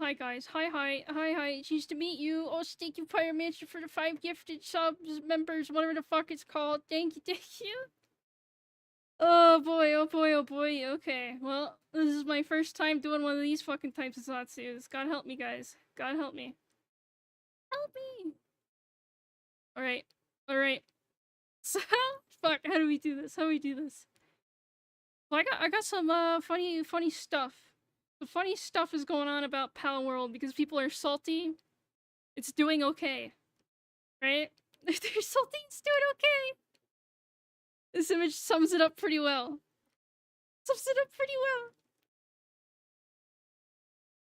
Hi guys, hi, cheese to meet you. Also, thank you, Fire Mansion, for the 5 gifted subs, members, whatever the fuck it's called. Thank you. Oh boy, okay. Well, this is my first time doing one of these fucking types of Zatsus. God help me, guys. God help me. Help me! Alright. So, fuck, how do we do this? Well, I got some, funny stuff. The funny stuff is going on about Pal World because people are salty. It's doing okay. Right? They're salty, it's doing okay. This image sums it up pretty well.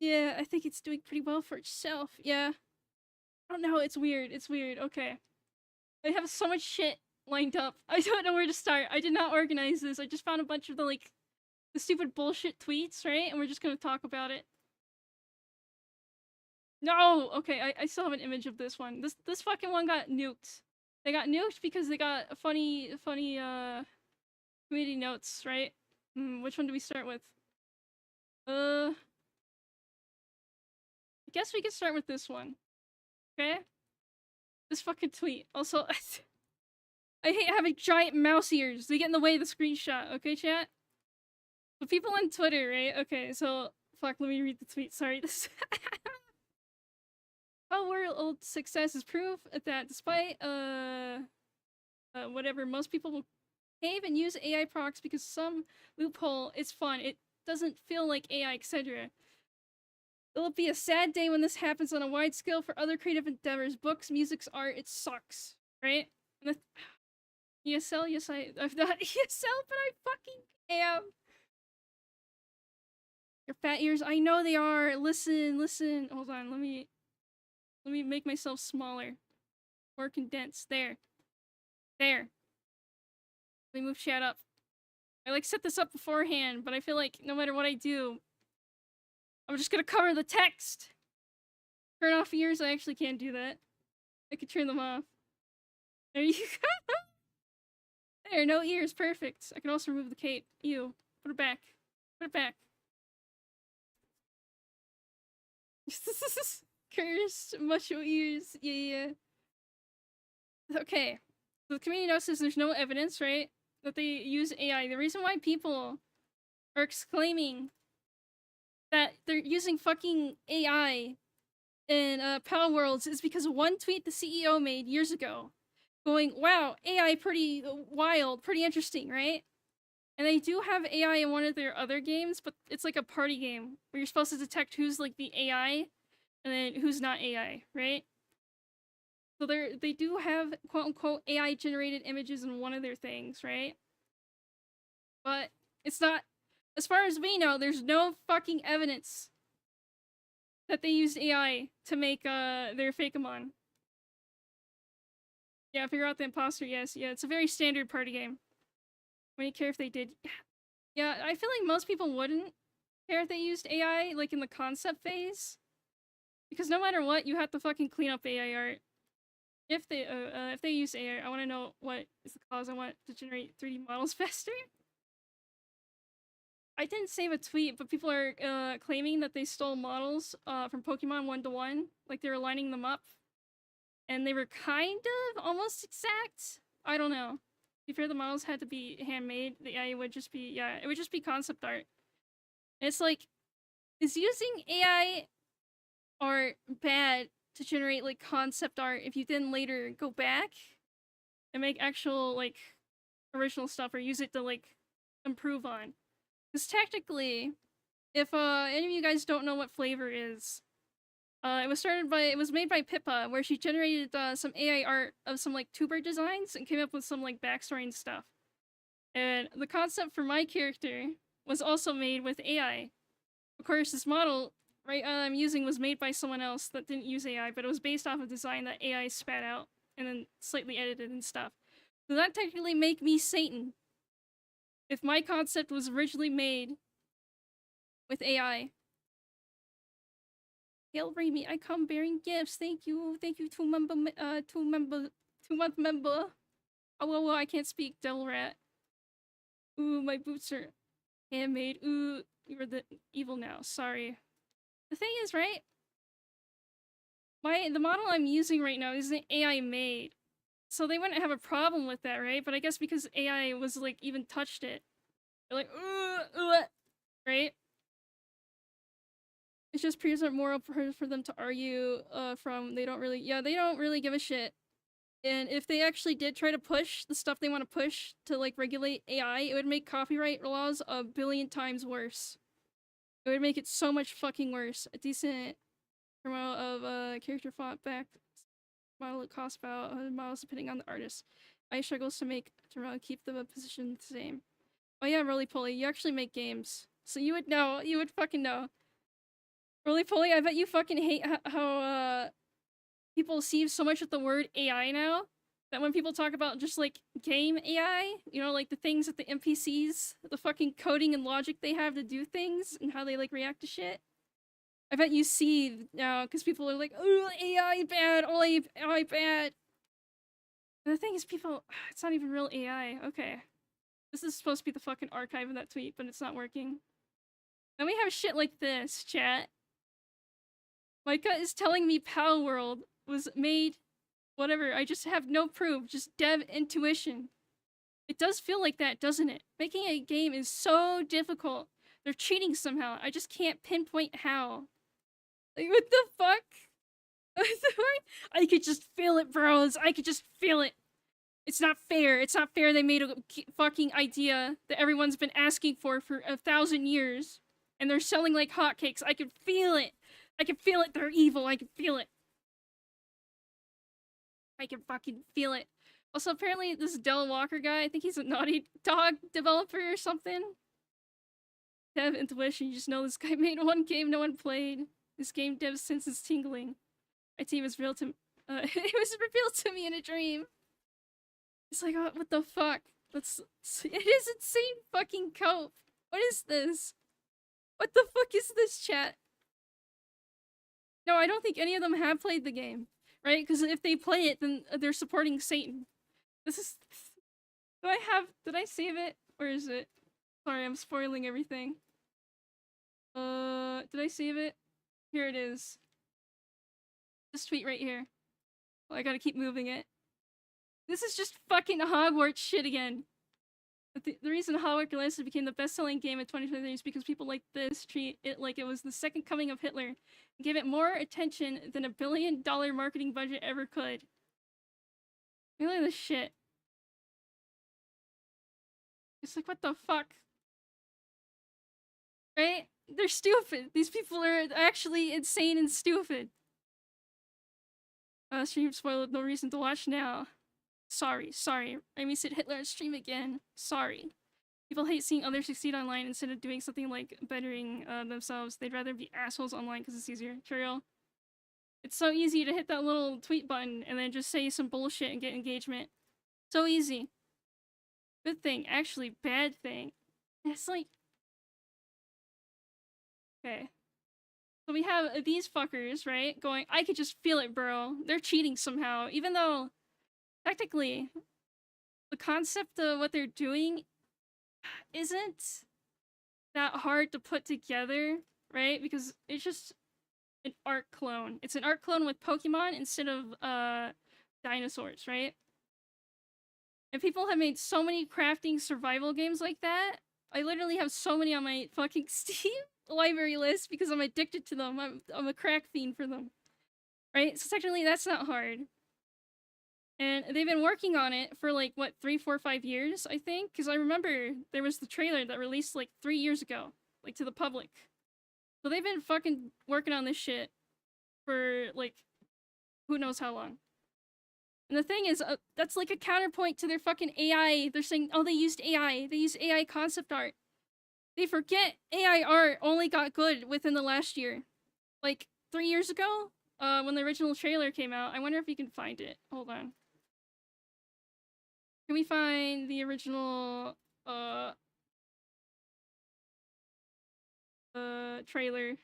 Yeah, I think it's doing pretty well for itself. Yeah. I don't know, it's weird. Okay. I have so much shit lined up. I don't know where to start. I did not organize this. I just found a bunch of the stupid bullshit tweets, right? And we're just gonna talk about it. No! Okay, I still have an image of this one. This fucking one got nuked. They got nuked because they got funny, community notes, right? Which one do we start with? I guess we can start with this one. Okay? This fucking tweet. Also, I hate having giant mouse ears. They get in the way of the screenshot, okay, chat? The people on Twitter, right? Okay, so... Fuck, let me read the tweet. Sorry, this... Oh, world success is proof that despite, whatever, most people will cave and use AI procs because some loophole, it's fun. It doesn't feel like AI, etc. It'll be a sad day when this happens on a wide scale for other creative endeavors. Books, music, art, it sucks. Right? And ESL? Yes, I've not ESL, but I fucking am. Your fat ears, I know they are. Listen. Hold on, let me make myself smaller. More condensed. There. Let me move chat up. I like set this up beforehand, but I feel like no matter what I do, I'm just gonna cover the text. Turn off ears, I actually can't do that. I could turn them off. There you go. There, no ears, perfect. I can also remove the cape. Ew. Put it back. Put it back. Cursed, musho ears. Yeah. Okay. So the community notices there's no evidence, right? That they use AI. The reason why people are exclaiming that they're using fucking AI in Pal Worlds is because of one tweet the CEO made years ago. Going, wow, AI pretty wild, pretty interesting, right? And they do have AI in one of their other games, but it's like a party game where you're supposed to detect who's like the AI and then who's not AI, right? So they do have quote unquote AI generated images in one of their things, right? But it's not, as far as we know, there's no fucking evidence that they used AI to make their Fakeamon. Yeah, figure out the imposter, yes. Yeah, it's a very standard party game. Wouldn't care if they did. Yeah, I feel like most people wouldn't care if they used AI, like in the concept phase. Because no matter what, you have to fucking clean up AI art. If they use AI, I want to know what is the cause. I want to generate 3D models faster. I didn't save a tweet, but people are claiming that they stole models from Pokemon 1-to-1. Like they were lining them up. And they were kind of almost exact. I don't know. To be fair, the models had to be handmade. The AI would just be, yeah, it would just be concept art. And it's like, is using AI art bad to generate like concept art if you then later go back and make actual like original stuff or use it to like improve on? Because technically, if any of you guys don't know what Flavr is, it was made by Pippa, where she generated some AI art of some like Vtuber designs and came up with some like backstory and stuff. And the concept for my character was also made with AI. Of course, this model I'm using was made by someone else that didn't use AI, but it was based off of design that AI spat out and then slightly edited and stuff. So that technically make me Satan. If my concept was originally made with AI. Hail Raimi, I come bearing gifts. Thank you, 2-month member. Oh, I can't speak, Devil Rat. Ooh, my boots are handmade. Ooh, you're the evil now. Sorry. The thing is, right? The model I'm using right now isn't AI made, so they wouldn't have a problem with that, right? But I guess because AI was like even touched it, they're like, right? It's just present moral for them to argue from. They don't really give a shit. And if they actually did try to push the stuff they want to push to like regulate AI, it would make copyright laws a billion times worse. It would make it so much fucking worse. A decent amount of character font back model it costs about 100 models depending on the artist. I struggles to keep the position the same. Oh yeah, Roly Poly, you actually make games. So you would know, you would fucking know. Roly Poly, I bet you fucking hate how people see so much of the word AI now that when people talk about just like game AI, you know, like the things that the NPCs, the fucking coding and logic they have to do things and how they like react to shit. I bet you see now because people are like, oh, AI bad, oh, AI bad. And the thing is, people, it's not even real AI. Okay. This is supposed to be the fucking archive of that tweet, but it's not working. Then we have shit like this, chat. Micah is telling me Pal World was made, whatever, I just have no proof, just dev intuition. It does feel like that, doesn't it? Making a game is so difficult. They're cheating somehow. I just can't pinpoint how. Like, what the fuck? I could just feel it, bros. I could just feel it. It's not fair. It's not fair they made a fucking idea that everyone's been asking for 1,000 years. And they're selling like hotcakes. I can feel it. I can feel it. They're evil. I can feel it. I can fucking feel it. Also, apparently this Del Walker guy, I think he's a Naughty Dog developer or something. Dev intuition, you just know this guy made one game no one played. This game dev sense is tingling. My team was real to it was revealed to me in a dream. It's like, what the fuck? It is insane fucking cope. What is this? What the fuck is this, chat? No, I don't think any of them have played the game, right? Because if they play it, then they're supporting Satan. This is... Did I save it? Where is it? Sorry, I'm spoiling everything. Did I save it? Here it is. This tweet right here. Well, I gotta keep moving it. This is just fucking Hogwarts shit again. The reason Hogwarts Legacy became the best-selling game in 2023 is because people like this treat it like it was the second coming of Hitler and give it more attention than $1 billion marketing budget ever could. Look at this shit. It's like, what the fuck? Right? They're stupid. These people are actually insane and stupid. Stream spoiled, no reason to watch now. Sorry. I miss it Hitler on stream again. Sorry. People hate seeing others succeed online instead of doing something like bettering themselves. They'd rather be assholes online because it's easier. Trill. It's so easy to hit that little tweet button and then just say some bullshit and get engagement. So easy. Good thing. Actually, bad thing. It's like... Okay. So we have these fuckers, right? Going, I could just feel it, bro. They're cheating somehow. Even though, technically, the concept of what they're doing isn't that hard to put together, right? Because it's just an art clone. It's an art clone with Pokemon instead of dinosaurs, right? And people have made so many crafting survival games like that. I literally have so many on my fucking Steam library list because I'm addicted to them. I'm a crack fiend for them. Right? So technically that's not hard. And they've been working on it for like, what, 3, 4, 5 years, I think? Because I remember there was the trailer that released like 3 years ago, like to the public. So they've been fucking working on this shit for like, who knows how long. And the thing is, that's like a counterpoint to their fucking AI. They're saying, oh, they used AI. They used AI concept art. They forget AI art only got good within the last year. Like, 3 years ago, when the original trailer came out. I wonder if you can find it. Hold on. Can we find the original, trailer? Can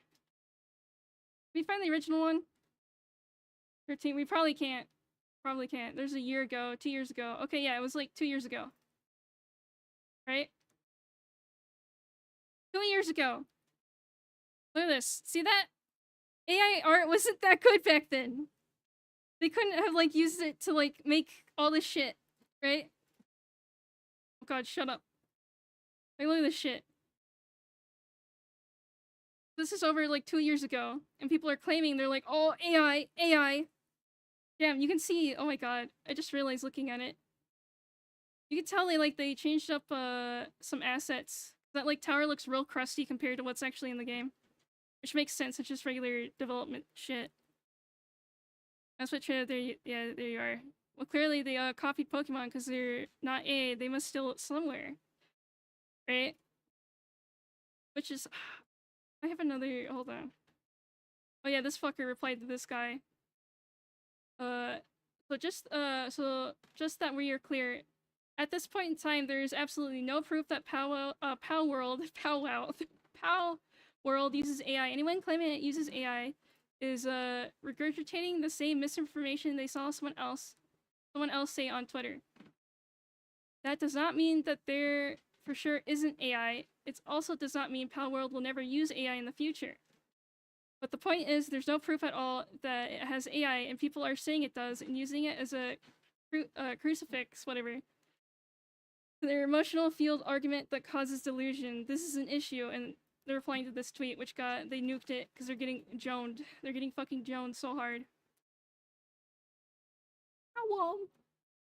we find the original one? 13, we probably can't. Probably can't. There's a year ago, 2 years ago. Okay, yeah, it was like 2 years ago. Right? 2 years ago. Look at this. See that? AI art wasn't that good back then. They couldn't have, like, used it to, like, make all this shit. Right? Oh god, shut up. Like, look at this shit. This is over, like, 2 years ago. And people are claiming, they're like, oh, AI. Damn, you can see, oh my god. I just realized looking at it. You can tell they changed up, some assets. That, like, tower looks real crusty compared to what's actually in the game. Which makes sense, it's just regular development shit. That's what there you are. Well, clearly they, copied Pokemon because they're not AI, they must steal it somewhere. Right? Which is... I have another... hold on. Oh yeah, this fucker replied to this guy. So just that we are clear, at this point in time, there is absolutely no proof that Pow World uses AI. Anyone claiming it uses AI is regurgitating the same misinformation they saw someone else say on Twitter. That does not mean that there for sure isn't AI. It also does not mean Pow World will never use AI in the future. But the point is, there's no proof at all that it has AI, and people are saying it does, and using it as a crucifix, whatever. Their emotional field argument that causes delusion. This is an issue, and they're replying to this tweet, which they nuked it, because they're getting joned. They're getting fucking joned so hard. Hello!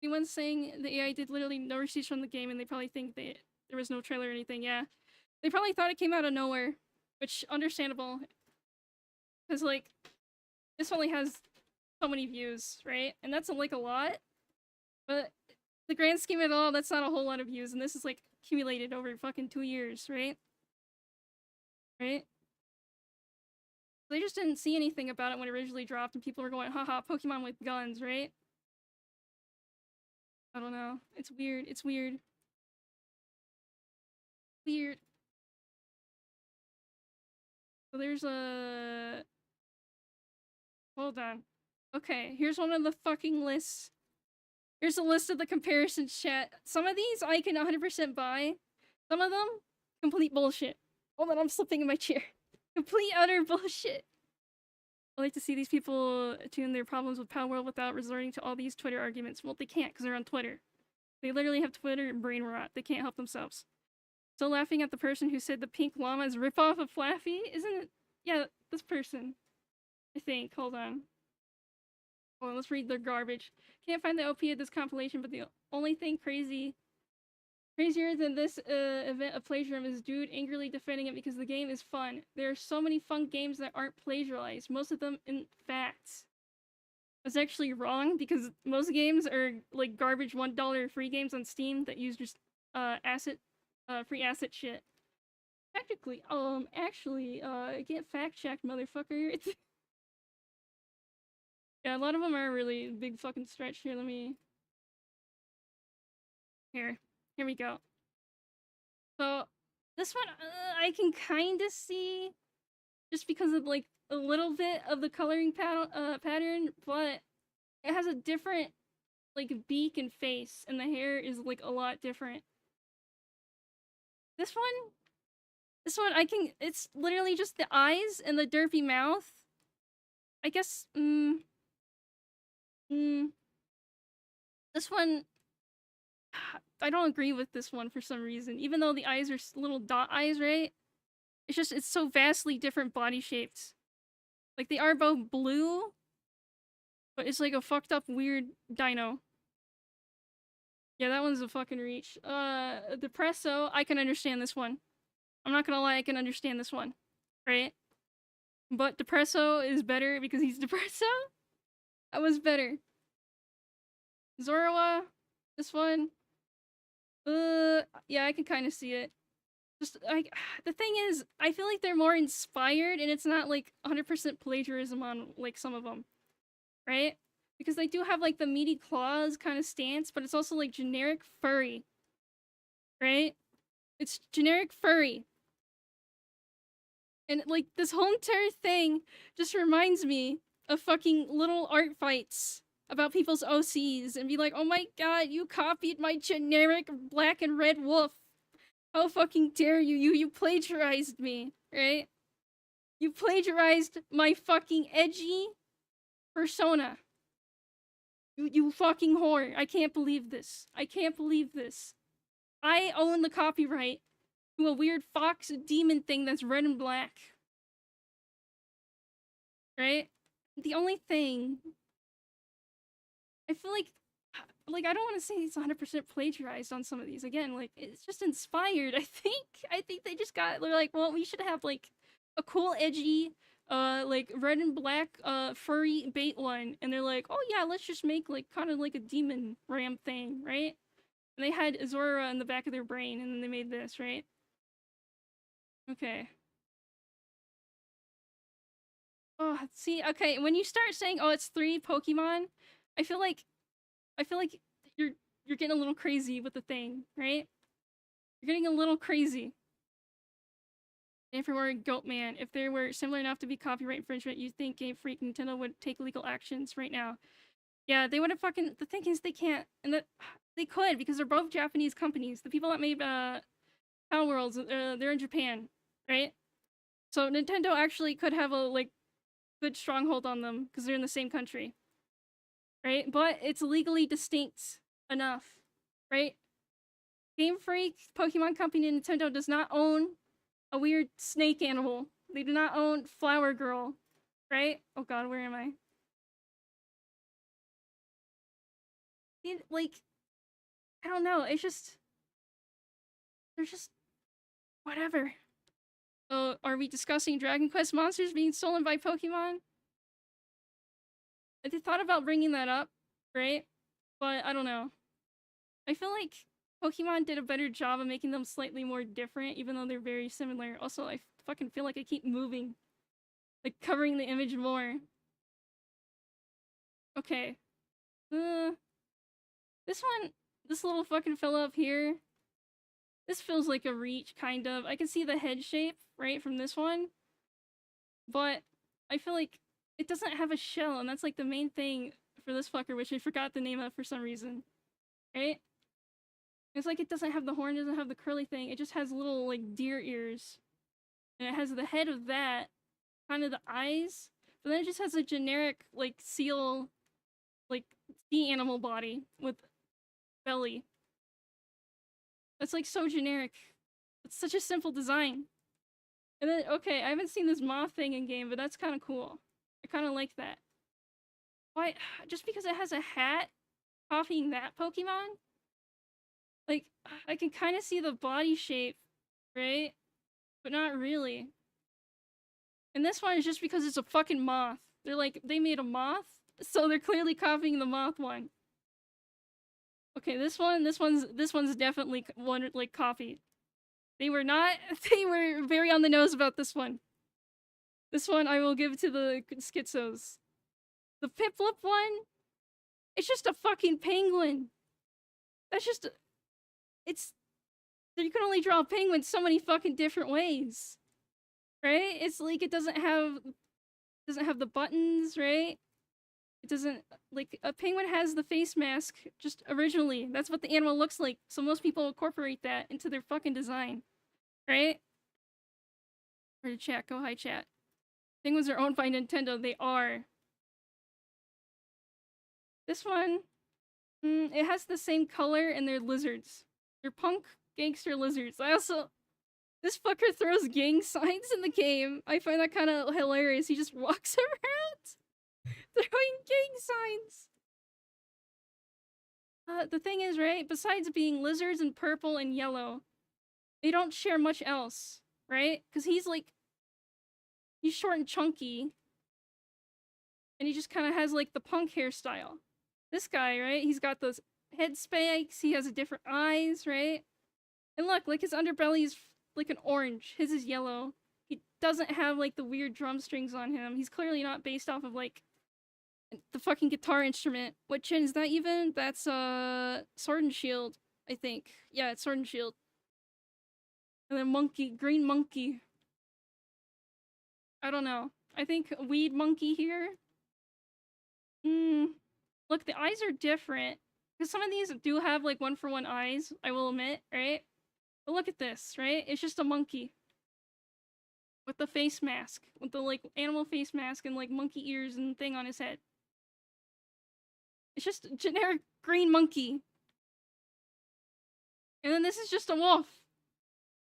Anyone's saying the AI did literally no research from the game, and they probably think there was no trailer or anything, yeah. They probably thought it came out of nowhere, which, understandable. Because, like, this only has so many views, right? And that's, like, a lot. But the grand scheme of it all, that's not a whole lot of views. And this is, like, accumulated over fucking 2 years, right? Right? They just didn't see anything about it when it originally dropped. And people were going, haha, Pokemon with guns, right? I don't know. It's weird. It's weird. weird. So there's a... Hold on. Okay, here's one of the fucking lists. Here's a list of the comparisons, chat. Some of these I can 100% buy. Some of them, complete bullshit. Hold on, I'm slipping in my chair. Complete utter bullshit. I like to see these people tune their problems with Power World without resorting to all these Twitter arguments. Well, they can't because they're on Twitter. They literally have Twitter and brain rot. They can't help themselves. Still laughing at the person who said the pink llama is ripoff of Flaffy? Isn't it? Yeah, this person. I think. Hold on. Well, let's read their garbage. Can't find the OP of this compilation, but the only thing crazier than this event of plagiarism is dude angrily defending it because the game is fun. There are so many fun games that aren't plagiarized. Most of them, in fact. That's actually wrong because most games are like garbage $1 free games on Steam that use just free asset shit. Technically, actually, get fact checked, motherfucker. Yeah, a lot of them are really big fucking stretch. Here, let me... Here we go. So, this one, I can kinda see, just because of, like, a little bit of the coloring pattern, but it has a different, like, beak and face, and the hair is, like, a lot different. This one, it's literally just the eyes and the derpy mouth. I guess, this one, I don't agree with this one for some reason. Even though the eyes are little dot eyes, right? It's so vastly different body shapes. Like, they are both blue, but it's like a fucked up weird dino. Yeah, that one's a fucking reach. Depresso, I can understand this one. I'm not gonna lie, I can understand this one. Right? But Depresso is better because he's Depresso? That was better. Zoroa, this one. Yeah, I can kind of see it. Just, like, the thing is, I feel like they're more inspired, and it's not, like, 100% plagiarism on, like, some of them. Right? Because they do have, like, the meaty claws kind of stance, but it's also, like, generic furry. Right? It's generic furry. And, like, this whole entire thing just reminds me of fucking little art fights about people's OCs and be like, oh my god, you copied my generic black and red wolf. How fucking dare you? You plagiarized me, right? You plagiarized my fucking edgy persona. You fucking whore. I can't believe this. I can't believe this. I own the copyright to a weird fox demon thing that's red and black. Right? The only thing... I feel like I don't want to say it's 100% plagiarized on some of these. Again, like, it's just inspired, I think. I think they just they're like, well, we should have, like, a cool, edgy, like, red and black, furry bait one. And they're like, oh yeah, let's just make, like, kind of like a demon ram thing, right? And they had Azora in the back of their brain, and then they made this, right? Okay. Oh, see, okay, when you start saying, oh, it's 3 Pokemon, I feel like you're getting a little crazy with the thing, right? You're getting a little crazy. If it were Goatman, if they were similar enough to be copyright infringement, you think Game Freak Nintendo would take legal actions right now? Yeah, they would have fucking... The thing is, they can't, and that they could because they're both Japanese companies. The people that made Power Worlds, they're in Japan, right? So Nintendo actually could have a like good stronghold on them because they're in the same country. Right? But it's legally distinct enough, right? Game Freak, Pokemon Company, Nintendo does not own a weird snake animal. They do not own Flower Girl, right? Oh god, where am I? Like, I don't know, it's just... They're just... whatever. Oh, are we discussing Dragon Quest monsters being stolen by Pokemon? I thought about bringing that up, right? But I don't know. I feel like Pokemon did a better job of making them slightly more different, even though they're very similar. Also, I fucking feel like I keep moving. Like, covering the image more. Okay. This little fucking fella up here. This feels like a reach, kind of. I can see the head shape, right, from this one. But I feel like it doesn't have a shell, and that's like the main thing for this fucker, which I forgot the name of for some reason. Right? It's like it doesn't have the horn, doesn't have the curly thing. It just has little, like, deer ears. And it has the head of that, kind of the eyes. But then it just has a generic, like, seal, like, sea animal body with belly. That's, like, so generic. It's such a simple design. And then, okay, I haven't seen this moth thing in game, but that's kind of cool. I kind of like that. Why? Just because it has a hat copying that Pokemon? Like, I can kind of see the body shape, right? But not really. And this one is just because it's a fucking moth. They're like, they made a moth, so they're clearly copying the moth one. Okay, this one's definitely one, like, copied. They were not, they were very on the nose about this one. This one I will give to the schizos. The Piplup one, it's just a fucking penguin. That's just, it's, you can only draw a penguin so many fucking different ways. Right? It's like it doesn't have the buttons, right? It doesn't, like, a penguin has the face mask just originally. That's what the animal looks like. So most people incorporate that into their fucking design. Right? Or chat, go hi chat. Penguins are owned by Nintendo. They are. This one, it has the same color and they're lizards. They're punk gangster lizards. This fucker throws gang signs in the game. I find that kind of hilarious. He just walks around throwing gang signs. The thing is, right, besides being lizards and purple and yellow, they don't share much else, right? Because he's short and chunky. And he just kind of has, like, the punk hairstyle. This guy, right, he's got those head spikes. He has a different eyes, right? And look, like, his underbelly is like an orange. His is yellow. He doesn't have, like, the weird drum strings on him. He's clearly not based off of, like, the fucking guitar instrument. What chin is that even? That's, Sword and Shield, I think. Yeah, it's Sword and Shield. And then monkey, green monkey. I don't know. I think weed monkey here. Look, the eyes are different. Because some of these do have, like, one-for-one eyes, I will admit, right? But look at this, right? It's just a monkey. With the face mask. With the, like, animal face mask and, like, monkey ears and thing on his head. It's just a generic green monkey. And then this is just a wolf.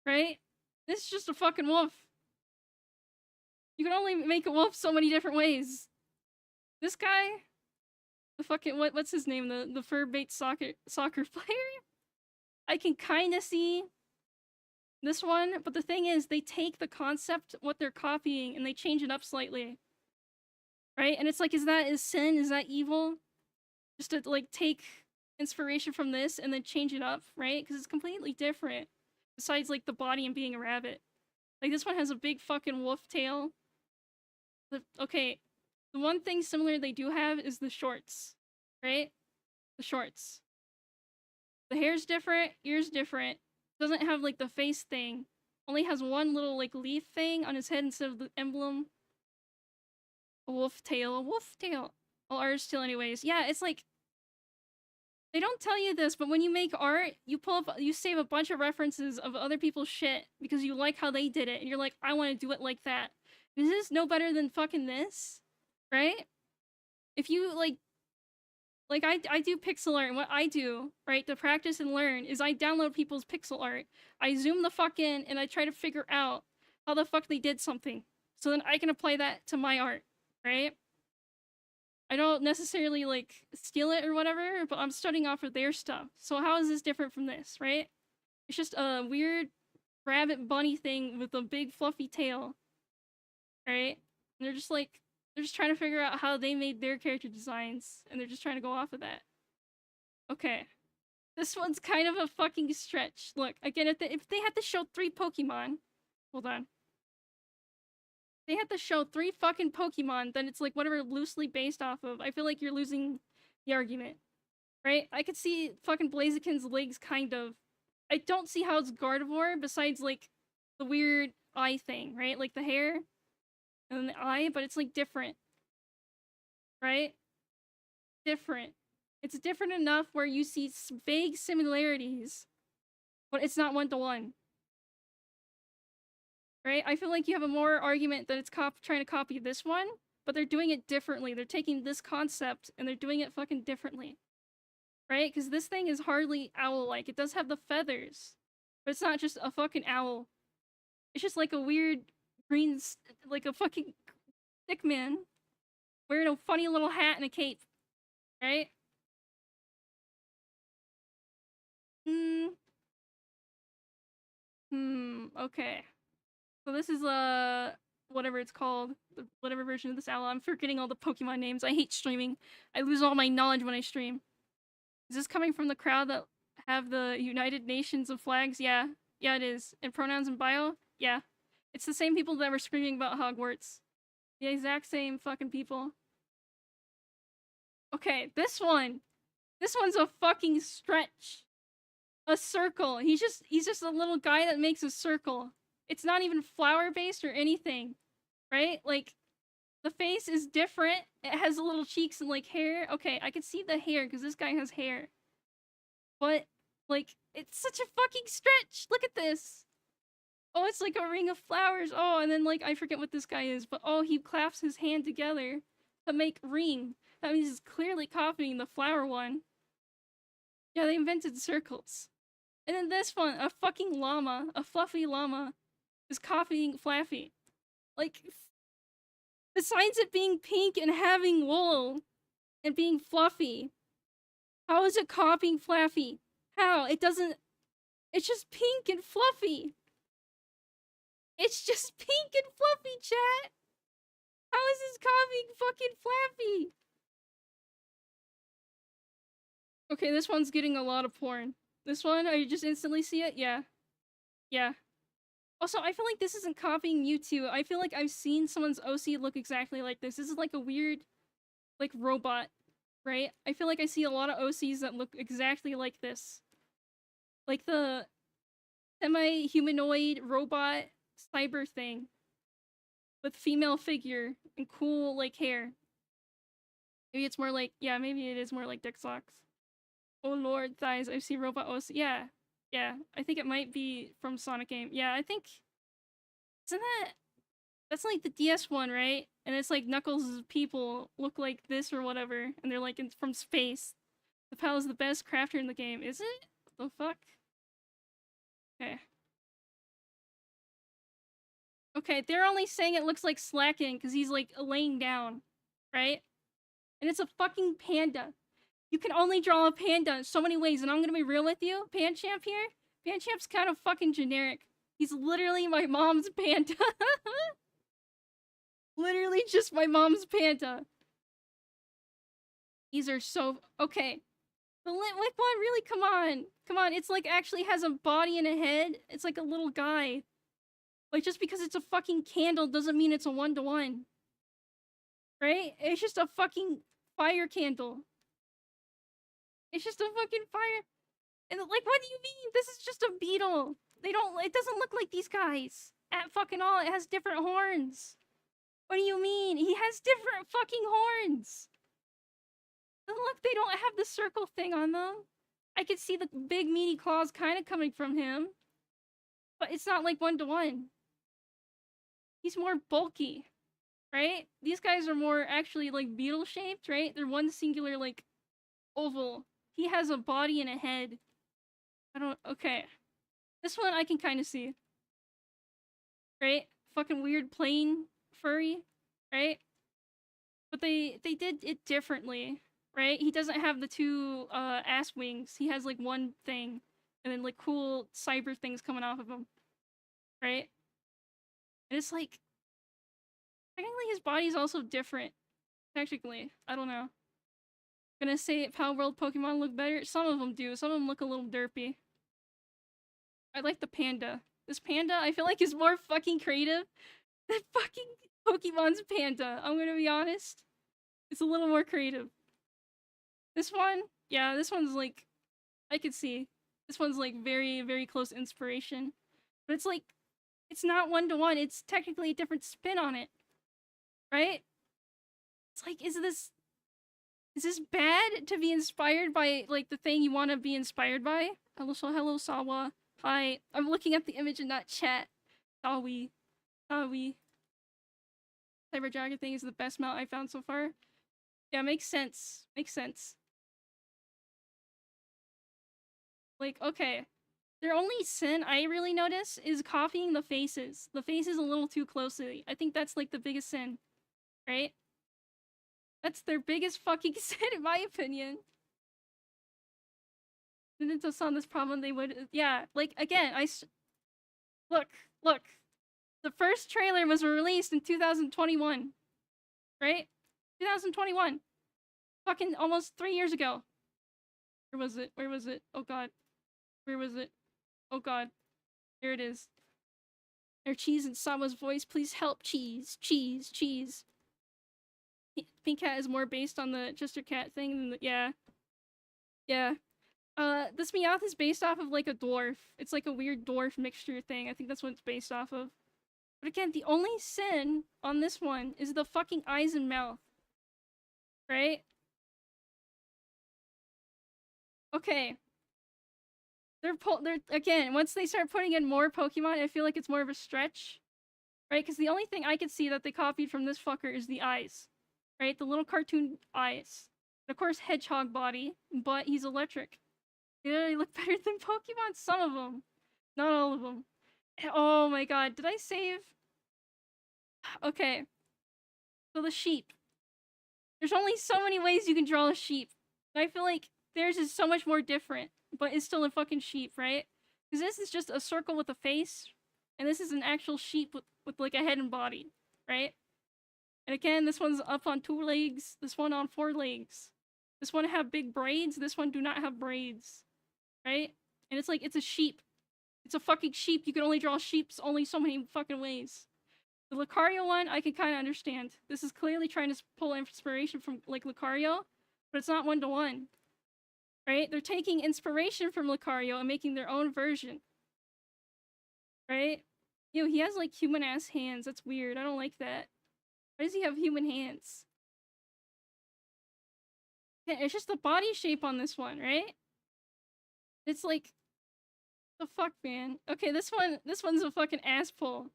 Right? This is just a fucking wolf. You can only make a wolf so many different ways. This guy... The fucking... What's his name? The fur-bait soccer player? I can kinda see... this one, but the thing is, they take the concept, what they're copying, and they change it up slightly. Right? And it's like, is that sin? Is that evil? Just to, like, take inspiration from this and then change it up, right? Because it's completely different. Besides, like, the body and being a rabbit. Like, this one has a big fucking wolf tail. Okay, the one thing similar they do have is the shorts. Right? The shorts. The hair's different, ears different. Doesn't have, like, the face thing. Only has one little, like, leaf thing on his head instead of the emblem. A wolf tail. A wolf tail. Well, ours tail anyways. Yeah, it's like... They don't tell you this, but when you make art, you save a bunch of references of other people's shit because you like how they did it, and you're like, I want to do it like that. Is this no better than fucking this? Right? If you, like, I do pixel art, and what I do, right, to practice and learn, is I download people's pixel art. I zoom the fuck in, and I try to figure out how the fuck they did something. So then I can apply that to my art, right? I don't necessarily, like, steal it or whatever, but I'm studying off of their stuff. So how is this different from this, right? It's just a weird rabbit bunny thing with a big fluffy tail, right? And they're just trying to figure out how they made their character designs, and they're just trying to go off of that. Okay. This one's kind of a fucking stretch. Look, again, if they had to show 3 Pokemon... Hold on. If they had to show 3 fucking Pokemon, then it's like whatever loosely based off of. I feel like you're losing the argument. Right? I could see fucking Blaziken's legs, kind of. I don't see how it's Gardevoir besides like the weird eye thing, right? Like the hair and the eye, but it's like different, right? Different. It's different enough where you see vague similarities, but it's not one-to-one. Right? I feel like you have a more argument that it's trying to copy this one, but they're doing it differently. They're taking this concept and they're doing it fucking differently. Right? Because this thing is hardly owl-like. It does have the feathers, but it's not just a fucking owl. It's just like a weird green, like a fucking stick man wearing a funny little hat and a cape. Right? Okay. So this is whatever it's called, whatever version of this owl. I'm forgetting all the Pokemon names. I hate streaming. I lose all my knowledge when I stream. Is this coming from the crowd that have the United Nations of flags? Yeah. Yeah, it is. And pronouns and bio? Yeah. It's the same people that were screaming about Hogwarts. The exact same fucking people. Okay, this one. This one's a fucking stretch. A circle. He's just a little guy that makes a circle. It's not even flower based or anything, right? Like, the face is different. It has little cheeks and like hair. Okay, I can see the hair because this guy has hair. But, like, it's such a fucking stretch. Look at this. Oh, it's like a ring of flowers. Oh, and then, like, I forget what this guy is, but oh, he clasps his hand together to make ring. That means he's clearly copying the flower one. Yeah, they invented circles. And then this one, a fucking llama, a fluffy llama, is copying Flaffy. Like, besides it being pink and having wool and being fluffy, how is it copying Flaffy? How? It doesn't. It's just pink and fluffy. It's just pink and fluffy, chat. How is this copying fucking Flaffy? Okay, this one's getting a lot of porn. This one, I just instantly see it? Yeah. Yeah. Also, I feel like this isn't copying Mewtwo. I feel like I've seen someone's OC look exactly like this. This is like a weird, like, robot, right? I feel like I see a lot of OCs that look exactly like this. Like the semi-humanoid robot cyber thing. With female figure and cool, like, hair. Maybe it's more like, yeah, maybe it is more like Dick Socks. Oh lord, thighs, I see robot OC. Yeah. Yeah, I think it might be from Sonic Game. Yeah, I think... Isn't that... That's like the DS one, right? And it's like Knuckles' people look like this or whatever, and they're like from space. The pal is the best crafter in the game. Is it? What the fuck? Okay. Okay, they're only saying it looks like slacking because he's like laying down, right? And it's a fucking panda. You can only draw a panda in so many ways, and I'm gonna be real with you, Panchamp here. Panchamp's kind of fucking generic. He's literally my mom's panda. Literally just my mom's panda. These are so... Okay. The Litwick one? Really? Come on. Come on. It's like actually has a body and a head. It's like a little guy. Like, just because it's a fucking candle doesn't mean it's a one-to-one. Right? It's just a fucking fire candle. It's just a fucking fire... And, like, what do you mean? This is just a beetle. They don't... It doesn't look like these guys. At fucking all. It has different horns. What do you mean? He has different fucking horns. And look, they don't have the circle thing on them. I could see the big meaty claws kind of coming from him. But it's not like one-to-one. He's more bulky. Right? These guys are more actually like beetle-shaped, right? They're one singular, like, oval. He has a body and a head. I don't... Okay. This one I can kind of see. Right? Fucking weird plain furry. Right? But they did it differently. Right? He doesn't have the two ass wings. He has like one thing. And then like cool cyber things coming off of him. Right? And it's like... Technically his body's also different. Technically. I don't know. Gonna say Pal World Pokemon look better? Some of them do. Some of them look a little derpy. I like the panda. This panda, I feel like, is more fucking creative than fucking Pokemon's panda. I'm gonna be honest. It's a little more creative. This one? Yeah, this one's like... I could see. This one's like very, very close inspiration. But it's like, it's not 1-to-1. It's technically a different spin on it. Right? It's like, is this bad to be inspired by, like, the thing you want to be inspired by? Hello, Sawa. Hi. I'm looking at the image in that chat. Sawi. Cyber Dragon thing is the best mount I found so far. Yeah, makes sense. Makes sense. Like, okay. Their only sin I really notice is copying the faces. The faces a little too closely. I think that's, like, the biggest sin. Right? That's their biggest fucking sin, in my opinion. Nintendo saw this problem, they would... Yeah, like, again, Look. The first trailer was released in 2021. Right? 2021. Fucking almost 3 years ago. Where was it? Oh god. Where was it? Oh god. Here it is. There's cheese in Sama's voice. Please help, cheese. Cheese. Pink Cat is more based on the Chester Cat thing than the... Yeah. This Meowth is based off of, like, a dwarf. It's like a weird dwarf mixture thing. I think that's what it's based off of. But again, the only sin on this one is the fucking eyes and mouth. Right? Okay. They're again, once they start putting in more Pokemon, I feel like it's more of a stretch. Right? Because the only thing I could see that they copied from this fucker is the eyes. Right? The little cartoon eyes. And of course, hedgehog body, but he's electric. They look better than Pokemon? Some of them. Not all of them. Oh my god, did I save? Okay. So the sheep. There's only so many ways you can draw a sheep. I feel like theirs is so much more different, but it's still a fucking sheep, right? Because this is just a circle with a face, and this is an actual sheep with like a head and body, right? And again, this one's up on 2 legs, this one on 4 legs. This one have big braids, this one do not have braids. Right? And it's like, it's a sheep. It's a fucking sheep. You can only draw sheeps only so many fucking ways. The Lucario one, I can kind of understand. This is clearly trying to pull inspiration from, like, Lucario, but it's not 1-to-1. Right? They're taking inspiration from Lucario and making their own version. Right? Ew, he has, like, human-ass hands. That's weird. I don't like that. Why does he have human hands? Yeah, it's just the body shape on this one, right? It's like, the fuck, man. Okay, this one's a fucking ass pull,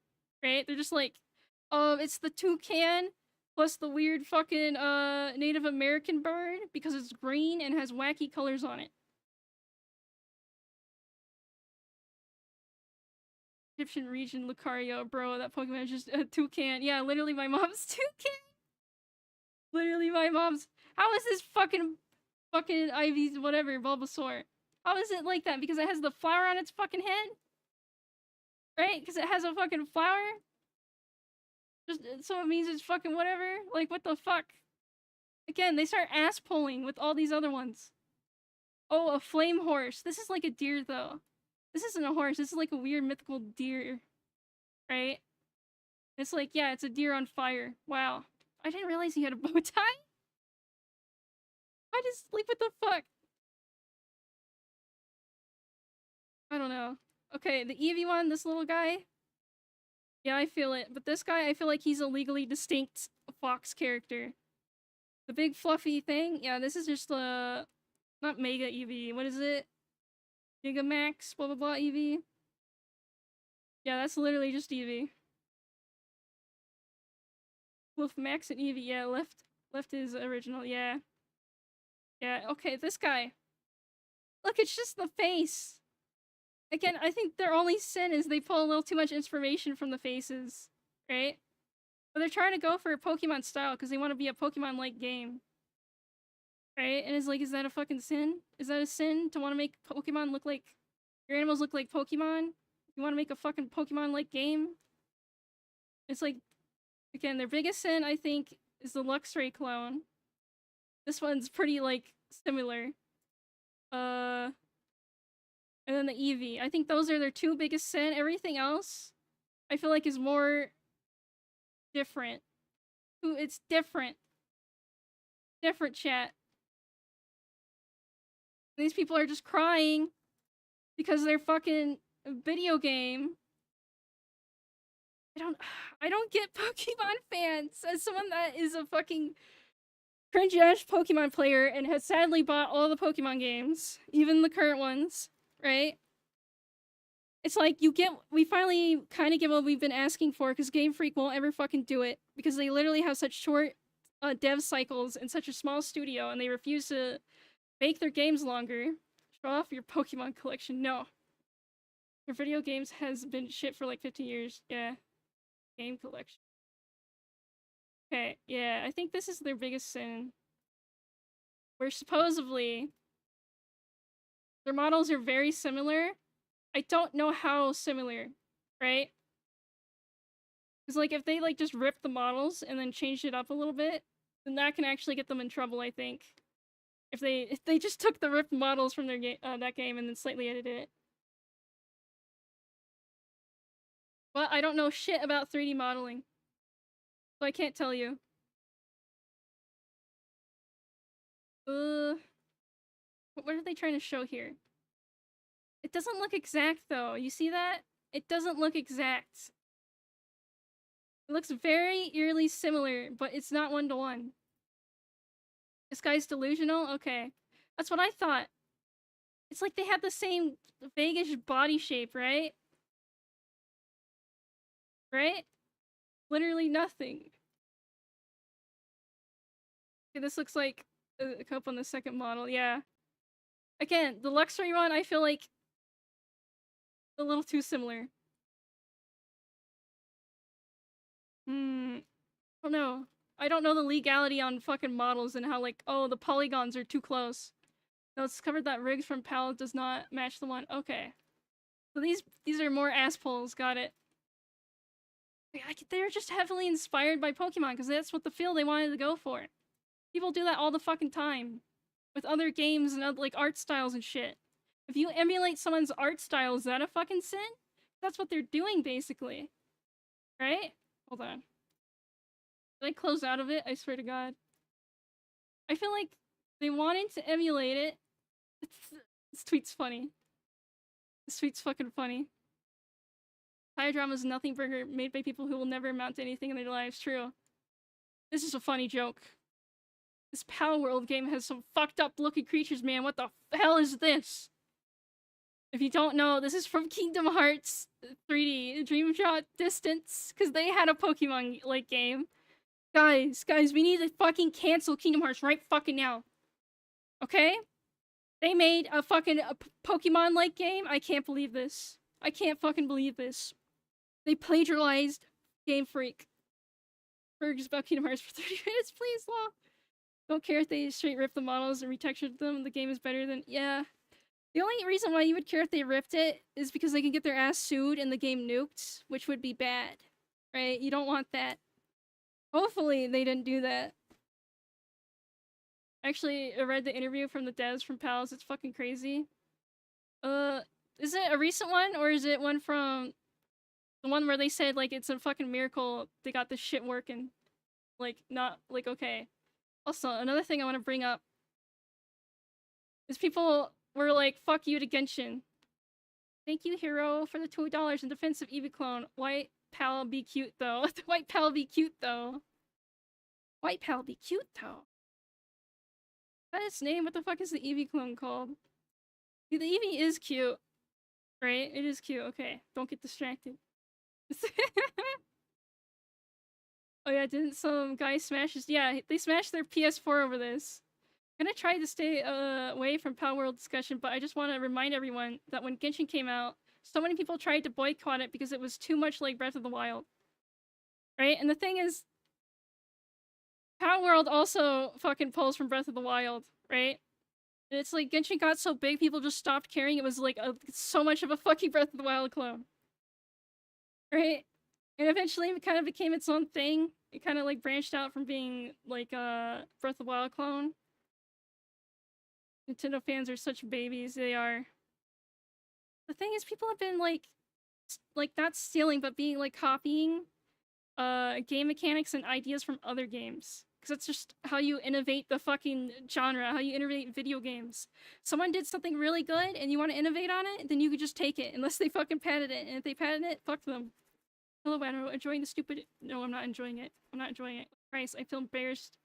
right? They're just like, it's the toucan plus the weird fucking Native American bird because it's green and has wacky colors on it. Egyptian region Lucario, bro. That Pokemon is just a toucan. Yeah, literally my mom's toucan. Literally my mom's. How is this fucking Ivy's whatever Bulbasaur? How is it like that? Because it has the flower on its fucking head? Right? Because it has a fucking flower? Just so it means it's fucking whatever? Like, what the fuck? Again, they start ass pulling with all these other ones. Oh, a flame horse. This is like a deer, though. This isn't a horse. This is like a weird mythical deer. Right? It's like, yeah, it's a deer on fire. Wow. I didn't realize he had a bow tie. I just, like, what the fuck? I don't know. Okay, the Eevee one, this little guy. Yeah, I feel it. But this guy, I feel like he's a legally distinct fox character. The big fluffy thing, yeah, this is just not Mega Eevee. What is it? Gigamax, blah blah blah Eevee. Yeah, that's literally just Eevee. Wolf Max and Eevee, yeah, left is original, yeah. Yeah, okay, this guy. Look, it's just the face. Again, I think their only sin is they pull a little too much information from the faces, right? But they're trying to go for a Pokemon style because they want to be a Pokemon-like game. Right? And it's like, is that a fucking sin? Is that a sin to want to make Pokemon look like... Your animals look like Pokemon? You want to make a fucking Pokemon-like game? It's like... Again, their biggest sin, I think, is the Luxray clone. This one's pretty, like, similar. And then the Eevee. I think those are their 2 biggest sin. Everything else, I feel like, is more... different. Ooh, it's different. Different, chat. These people are just crying. because their fucking video game. I don't get Pokemon fans. As someone that is a fucking cringe-ass Pokemon player and has sadly bought all the Pokemon games, even the current ones, right? It's like, we finally kind of get what we've been asking for, because Game Freak won't ever fucking do it, because they literally have such short dev cycles in such a small studio, and they refuse to make their games longer. Show off your Pokemon collection. No. Your video games has been shit for like 50 years. Yeah. Game collection. Okay, yeah, I think this is their biggest sin. Where supposedly their models are very similar. I don't know how similar, right? Because, like, if they, like, just rip the models and then changed it up a little bit, then that can actually get them in trouble, I think. If they just took the ripped models from their that game and then slightly edited it. But I don't know shit about 3D modeling. So I can't tell you. What are they trying to show here? It doesn't look exact, though. You see that? It doesn't look exact. It looks very eerily similar, but it's not one-to-one. This guy's delusional? Okay. That's what I thought. It's like they have the same vaguish body shape, right? Right? Literally nothing. Okay, this looks like a cup on the second model, yeah. Again, the luxury one, I feel like a little too similar. I don't know. I don't know the legality on fucking models and how, like, oh, the polygons are too close. No, it's covered that rigs from PAL does not match the one. Okay. So these are more assholes, got it. They're just heavily inspired by Pokemon, because that's what the feel they wanted to go for. People do that all the fucking time. With other games and other, like, art styles and shit. If you emulate someone's art style, is that a fucking sin? That's what they're doing, basically. Right? Hold on. Did I close out of it? I swear to God. I feel like they wanted to emulate it. This tweet's funny. This tweet's fucking funny. Tire drama is nothing burger made by people who will never amount to anything in their lives. True. This is a funny joke. This Power World game has some fucked up looking creatures, man. What the hell is this? If you don't know, this is from Kingdom Hearts 3D, Dream Shot Distance, because they had a Pokemon-like game. Guys, we need to fucking cancel Kingdom Hearts right fucking now. Okay? They made a fucking Pokemon-like game? I can't believe this. I can't fucking believe this. They plagiarized Game Freak. Burgers about Kingdom Hearts for 30 minutes, please, law. Don't care if they straight ripped the models and retextured them. The game is better than... Yeah. The only reason why you would care if they ripped it is because they could get their ass sued and the game nuked, which would be bad. Right? You don't want that. Hopefully they didn't do that. Actually, I read the interview from the devs from PALS. It's fucking crazy. Is it a recent one, or is it one from the one where they said, like, it's a fucking miracle they got this shit working? Like, not, like, okay. Also, another thing I want to bring up is people were like, fuck you to Genshin. Thank you, Hero, for the $2 in defense of Eevee clone. White pal be cute, though. White pal be cute, though. White pal be cute, though. That is its name? What the fuck is the Eevee clone called? The Eevee is cute. Right? It is cute. Okay. Don't get distracted. Oh yeah, didn't some guy smash his... Yeah, they smashed their PS4 over this. I'm gonna try to stay away from Power World discussion, but I just want to remind everyone that when Genshin came out, so many people tried to boycott it because it was too much like Breath of the Wild. Right? And the thing is, Power World also fucking pulls from Breath of the Wild, right? And it's like Genshin got so big, people just stopped caring. It was like so much of a fucking Breath of the Wild clone. Right? And eventually it kind of became its own thing. It kind of like branched out from being like a Breath of the Wild clone. Nintendo fans are such babies, they are. The thing is, people have been like not stealing, but being like copying game mechanics and ideas from other games. because that's just how you innovate the fucking genre, how you innovate video games. Someone did something really good and you want to innovate on it, then you could just take it, unless they fucking patent it. And if they patent it, fuck them. Hello, Wano, enjoying the stupid. No, I'm not enjoying it. I'm not enjoying it. Christ, I feel embarrassed.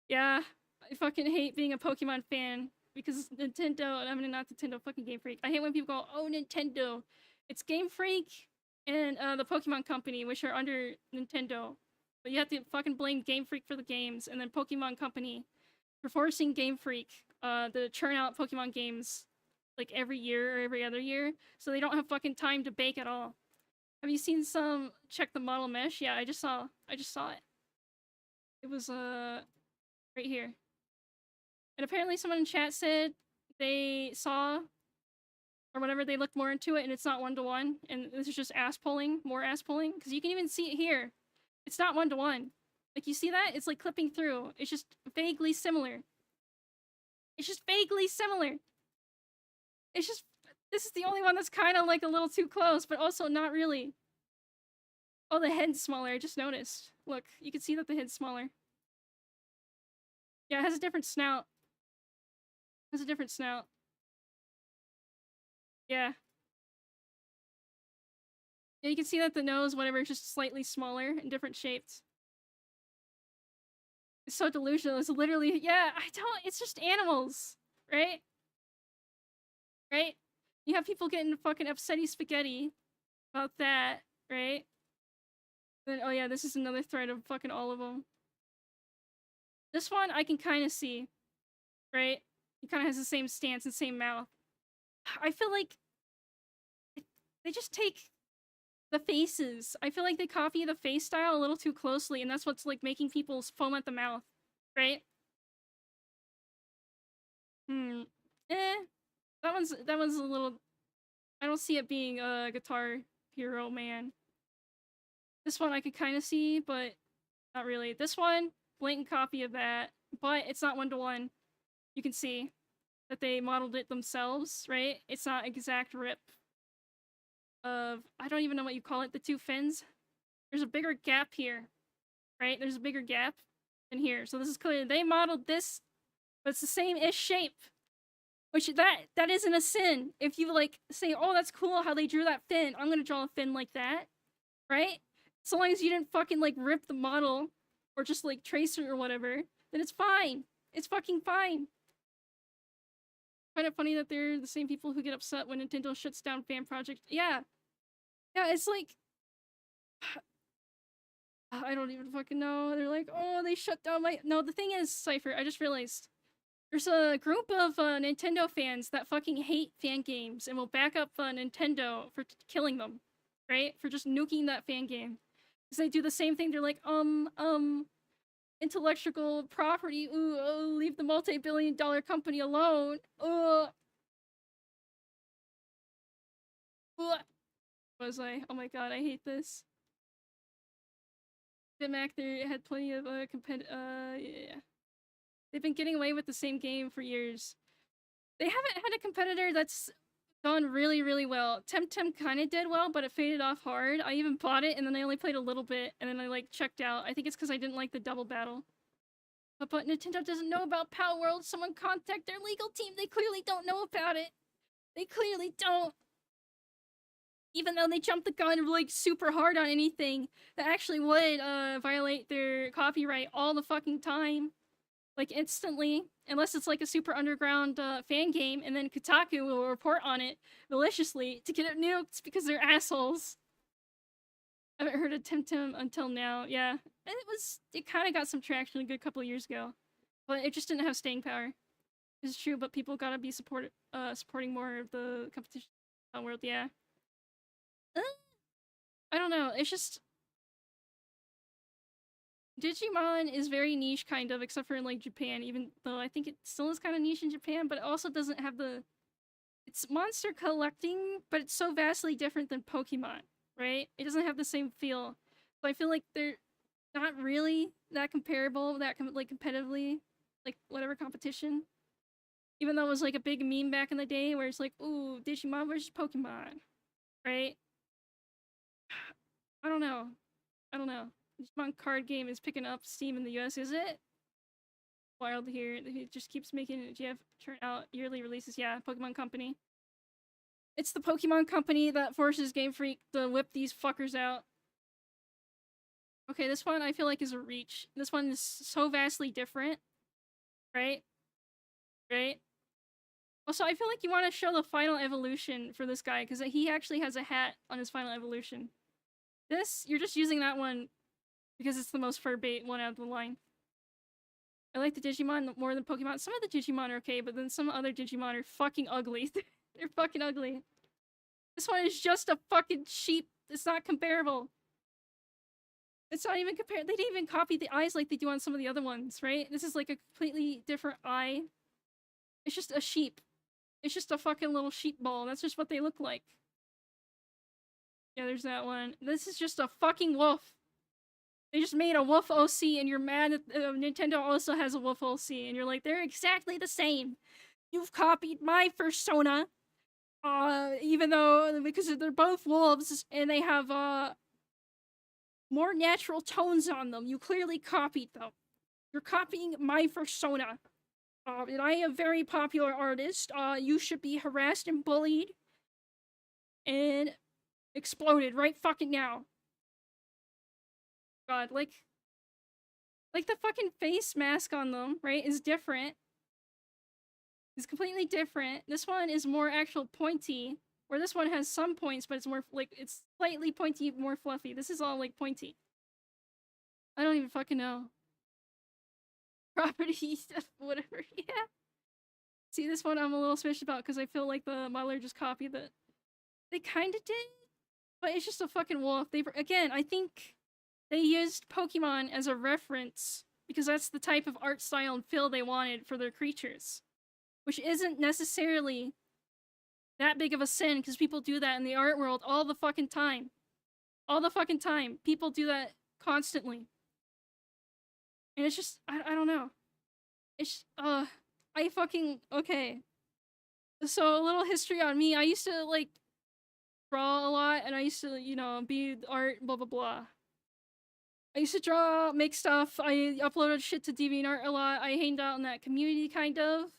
Yeah, I fucking hate being a Pokemon fan because Nintendo. I mean, not Nintendo, fucking Game Freak. I hate when people go, "Oh, Nintendo." It's Game Freak and the Pokemon Company, which are under Nintendo. But you have to fucking blame Game Freak for the games, and then Pokemon Company for forcing Game Freak to churn out Pokemon games like every year or every other year, so they don't have fucking time to bake at all. Have you seen some check the model mesh? Yeah, I just saw it. It was right here. And apparently someone in chat said they saw or whatever, they looked more into it and it's not 1-to-1, and this is just ass pulling, more ass pulling, because you can even see it here. It's not 1-to-1. Like, you see that? It's like clipping through. It's just vaguely similar. It's just vaguely similar. It's just, this is the only one that's kind of like a little too close, but also not really. Oh, the head's smaller, I just noticed. Look, you can see that the head's smaller. Yeah, it has a different snout. It has a different snout. Yeah. Yeah, you can see that the nose, whatever, is just slightly smaller and different shaped. It's so delusional. It's literally, yeah, it's just animals, right? Right? You have people getting fucking upsetty spaghetti about that, right? Then, oh yeah, this is another thread of fucking all of them. This one I can kind of see, right? He kind of has the same stance and same mouth. I feel like they just take the faces. I feel like they copy the face style a little too closely, and that's what's like making people foam at the mouth, right? That one's a little. I don't see it being a Guitar Hero man. This one I could kind of see, but not really. This one, blatant copy of that, but it's not 1-to-1. You can see that they modeled it themselves, right? It's not exact rip of, I don't even know what you call it, the two fins. There's a bigger gap here, right? There's a bigger gap in here. So this is clear. They modeled this, but it's the same-ish shape. Which, that isn't a sin. If you, like, say, oh, that's cool how they drew that fin. I'm gonna draw a fin like that, right? So long as you didn't fucking, like, rip the model or just, like, trace it or whatever, then it's fine. It's fucking fine. I find it funny that they're the same people who get upset when Nintendo shuts down fan projects. Yeah. Yeah, it's like... I don't even fucking know. They're like, oh, they shut down my... No, the thing is, Cypher, I just realized... There's a group of Nintendo fans that fucking hate fan games and will back up Nintendo for killing them, right? For just nuking that fan game. Because they do the same thing. They're like, intellectual property, ooh, leave the multi-billion-dollar company alone. What was I? Oh my god, I hate this. Bitmac, they had plenty of yeah. They've been getting away with the same game for years. They haven't had a competitor that's done really, really well. Temtem kind of did well, but it faded off hard. I even bought it, and then I only played a little bit, and then I, like, checked out. I think it's because I didn't like the double battle. But Nintendo doesn't know about Power World. Someone contact their legal team. They clearly don't know about it. They clearly don't. Even though they jumped the gun, like, super hard on anything that actually would violate their copyright all the fucking time. Like, instantly, unless it's like a super underground fan game, and then Kotaku will report on it maliciously to get it nuked because they're assholes. I haven't heard of Temtem until now. Yeah, it kind of got some traction a good couple of years ago, but it just didn't have staying power. It's true, but people gotta be supporting more of the competition world. Yeah. I don't know. It's just. Digimon is very niche, kind of, except for in, like, Japan, even though I think it still is kind of niche in Japan, but it also doesn't have the... It's monster collecting, but it's so vastly different than Pokemon, right? It doesn't have the same feel. So I feel like they're not really that comparable, like, competitively, like, whatever competition. Even though it was, like, a big meme back in the day, where it's like, ooh, Digimon versus Pokemon, right? I don't know. Digimon card game is picking up steam in the US, is it? Wild to hear. It just keeps making GF turn out yearly releases. Yeah, Pokemon Company. It's the Pokemon Company that forces Game Freak to whip these fuckers out. Okay, this one I feel like is a reach. This one is so vastly different. Right? Right? Also, I feel like you want to show the final evolution for this guy, because he actually has a hat on his final evolution. This, you're just using that one because it's the most fur bait one out of the line. I like the Digimon more than Pokemon. Some of the Digimon are okay, but then some other Digimon are fucking ugly. They're fucking ugly. This one is just a fucking sheep. It's not comparable. It's not even compared. They didn't even copy the eyes like they do on some of the other ones, right? This is like a completely different eye. It's just a sheep. It's just a fucking little sheep ball. That's just what they look like. Yeah, there's that one. This is just a fucking wolf. They just made a wolf OC and you're mad that Nintendo also has a wolf OC and you're like, they're exactly the same. You've copied my persona. Even though, because they're both wolves and they have, more natural tones on them. You clearly copied them. You're copying my persona. And I am a very popular artist. You should be harassed and bullied. And exploded right fucking now. God, like the fucking face mask on them, right, is different. It's completely different. This one is more actual pointy, where this one has some points, but it's more, like, it's slightly pointy, more fluffy. This is all, like, pointy. I don't even fucking know. Property stuff, whatever, yeah. See, this one I'm a little suspicious about, because I feel like the modeler just copied it. They kinda did, but it's just a fucking wolf. Again, I think they used Pokemon as a reference because that's the type of art style and feel they wanted for their creatures. Which isn't necessarily that big of a sin because people do that in the art world all the fucking time. All the fucking time. People do that constantly. And it's just, I don't know. It's, okay. So, a little history on me. I used to, like, draw a lot and I used to, you know, be art, blah, blah, blah. I used to draw, make stuff. I uploaded shit to DeviantArt a lot. I hanged out in that community, kind of.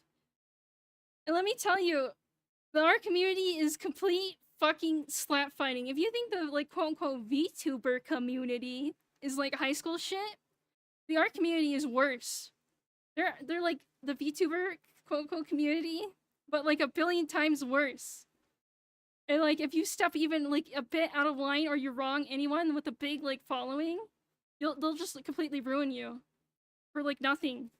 And let me tell you, the art community is complete fucking slap fighting. If you think the, like, quote-unquote VTuber community is, like, high school shit, the art community is worse. They're like, the VTuber quote-unquote community, but, like, a billion times worse. And, like, if you step even, like, a bit out of line or you're wrong anyone with a big, like, following, they'll just completely ruin you for, like, nothing.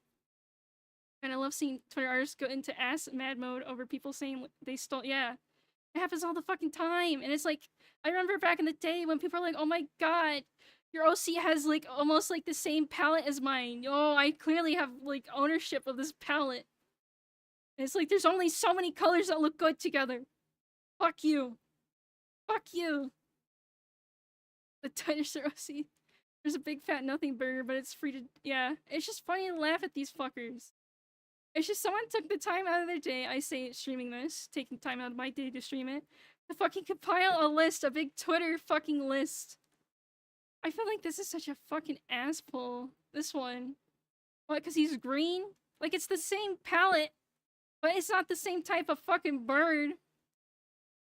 And I love seeing Twitter artists go into ass mad mode over people saying they stole. Yeah, it happens all the fucking time. And it's like, I remember back in the day when people were like, oh my god, your OC has, like, almost, like, the same palette as mine. Oh, I clearly have, like, ownership of this palette. And it's like, there's only so many colors that look good together. Fuck you. Fuck you. The dinosaur OC. There's a big fat nothing burger, but it's free to. Yeah, it's just funny to laugh at these fuckers. It's just someone took the time out of their day, I say streaming this, taking time out of my day to stream it, to fucking compile a list, a big Twitter fucking list. I feel like this is such a fucking asshole. This one. What, because he's green? Like, it's the same palette, but it's not the same type of fucking bird.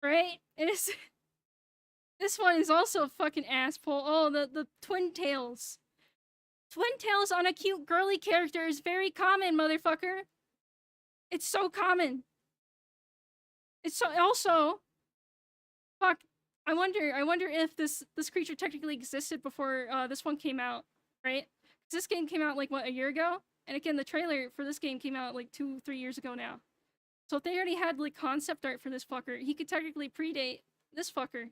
Right? It's... This one is also a fucking asshole. Oh, the twin tails. Twin tails on a cute girly character is very common, motherfucker. It's so common. It's so also. Fuck. I wonder if this creature technically existed before this one came out, right? This game came out like what, a year ago, and again the trailer for this game came out like 2-3 years ago now. So if they already had like concept art for this fucker, he could technically predate this fucker.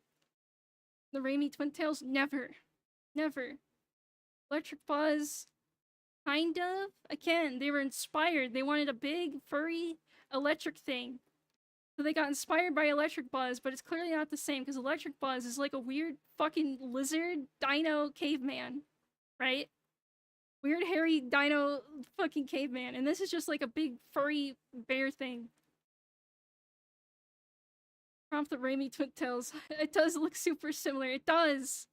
The raimAI twin tails, never. Electric Buzz, kind of. Again, they were inspired. They wanted a big, furry, electric thing. So they got inspired by Electric Buzz, but it's clearly not the same, because Electric Buzz is like a weird fucking lizard dino caveman. Right? Weird hairy dino fucking caveman. And this is just like a big, furry bear thing. Prompt the raimAI twin tails. It does look super similar. It does.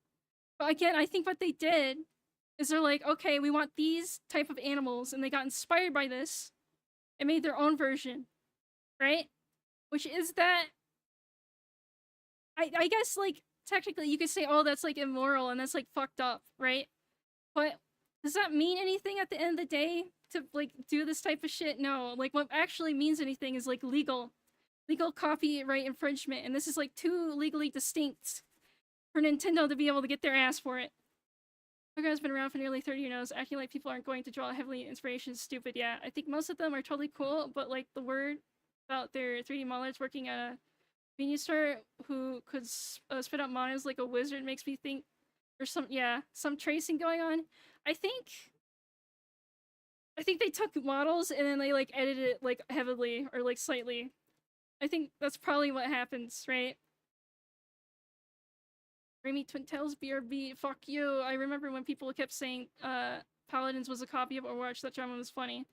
But again, I think what they did Is they're like, okay, we want these type of animals, and they got inspired by this and made their own version, right? Which is that I guess like technically you could say, oh, that's like immoral and that's like fucked up, right? But does that mean anything at the end of the day to like do this type of shit? No. Like what actually means anything is like legal copyright infringement, and this is like too legally distinct for Nintendo to be able to get their ass for it. Pokemon has been around for nearly 30 years. Acting like people aren't going to draw heavily inspiration is stupid. Yeah, I think most of them are totally cool, but like the word about their 3D modelers working at a convenience store who could spit out models like a wizard makes me think there's some tracing going on. I think they took models and then they like edited it like heavily or like slightly. I think that's probably what happens, right? Raimi Twin Tails BRB, fuck you. I remember when people kept saying Paladins was a copy of Overwatch. That drama was funny.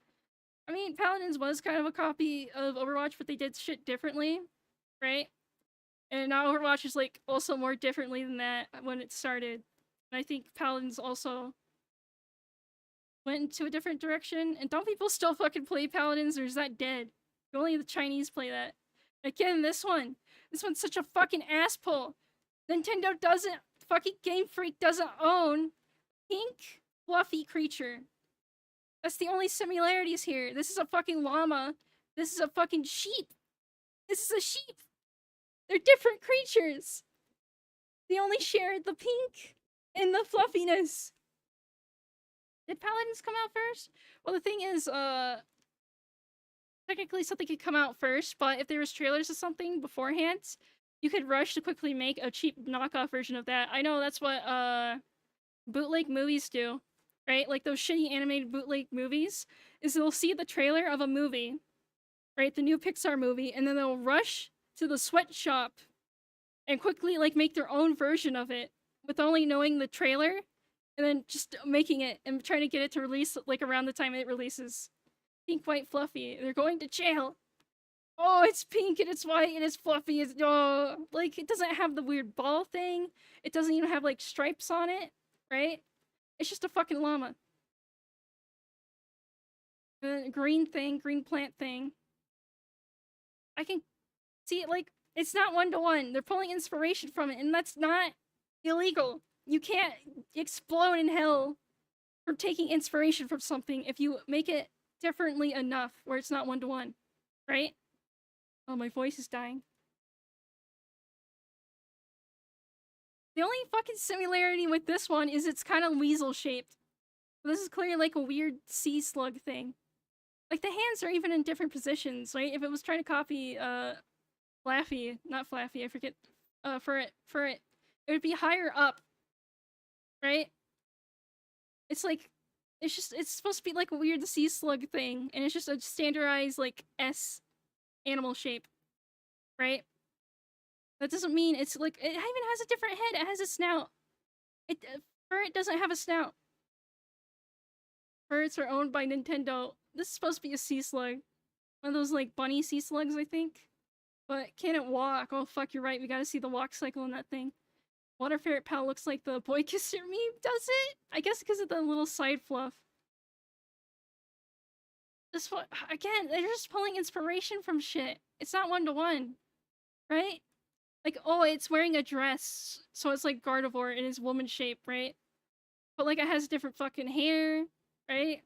I mean, Paladins was kind of a copy of Overwatch, but they did shit differently, right? And now Overwatch is like also more differently than that when it started. And I think Paladins also went into a different direction. And don't people still fucking play Paladins, or is that dead? Only the Chinese play that. Again, this one's such a fucking asshole. Nintendo doesn't, fucking Game Freak doesn't own pink, fluffy creature. That's the only similarities here. This is a fucking llama. This is a fucking sheep. This is a sheep. They're different creatures. They only share the pink and the fluffiness. Did Paladins come out first? Well, the thing is, technically something could come out first, but if there was trailers of something beforehand, you could rush to quickly make a cheap knockoff version of that. I know that's what bootleg movies do, right? Like those shitty animated bootleg movies, is they'll see the trailer of a movie, right? The new Pixar movie, and then they'll rush to the sweatshop and quickly like make their own version of it with only knowing the trailer, and then just making it and trying to get it to release like around the time it releases. Pink, white, fluffy. They're going to jail. Oh, it's pink and it's white and it's fluffy. It's like it doesn't have the weird ball thing. It doesn't even have like stripes on it, right? It's just a fucking llama. Green thing, green plant thing. I can see it like it's not 1-to-1. They're pulling inspiration from it, and that's not illegal. You can't explode in hell from taking inspiration from something if you make it differently enough where it's not 1-to-1, right? Oh, my voice is dying. The only fucking similarity with this one is it's kind of weasel shaped. This is clearly like a weird sea slug thing. Like the hands are even in different positions, right? If it was trying to copy Flaffy, not Flaffy, I forget for it, it would be higher up, right? It's like it's supposed to be like a weird sea slug thing, and it's just a standardized like S animal shape, right? That doesn't mean it's like it even has a different head. It has a snout. Furret doesn't have a snout. Furrets are owned by Nintendo. This is supposed to be a sea slug, one of those like bunny sea slugs, I think. But can it walk? Oh fuck, you're right. We gotta see the walk cycle in that thing. Water ferret pal looks like the boy kisser meme, does it? I guess because of the little side fluff. This one, again, they're just pulling inspiration from shit. It's not 1-to-1, right? Like, oh, it's wearing a dress, so it's like Gardevoir in his woman shape, right? But like it has different fucking hair, right?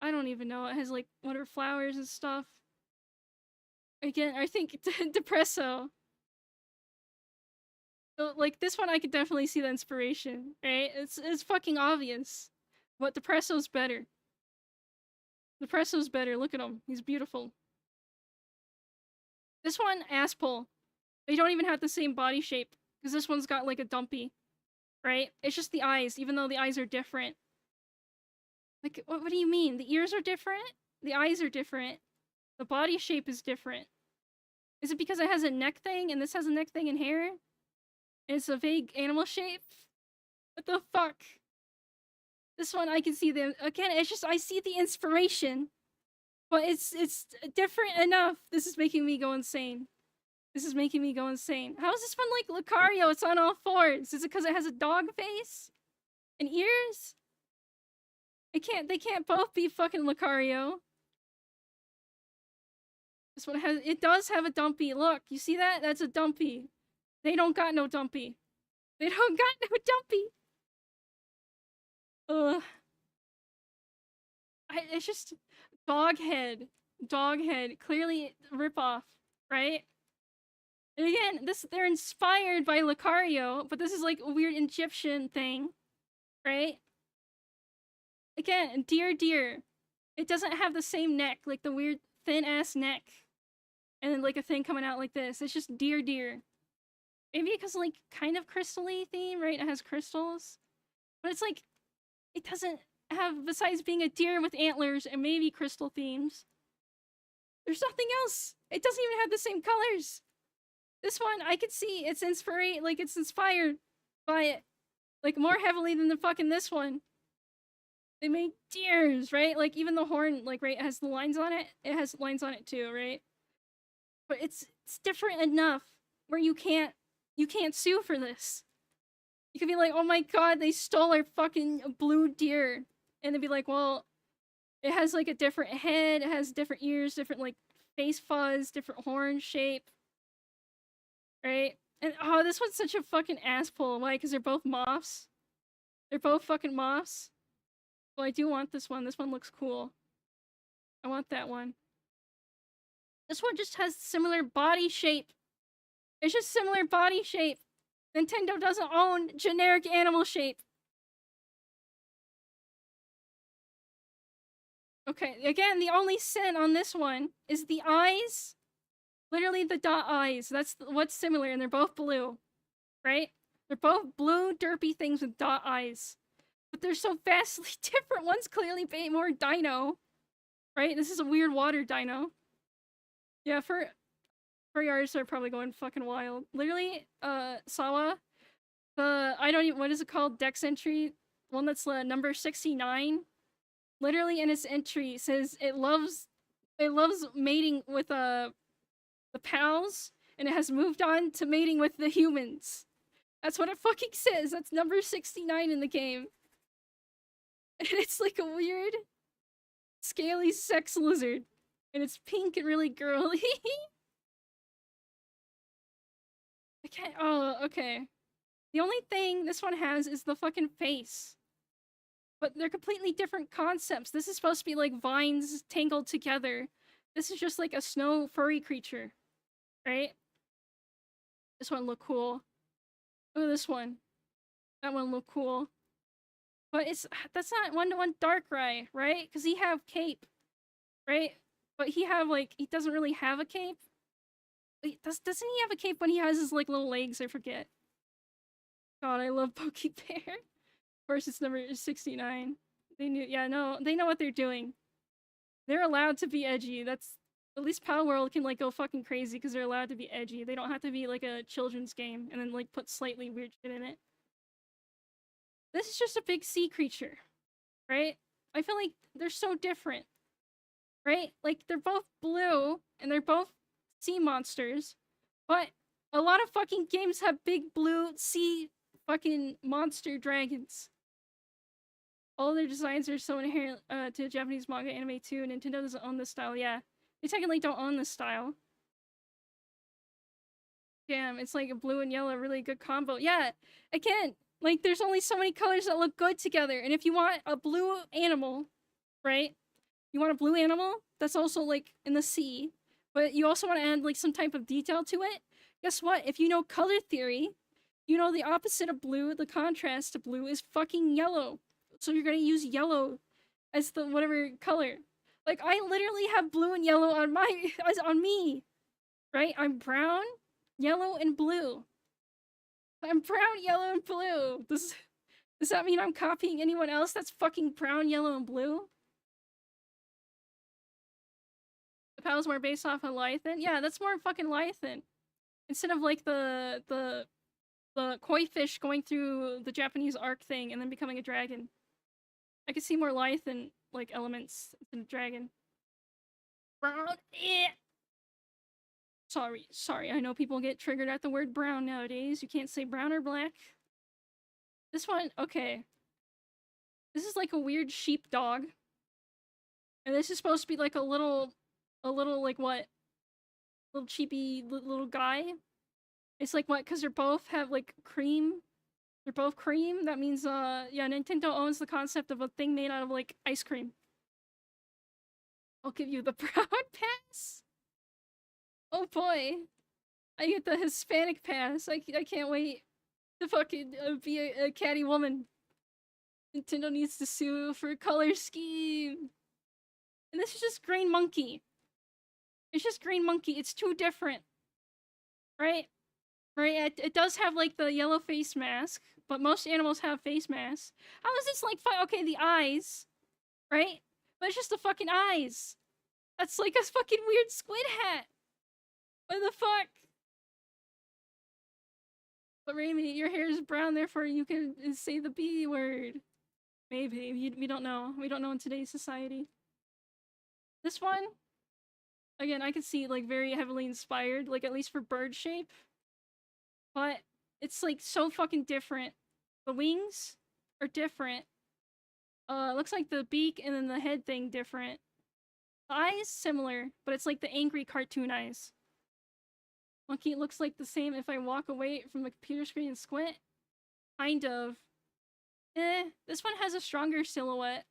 I don't even know. It has like whatever flowers and stuff. Again, I think Depresso. So, like this one, I could definitely see the inspiration, right? It's fucking obvious, but Depresso's better. Depresso's better. Look at him. He's beautiful. This one, asshole. They don't even have the same body shape, because this one's got like a dumpy, right? It's just the eyes, even though the eyes are different. Like, what do you mean? The ears are different? The eyes are different. The body shape is different. Is it because it has a neck thing, and this has a neck thing and hair? And it's a vague animal shape? What the fuck? This one, I can see the... Again, it's just, I see the inspiration. But it's different enough. This is making me go insane. This is making me go insane. How is this one like Lucario? It's on all fours. Is it because it has a dog face? And ears? They can't both be fucking Lucario. This one it does have a dumpy. Look, you see that? That's a dumpy. They don't got no dumpy. They don't got no dumpy. Ugh. It's just Doghead. Doghead. Clearly ripoff, right? And again, they're inspired by Lucario, but this is like a weird Egyptian thing, right? Again, deer. It doesn't have the same neck, like the weird thin ass neck, and then like a thing coming out like this. It's just deer. Maybe because like kind of crystal-y theme, right? It has crystals, but it's like it doesn't have, besides being a deer with antlers and maybe crystal themes. There's nothing else. It doesn't even have the same colors. This one, I could see it's inspired by it, like more heavily than the fucking this one. They made deers, right? Like even the horn, like right, has the lines on it. It has lines on it too, right? But it's different enough where you can't sue for this. You could be like, oh my god, they stole our fucking blue deer, and they'd be like, well, it has like a different head, it has different ears, different like face fuzz, different horn shape, right? And oh, this one's such a fucking ass pull. Why? Because they're both moths. They're both fucking moths. Well, I do want this one. This one looks cool. I want that one. This one just has similar body shape. It's just similar body shape. Nintendo doesn't own generic animal shape. Okay, again, the only sin on this one is the eyes. Literally the dot eyes. That's what's similar, and they're both blue. Right? They're both blue, derpy things with dot eyes. But they're so vastly different. One's clearly more dino. Right? This is a weird water dino. Yeah, furry artists are probably going fucking wild. Literally, Sawa, what is it called? Dex entry? One that's number 69. Literally in its entry says it loves mating with the pals, and it has moved on to mating with the humans. That's what it fucking says. That's number 69 in the game. And it's like a weird scaly sex lizard. And it's pink and really girly. Okay. The only thing this one has is the fucking face. But they're completely different concepts. This is supposed to be like vines tangled together. This is just like a snow furry creature. Right? This one look cool. Look at this one. That one look cool. But that's not one-to-one Darkrai, right? Because he have cape. Right? But he doesn't really have a cape. Wait, doesn't he have a cape when he has his like little legs? I forget. God, I love Pokebear. Of course, it's number 69. They know what they're doing. They're allowed to be edgy. That's at least Power World can like go fucking crazy because they're allowed to be edgy. They don't have to be like a children's game and then like put slightly weird shit in it. This is just a big sea creature, right? I feel like they're so different, right? Like they're both blue and they're both sea monsters, but a lot of fucking games have big blue sea fucking monster dragons. All their designs are so inherent to Japanese manga anime too. Nintendo doesn't own this style. Yeah, they technically don't own this style. Damn, it's like a blue and yellow, really good combo. Yeah, again, like there's only so many colors that look good together. And if you want a blue animal, right? You want a blue animal that's also like in the sea, but you also want to add like some type of detail to it. Guess what? If you know color theory, you know the opposite of blue, the contrast to blue is fucking yellow. So you're gonna use yellow as the whatever color. Like I literally have blue and yellow on on me, right? I'm brown, yellow, and blue. I'm brown, yellow, and blue. Does that mean I'm copying anyone else that's fucking brown, yellow, and blue? The pals more based off of Lythan? Yeah, that's more fucking Lythan. Instead of like the koi fish going through the Japanese arc thing and then becoming a dragon. I could see more Lythan like elements than a dragon. Brown. Sorry. I know people get triggered at the word brown nowadays. You can't say brown or black. This one, okay. This is like a weird sheepdog. And this is supposed to be like a little like what? Little cheapy little guy. It's like what? Because they're both have like cream. They're both cream. That means yeah, Nintendo owns the concept of a thing made out of like ice cream. I'll give you the proud pass. Oh boy, I get the Hispanic pass. I can't wait to fucking be a catty woman. Nintendo needs to sue for color scheme. And this is just Green Monkey. It's just Green Monkey. It's too different. Right? Right? It does have, like, the yellow face mask, but most animals have face masks. How is this, like, okay, the eyes, right? But it's just the fucking eyes. That's like a fucking weird squid hat. What the fuck? But raimAI, your hair is brown, therefore you can say the B word. Maybe. We don't know. We don't know in today's society. This one, again, I could see, like, very heavily inspired, like, at least for bird shape. But it's, like, so fucking different. The wings are different. Looks like the beak and then the head thing different. The eyes, similar, but it's, like, the angry cartoon eyes. Monkey looks like the same if I walk away from the computer screen and squint. Kind of. This one has a stronger silhouette.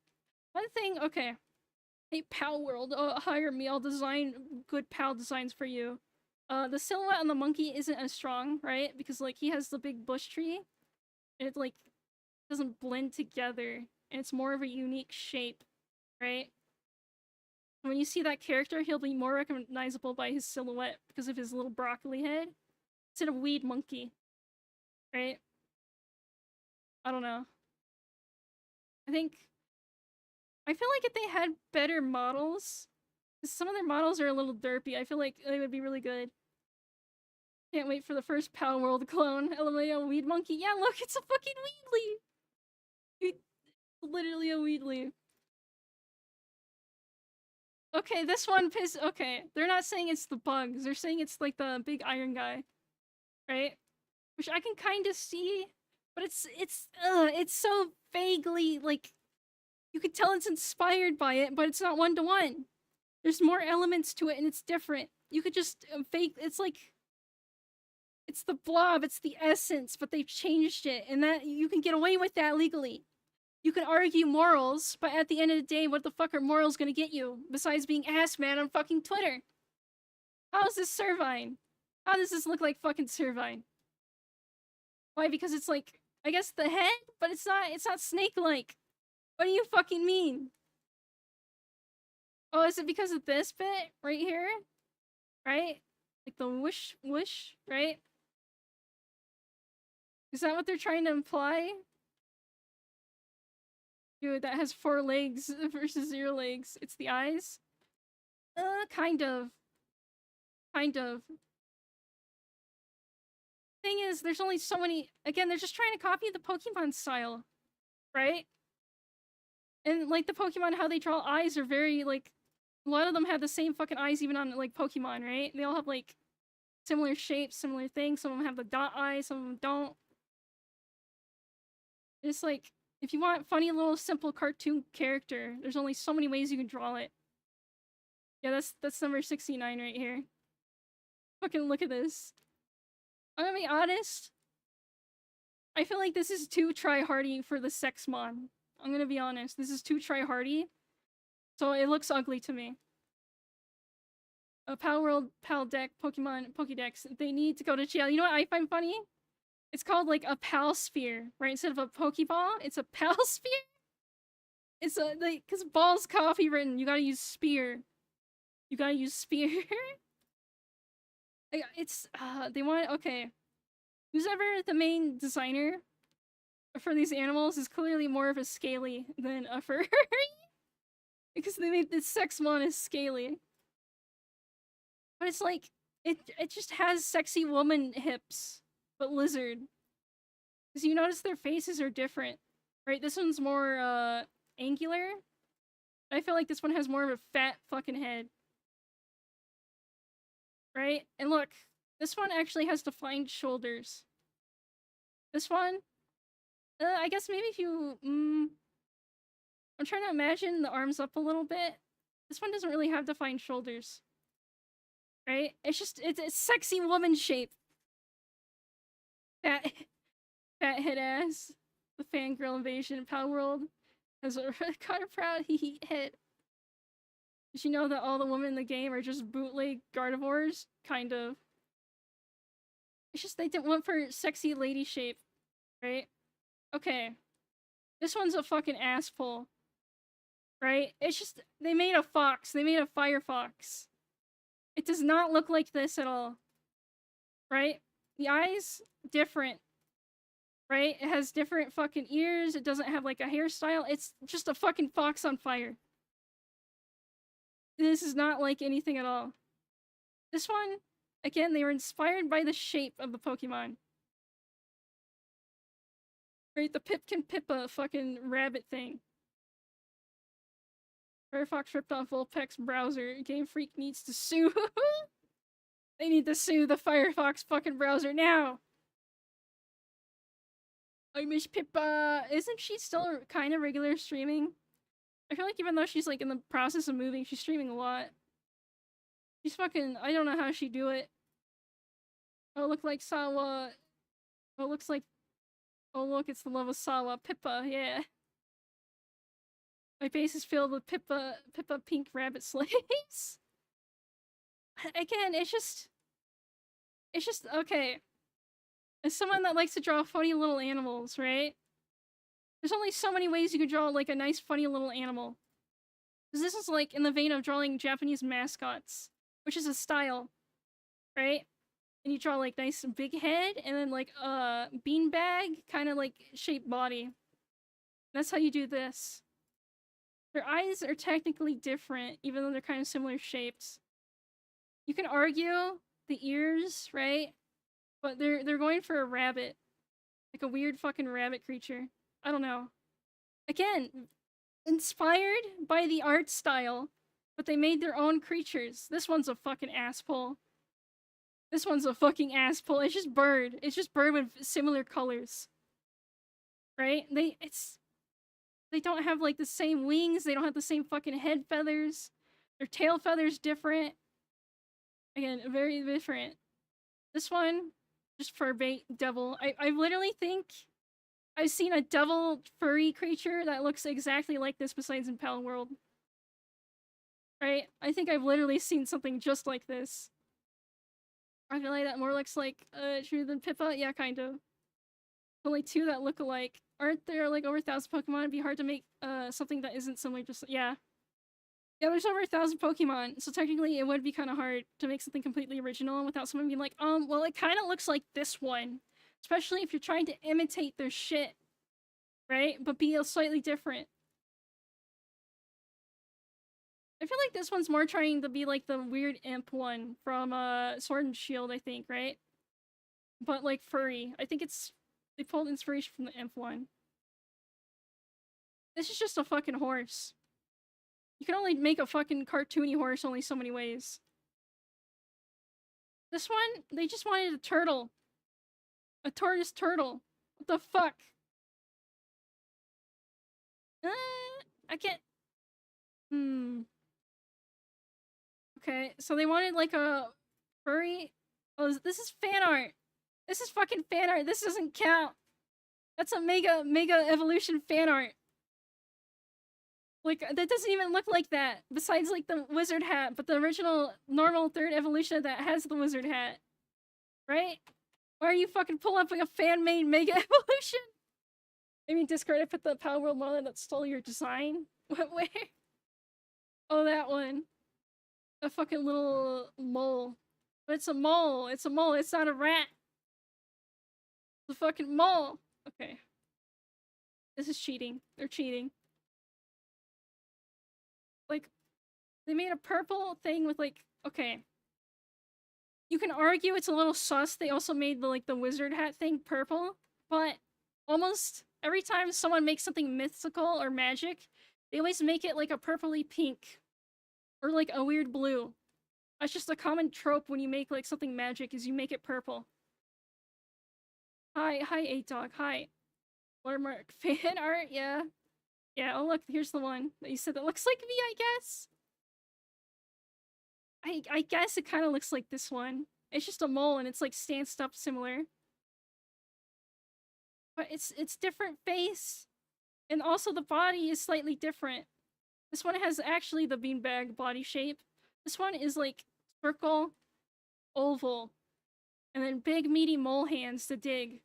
One thing, okay. Hey, Pal World, hire me, I'll design good pal designs for you. The silhouette on the monkey isn't as strong, right? Because, like, he has the big bush tree. And it, like, doesn't blend together. And it's more of a unique shape, right? When you see that character, he'll be more recognizable by his silhouette because of his little broccoli head. Instead of weed monkey. Right? I don't know. I feel like if they had better models, because some of their models are a little derpy, I feel like they would be really good. Can't wait for the first Pal World clone. LMAO weed monkey. Yeah, look, it's a fucking Weedly! It's literally a Weedly. Okay, this one okay, they're not saying it's the bugs. They're saying it's like the big iron guy. Right? Which I can kind of see, but it's so vaguely, like, you can tell it's inspired by it, but it's not one-to-one. There's more elements to it, and it's different. You could just fake. It's like, it's the blob. It's the essence, but they've changed it, and that you can get away with that legally. You can argue morals, but at the end of the day, what the fuck are morals gonna get you besides being ass man on fucking Twitter? How is this Servine? How does this look like fucking Servine? Why? Because it's like, I guess the head, but it's not snake-like. What do you fucking mean? Oh, is it because of this bit right here? Right? Like the whoosh, whoosh, right? Is that what they're trying to imply? Dude, that has 4 legs versus 0 legs. It's the eyes? Kind of. Kind of. Thing is, there's only so many. Again, they're just trying to copy the Pokemon style. Right? And, like, the Pokemon, how they draw eyes are very, like, a lot of them have the same fucking eyes even on, like, Pokemon, right? They all have, like, similar shapes, similar things. Some of them have the dot eyes, some of them don't. It's like, if you want funny little simple cartoon character, there's only so many ways you can draw it. Yeah, that's number 69 right here. Fucking look at this. I'm gonna be honest. I feel like this is too try-hardy for the sex mon. I'm gonna be honest. This is too try-hardy. So it looks ugly to me. A Pal World, Pal Deck, Pokemon, Pokédex, they need to go to jail. You know what I find funny? It's called, like, a Pal Sphere, right? Instead of a Pokeball, it's a Pal Sphere? It's a, like, because ball's copywritten, you gotta use spear. You gotta use spear. Like, it's, they want, okay. Who's ever the main designer for these animals is clearly more of a scaly than a furry. Because they made this sex mon as scaly. But it's like, it just has sexy woman hips, but lizard. Because you notice their faces are different, right? This one's more, angular. I feel like this one has more of a fat fucking head. Right? And look, this one actually has defined shoulders. This one, I guess maybe if you, I'm trying to imagine the arms up a little bit. This one doesn't really have defined shoulders. Right? It's just, it's sexy woman shape. Fat, fat head ass. The fangirl invasion. Power World has a kind of proud head. Did you know that all the women in the game are just bootleg Gardevoirs? Kind of. It's just they didn't want for sexy lady shape. Right? Okay. This one's a fucking asshole. Right? It's just, they made a fox. They made a firefox. It does not look like this at all. Right? The eyes, different. Right? It has different fucking ears. It doesn't have like a hairstyle. It's just a fucking fox on fire. This is not like anything at all. This one, again, they were inspired by the shape of the Pokemon. Right? The Pipkin Pippa fucking rabbit thing. Firefox ripped off Vulpix's browser. Game Freak needs to sue. They need to sue the Firefox fucking browser now. I miss Pippa. Isn't she still kind of regular streaming? I feel like even though she's like in the process of moving, she's streaming a lot. She's fucking, I don't know how she do it. Oh, look like Sawa. Oh, looks like, oh look, it's the love of Sawa. Pippa, yeah. My base is filled with Pippa pink rabbit slaves. Again, it's just, okay. As someone that likes to draw funny little animals, right? There's only so many ways you could draw like a nice funny little animal. Because this is like in the vein of drawing Japanese mascots, which is a style, right? And you draw like nice big head and then like a beanbag kind of like shaped body. That's how you do this. Their eyes are technically different, even though they're kind of similar shapes. You can argue the ears, right? But they're going for a rabbit. Like a weird fucking rabbit creature. I don't know. Again, inspired by the art style, but they made their own creatures. This one's a fucking asshole. This one's a fucking asshole. It's just bird. It's just bird with similar colors. Right? They don't have like the same wings. They don't have the same fucking head feathers. Their tail feathers different. Again, very different. This one, just fur bait devil. I literally think I've seen a devil furry creature that looks exactly like this besides in Pal World. Right? I think I've literally seen something just like this. I feel like that more looks like true than Pippa. Yeah, kind of. Only two that look alike. Aren't there like over 1,000 Pokemon? It'd be hard to make something that isn't similar. Just yeah. Yeah, there's over 1,000 Pokemon, so technically it would be kind of hard to make something completely original without someone being like, well, it kind of looks like this one. Especially if you're trying to imitate their shit, right? But be slightly different. I feel like this one's more trying to be like the weird imp one from Sword and Shield, I think, right? But like furry. I think they pulled inspiration from the imp one. This is just a fucking horse. You can only make a fucking cartoony horse only so many ways. This one, they just wanted a turtle. A tortoise turtle. What the fuck? I can't... Okay, so they wanted like a furry... Oh, this is fan art. This is fucking fan art. This doesn't count. That's a mega evolution fan art. Like, that doesn't even look like that. Besides, like, the wizard hat. But the original, normal third evolution of that has the wizard hat. Right? Why are you fucking pull up like a fan-made mega evolution? I mean, discard, I put the Power World model that stole your design? What, where? Oh, that one. A fucking little mole. But it's a mole. It's a mole. It's not a rat. It's a fucking mole. Okay. This is cheating. They're cheating. Like, they made a purple thing with like, okay. You can argue it's a little sus. They also made the like the wizard hat thing purple, but almost every time someone makes something mythical or magic, they always make it like a purpley pink or like a weird blue. That's just a common trope when you make like something magic is you make it purple. Hi 8 Dog. Hi. Watermark fan art, yeah. Yeah, oh look, here's the one that you said that looks like me, I guess. I guess it kind of looks like this one. It's just a mole and it's like stanced up similar. But it's different face. And also the body is slightly different. This one has actually the beanbag body shape. This one is like circle, oval, and then big meaty mole hands to dig.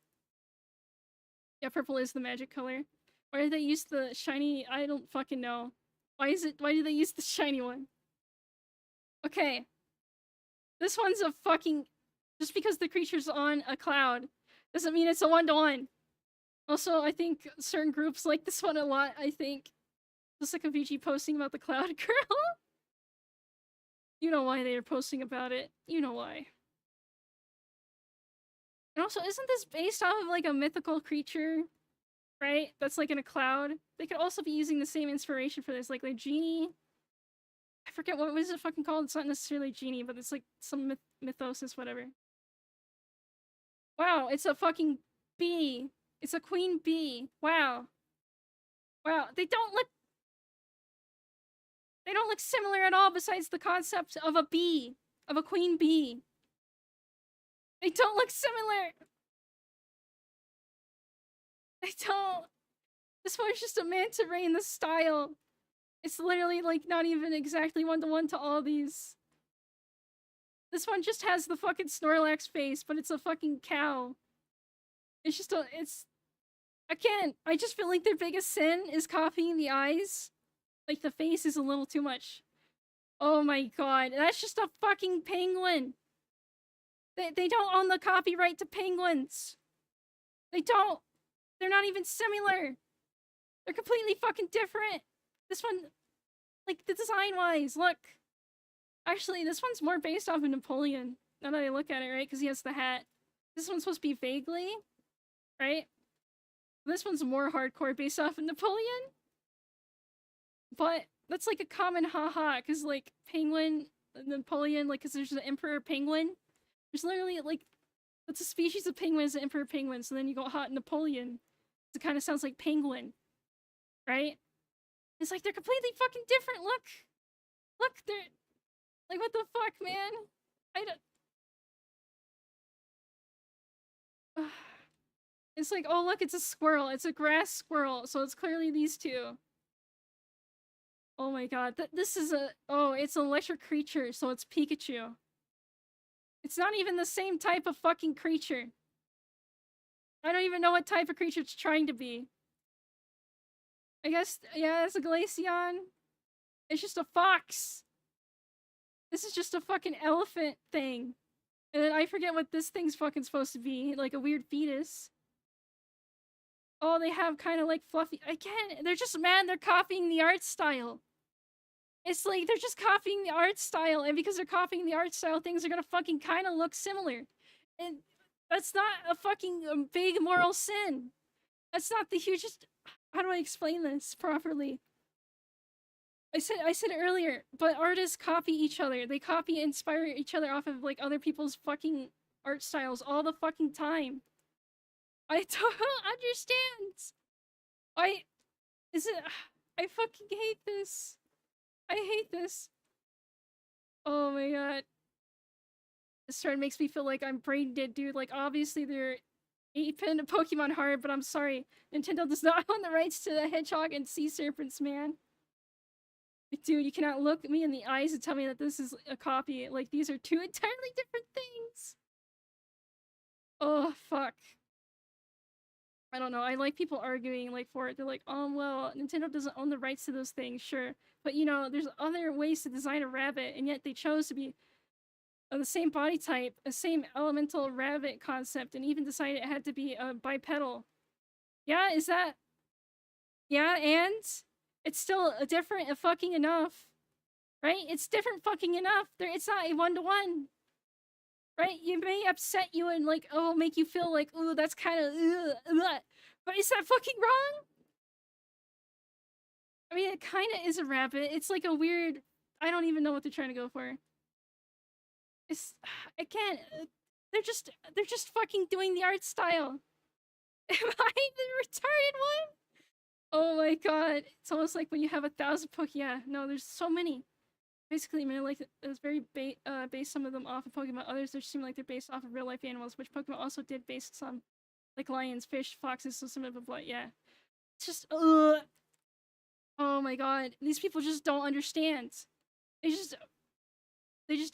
Yeah, purple is the magic color. Why did they use the shiny? I don't fucking know. Why do they use the shiny one? Okay. This one's a fucking... Just because the creature's on a cloud doesn't mean it's a one-to-one. Also, I think certain groups like this one a lot, I think. Just like a VG posting about the cloud girl. You know why they're posting about it. You know why. And also, isn't this based off of like a mythical creature? Right? That's like in a cloud. They could also be using the same inspiration for this. Like genie. I forget what is it fucking called. It's not necessarily genie, but it's like some mythosis, whatever. Wow, it's a fucking bee. It's a queen bee. Wow. Wow, they don't look similar at all besides the concept of a bee. Of a queen bee. They don't look similar. They don't. This one's just a manta ray in the style. It's literally like not even exactly one-to-one to all these. This one just has the fucking Snorlax face, but it's a fucking cow. It's just again, I just feel like their biggest sin is copying the eyes. Like the face is a little too much. Oh my god, that's just a fucking penguin. They don't own the copyright to penguins. They don't. They're not even similar. They're completely fucking different. This one, like the design-wise, look. Actually, this one's more based off of Napoleon. Now that I look at it, right? Because he has the hat. This one's supposed to be vaguely, right? This one's more hardcore based off of Napoleon. But that's like a common haha, because like penguin, Napoleon, like because there's an emperor penguin. There's literally like, what's a species of penguin is an emperor penguin, so then you go hot Napoleon. It kind of sounds like penguin, right? It's like they're completely fucking different. Look, they're like, what the fuck, man? I don't. It's like, oh look, it's a squirrel. It's a grass squirrel, so it's clearly these two. Oh my god, this is it's an electric creature, so it's Pikachu. It's not even the same type of fucking creature. I don't even know what type of creature it's trying to be. I guess, yeah, it's a Glaceon. It's just a fox. This is just a fucking elephant thing. And then I forget what this thing's fucking supposed to be. Like a weird fetus. Oh, they have kind of like fluffy... Again, they're just, man, they're copying the art style. It's like, they're just copying the art style. And because they're copying the art style, things are gonna fucking kind of look similar. And that's not a fucking big moral sin. That's not the hugest... How do I explain this properly? I said earlier, but artists copy each other. They copy and inspire each other off of like other people's fucking art styles all the fucking time. I don't understand. I fucking hate this. I hate this. Oh my god. This turn makes me feel like I'm brain dead, dude. Like obviously they're 8-pin Pokemon hard, but I'm sorry. Nintendo does not own the rights to the Hedgehog and Sea Serpents, man. Like, dude, you cannot look me in the eyes and tell me that this is a copy. Like, these are two entirely different things. Oh, fuck. I don't know. I like people arguing, like, for it. They're like, oh, well, Nintendo doesn't own the rights to those things, sure. But, you know, there's other ways to design a rabbit, and yet they chose to be the same body type, a same elemental rabbit concept, and even decided it had to be bipedal. Yeah, is that... Yeah, and... It's still a different fucking enough. Right? It's different fucking enough. It's not a one-to-one. Right? It may upset you and like, oh, make you feel like, ooh, that's kind of, but is that fucking wrong? I mean, it kind of is a rabbit. It's like a weird, I don't even know what they're trying to go for. It's, again, they're just fucking doing the art style. Am I the retarded one? Oh my god. It's almost like when you have 1,000 Yeah, no, there's so many. Basically, I mean, like, it's very based some of them off of Pokemon. Others, they seem like they're based off of real life animals, which Pokemon also did based some, like lions, fish, foxes, so some of them, but yeah. It's just, ugh. Oh my god. These people just don't understand. They just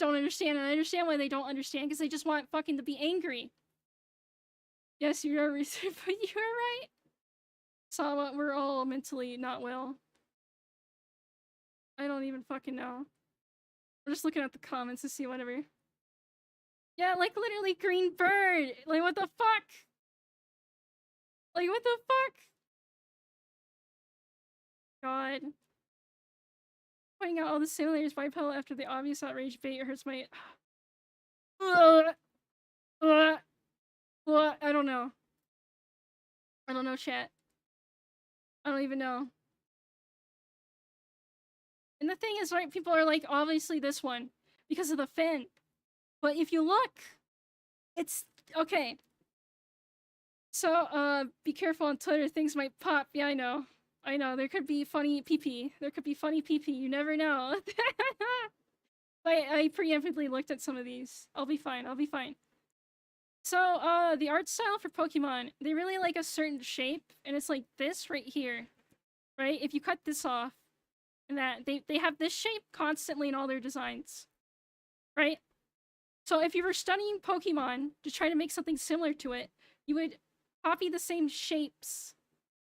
don't understand, and I understand why they don't understand, because they just want fucking to be angry. Yes, you are research, but you are right. Sawa, we're all mentally not well. I don't even fucking know. We're just looking at the comments to see whatever. Yeah, like literally green bird. Like what the fuck? Like what the fuck? God. Pointing out all the simulators bipedal after the obvious outrage bait hurts my I don't know. I don't know, chat. I don't even know. And the thing is, right, people are like, obviously this one, because of the fin. But if you look, it's okay. So, be careful on Twitter, things might pop. Yeah, I know. I know, there could be funny pee-pee. There could be funny pee-pee, you never know. I preemptively looked at some of these. I'll be fine, I'll be fine. So, the art style for Pokemon, they really like a certain shape, and it's like this right here. Right? If you cut this off, and that, they have this shape constantly in all their designs. Right? So if you were studying Pokemon to try to make something similar to it, you would copy the same shapes,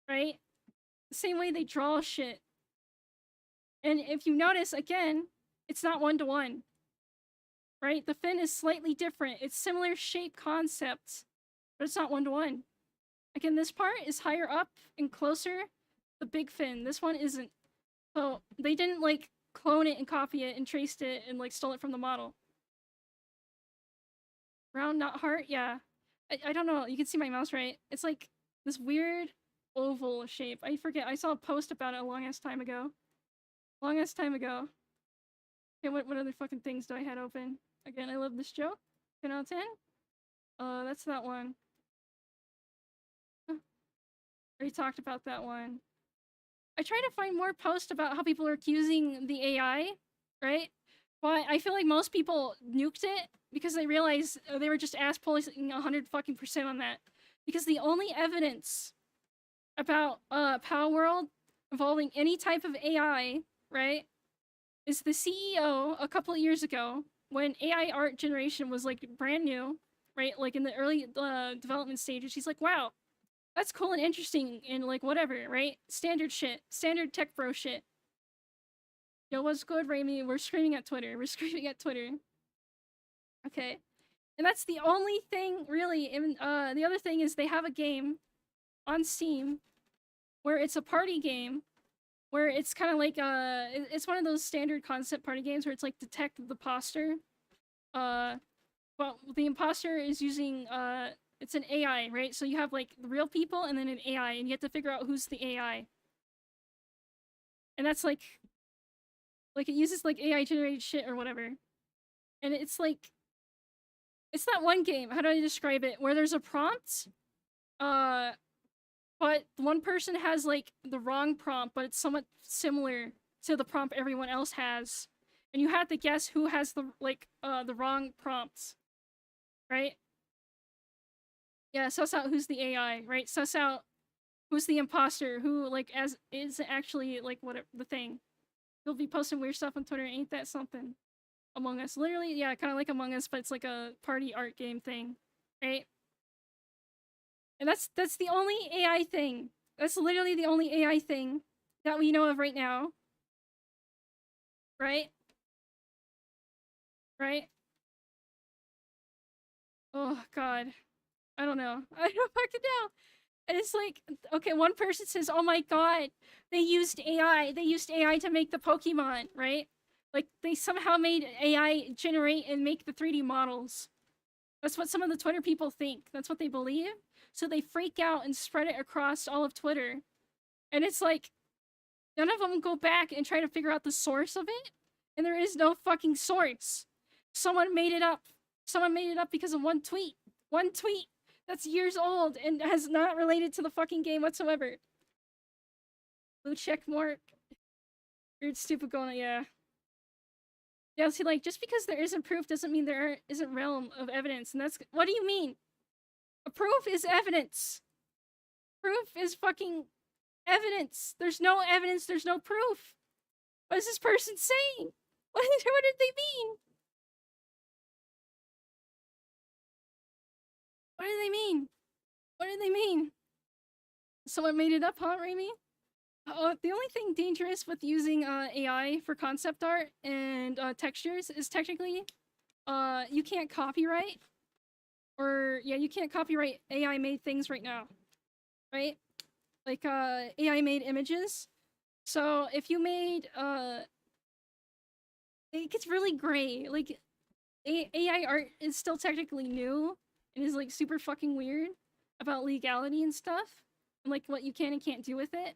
right? The same way they draw shit. And if you notice, again, it's not one-to-one, right? The fin is slightly different. It's similar shape concepts, but it's not one-to-one. Again, this part is higher up and closer to the big fin. This one isn't. So they didn't, like, clone it and copy it and traced it and, like, stole it from the model. Round, not heart? Yeah. I don't know. You can see my mouse, right? It's like this weird oval shape. I forget. I saw a post about it a long-ass time ago. Long-ass time ago. Okay, what other fucking things do I had open? Again, I love this joke. 10 out of 10? That's that one. Already talked about that one. I try to find more posts about how people are accusing the AI, right? But I feel like most people nuked it because they realized they were just ass pulling 100 fucking % on that. Because the only evidence about Power World involving any type of AI, right, is the CEO a couple of years ago when AI art generation was like brand new, right, like in the early development stages. He's like, wow, that's cool and interesting and like whatever, right? Standard shit, standard tech bro shit. Yo, what's good, Raimi? We're screaming at Twitter. We're screaming at Twitter. Okay. And that's the only thing, really. And, the other thing is they have a game on Steam where it's a party game where it's kind of like, it's one of those standard concept party games where it's like detect the imposter. Well, the imposter is using, it's an AI, right? So you have, like, the real people and then an AI, and you have to figure out who's the AI. And that's, like, it uses, like, AI-generated shit or whatever. And it's, like, it's that one game, how do I describe it, where there's a prompt, but one person has, like, the wrong prompt, but it's somewhat similar to the prompt everyone else has. And you have to guess who has the, like, the wrong prompts. Right? Yeah, suss out who's the AI, right? Suss out who's the imposter, who, like, as is actually, like, what the thing. You'll be posting weird stuff on Twitter, ain't that something? Among Us. Literally, yeah, kind of like Among Us, but it's like a party art game thing, right? And that's the only AI thing. That's literally the only AI thing that we know of right now. Right? Right? Oh, God. I don't know. I don't fucking know. And it's like, okay, one person says, oh my god, they used AI. They used AI to make the Pokemon, right? Like, they somehow made AI generate and make the 3D models. That's what some of the Twitter people think. That's what they believe. So they freak out and spread it across all of Twitter. And it's like, none of them go back and try to figure out the source of it. And there is no fucking source. Someone made it up. Someone made it up because of one tweet. One tweet that's years old and has not related to the fucking game whatsoever. Blue check mark. Weird stupid going on, yeah. Yeah, see, like, just because there isn't proof doesn't mean there isn't realm of evidence, and that's- what do you mean? A proof is evidence! Proof is fucking evidence! There's no evidence, there's no proof! What is this person saying? What did they mean? What do they mean? What do they mean? Someone made it up, huh, Raimi? The only thing dangerous with using AI for concept art and textures is technically you can't copyright, or yeah, you can't copyright AI made things right now, right? Like AI made images. So if you made it gets really gray. Like AI art is still technically new and is like super fucking weird about legality and stuff, and like what you can and can't do with it.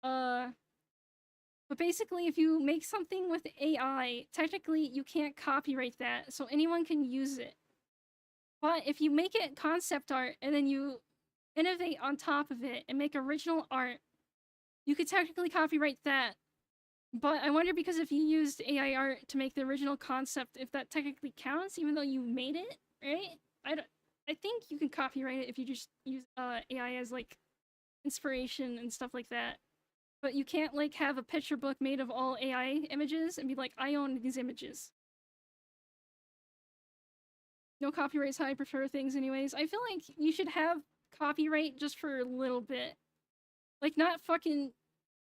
But basically, if you make something with AI, technically you can't copyright that, so anyone can use it. But if you make it concept art and then you innovate on top of it and make original art, you could technically copyright that. But I wonder, because if you used AI art to make the original concept, if that technically counts, even though you made it, right? I think you can copyright it if you just use AI as like inspiration and stuff like that. But you can't like have a picture book made of all AI images and be like, I own these images. No copyrights how I prefer things anyways. I feel like you should have copyright just for a little bit. Like, not fucking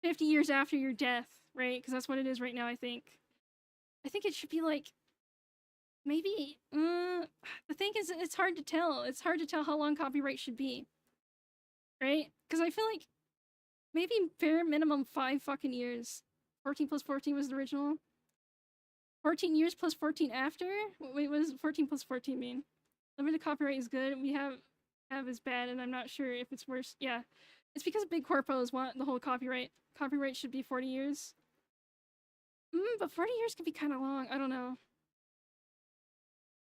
50 years after your death, right? Because that's what it is right now, I think. I think it should be like, maybe, the thing is, it's hard to tell. It's hard to tell how long copyright should be. Right? Because I feel like maybe bare minimum 5 fucking years. 14 plus 14 was the original. 14 years plus 14 after? Wait, what does 14 plus 14 mean? Limited copyright is good. We have is bad, and I'm not sure if it's worse. Yeah. It's because big corpos want the whole copyright. Copyright should be 40 years. But 40 years could be kind of long. I don't know.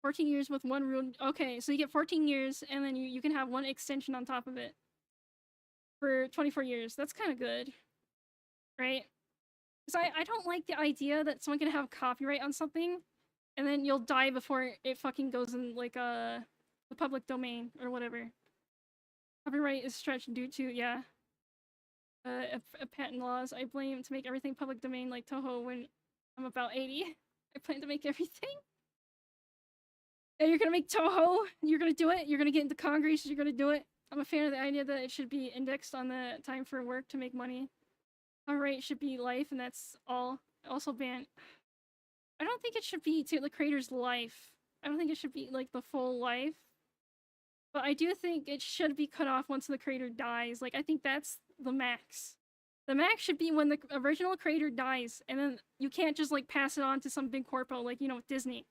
14 years with one rule. Okay, so you get 14 years, and then you can have one extension on top of it. For 24 years. That's kind of good. Right? Because I don't like the idea that someone can have copyright on something, and then you'll die before it fucking goes in, like, the public domain, or whatever. Copyright is stretched due to, yeah. Patent laws. I blame to make everything public domain like Toho when I'm about 80. I plan to make everything. And you're gonna make Toho? You're gonna do it? You're gonna get into Congress? You're gonna do it? I'm a fan of the idea that it should be indexed on the time for work to make money. Copyright should be life, and that's all. Also ban. I don't think it should be to the creator's life. I don't think it should be like the full life. But I do think it should be cut off once the creator dies. Like, I think that's the max. The max should be when the original creator dies, and then you can't just like pass it on to some big corpo, like, you know, with Disney.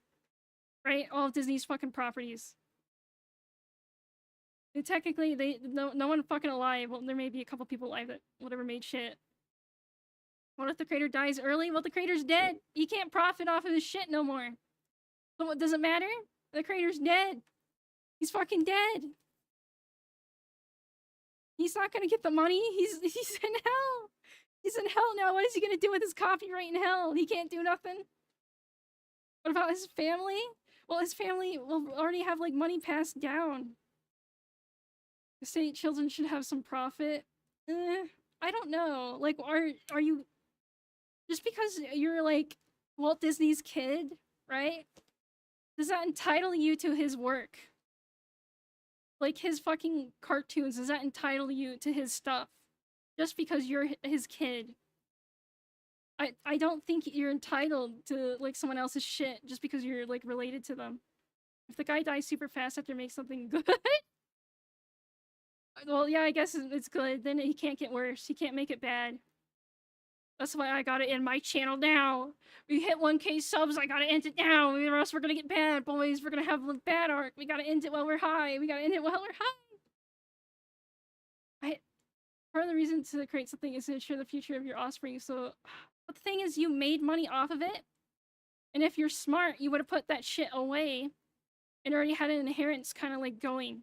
Right? All of Disney's fucking properties. And technically, no one fucking alive. Well, there may be a couple people alive that whatever made shit. What if the creator dies early? Well, the creator's dead. He can't profit off of his shit no more. So what, does it matter? The creator's dead. He's fucking dead. He's not gonna get the money. He's in hell. He's in hell now. What is he gonna do with his copyright in hell? He can't do nothing. What about his family? Well, his family will already have like money passed down. The state children should have some profit. I don't know. Like, are you just because you're like Walt Disney's kid, right? Does that entitle you to his work? Like his fucking cartoons, does that entitle you to his stuff? Just because you're his kid. I don't think you're entitled to like someone else's shit just because you're like related to them. If the guy dies super fast after making something good, well, yeah, I guess it's good. Then he can't get worse. He can't make it bad. That's why I gotta end my channel now. We hit 1K subs, I gotta end it now, or else we're gonna get bad, boys. We're gonna have a bad arc. We gotta end it while we're high. We gotta end it while we're high. Part of the reason to create something is to ensure the future of your offspring. So, but the thing is, you made money off of it. And if you're smart, you would have put that shit away and already had an inheritance kind of like going,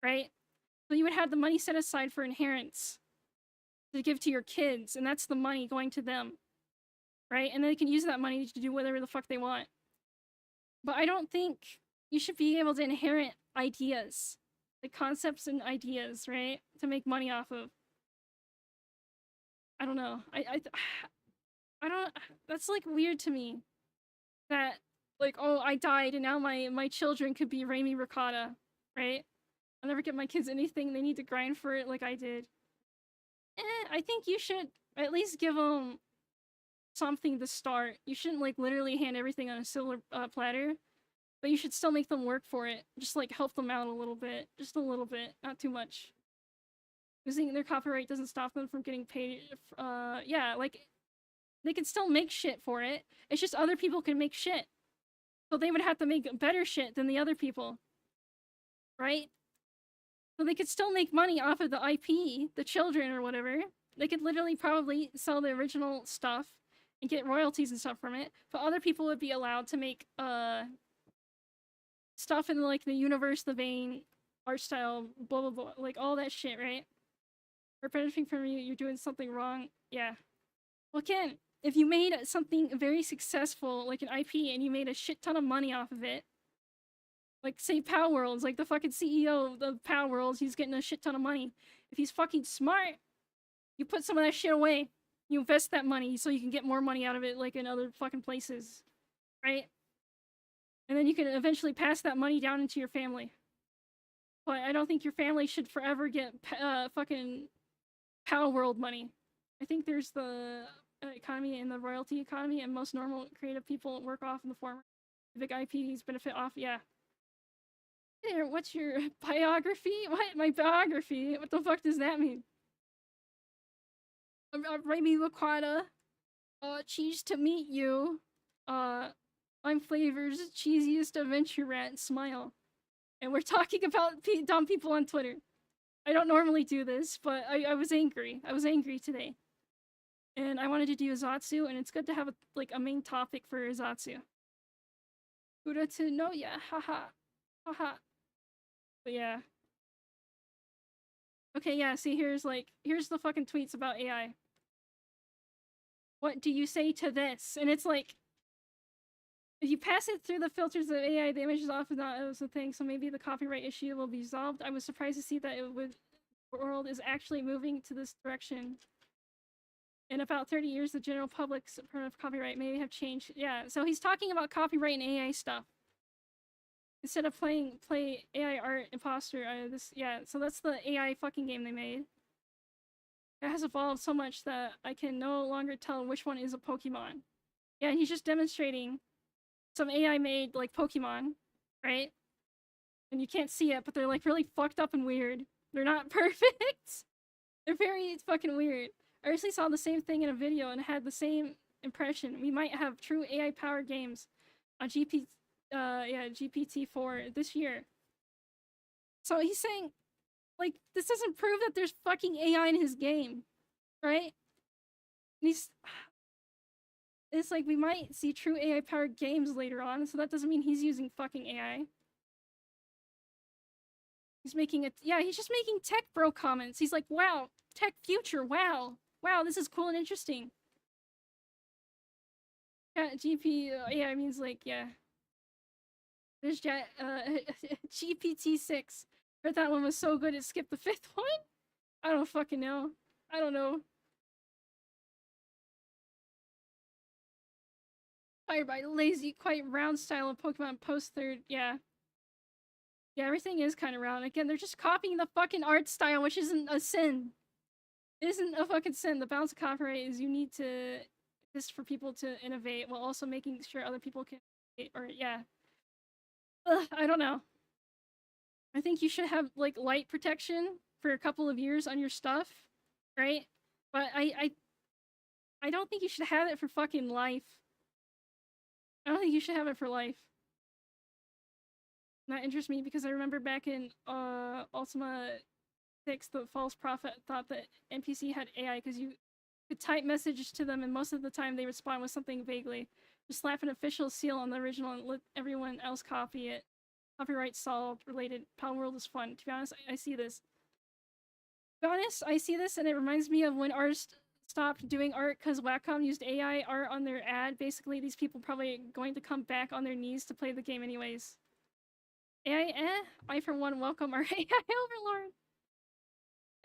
right? So you would have the money set aside for inheritance. to give to your kids, and that's the money going to them, right? And they can use that money to do whatever the fuck they want. But I don't think you should be able to inherit ideas, like concepts and ideas, right, to make money off of. I don't know. I don't. That's like weird to me. That like, oh, I died and now my children could be Raimi Ricotta, right? I'll never get my kids anything. They need to grind for it like I did. I think you should at least give them something to start. You shouldn't like literally hand everything on a silver platter, but you should still make them work for it. Just like help them out a little bit, just a little bit, not too much. Losing their copyright doesn't stop them from getting paid. Yeah, like they can still make shit for it. It's just other people can make shit, so they would have to make better shit than the other people, right? So they could still make money off of the IP, the children or whatever. They could literally probably sell the original stuff and get royalties and stuff from it. But other people would be allowed to make stuff in like the universe, the vein, art style, blah blah blah, like all that shit, right? Or benefiting from you, you're doing something wrong. Yeah. Well, again, if you made something very successful, like an IP, and you made a shit ton of money off of it, like, say, Power Worlds, like the fucking CEO of Power Worlds, he's getting a shit ton of money. If he's fucking smart, you put some of that shit away. You invest that money so you can get more money out of it, like in other fucking places, right? And then you can eventually pass that money down into your family. But I don't think your family should forever get fucking Power World money. I think there's the economy and the royalty economy, and most normal creative people work off in the former. The big IPs benefit off, yeah. There, what's your biography? What? My biography? What the fuck does that mean? I'm Raimi Wakata. Cheese to meet you. I'm Flavr's cheesiest adventure rat. Smile. And we're talking about dumb people on Twitter. I don't normally do this, but I was angry. I was angry today. And I wanted to do a Zatsu, and it's good to have a main topic for a Zatsu. Buddha to know ya, haha. Haha. But yeah. Okay, yeah, see, here's the fucking tweets about AI. What do you say to this? And it's like, if you pass it through the filters of AI, the image is often not as a thing, so maybe the copyright issue will be resolved. I was surprised to see that the world is actually moving to this direction. In about 30 years, the general public's of copyright may have changed. Yeah, so he's talking about copyright and AI stuff. Instead of play AI art imposter, so that's the AI fucking game they made. It has evolved so much that I can no longer tell which one is a Pokemon. Yeah, he's just demonstrating some AI made, like, Pokemon, right? And you can't see it, but they're, like, really fucked up and weird. They're not perfect! They're very fucking weird. I recently saw the same thing in a video and had the same impression. We might have true AI-powered games on GPT-4 this year. So he's saying, like, this doesn't prove that there's fucking AI in his game, right? And it's like, we might see true AI-powered games later on, so that doesn't mean he's using fucking AI. He's making it, yeah, he's just making tech bro comments. He's like, wow, tech future, wow. Wow, this is cool and interesting. Yeah, AI means like, yeah. There's GPT-6. Heard that one was so good it skipped the 5th one? I don't fucking know. I don't know. Fired by lazy, quite round style of Pokemon post third, yeah. Yeah, everything is kind of round. Again, they're just copying the fucking art style, which isn't a sin. It isn't a fucking sin. The balance of copyright is you need to just for people to innovate while also making sure other people can, or yeah. Ugh, I don't know. I think you should have like light protection for a couple of years on your stuff, right? But I don't think you should have it for fucking life. I don't think you should have it for life. That interests me because I remember back in Ultima 6, the false prophet thought that NPC had AI because you could type messages to them and most of the time they respond with something vaguely. Just slap an official seal on the original and let everyone else copy it. Copyright solved, related. Power World is fun. To be honest, I see this. be honest, I see this and it reminds me of when artists stopped doing art because Wacom used AI art on their ad. Basically, these people probably going to come back on their knees to play the game anyways. AI, I for one welcome our AI overlord.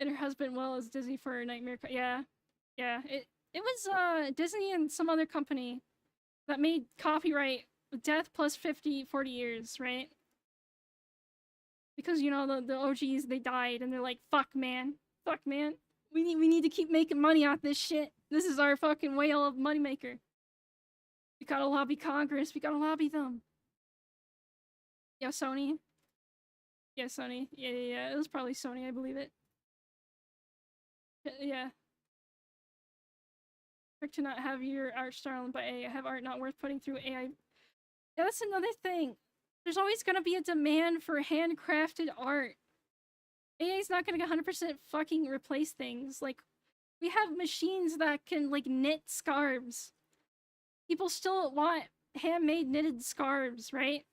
And her husband, well, is Disney for a Nightmare. Yeah, yeah. It was Disney and some other company that made copyright death plus 40 years, right? Because you know the OGs they died and they're like, fuck man. We need to keep making money off this shit. This is our fucking whale of moneymaker. We gotta lobby Congress, we gotta lobby them. Yeah, Sony. Yeah, Sony. Yeah. It was probably Sony, I believe it. Yeah. To not have your art stolen by AI, have art not worth putting through AI. Yeah, that's another thing. There's always gonna be a demand for handcrafted art. AI's not gonna 100% fucking replace things. Like, we have machines that can, like, knit scarves. People still want handmade knitted scarves, right?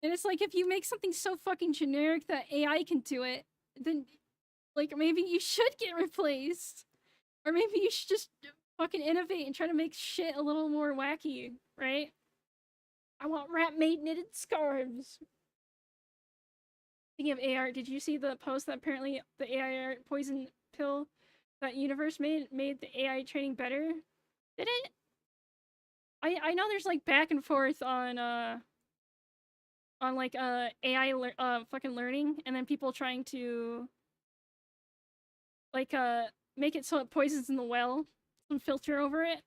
And it's like, if you make something so fucking generic that AI can do it, then, like, maybe you should get replaced. Or maybe you should just fucking innovate and try to make shit a little more wacky, right? I want rat-made knitted scarves. Speaking of AI art, did you see the post that apparently the AI art poison pill that Universe made the AI training better? Did it? I know there's like back and forth on like AI fucking learning, and then people trying to like make it so it poisons in the well, some filter over it.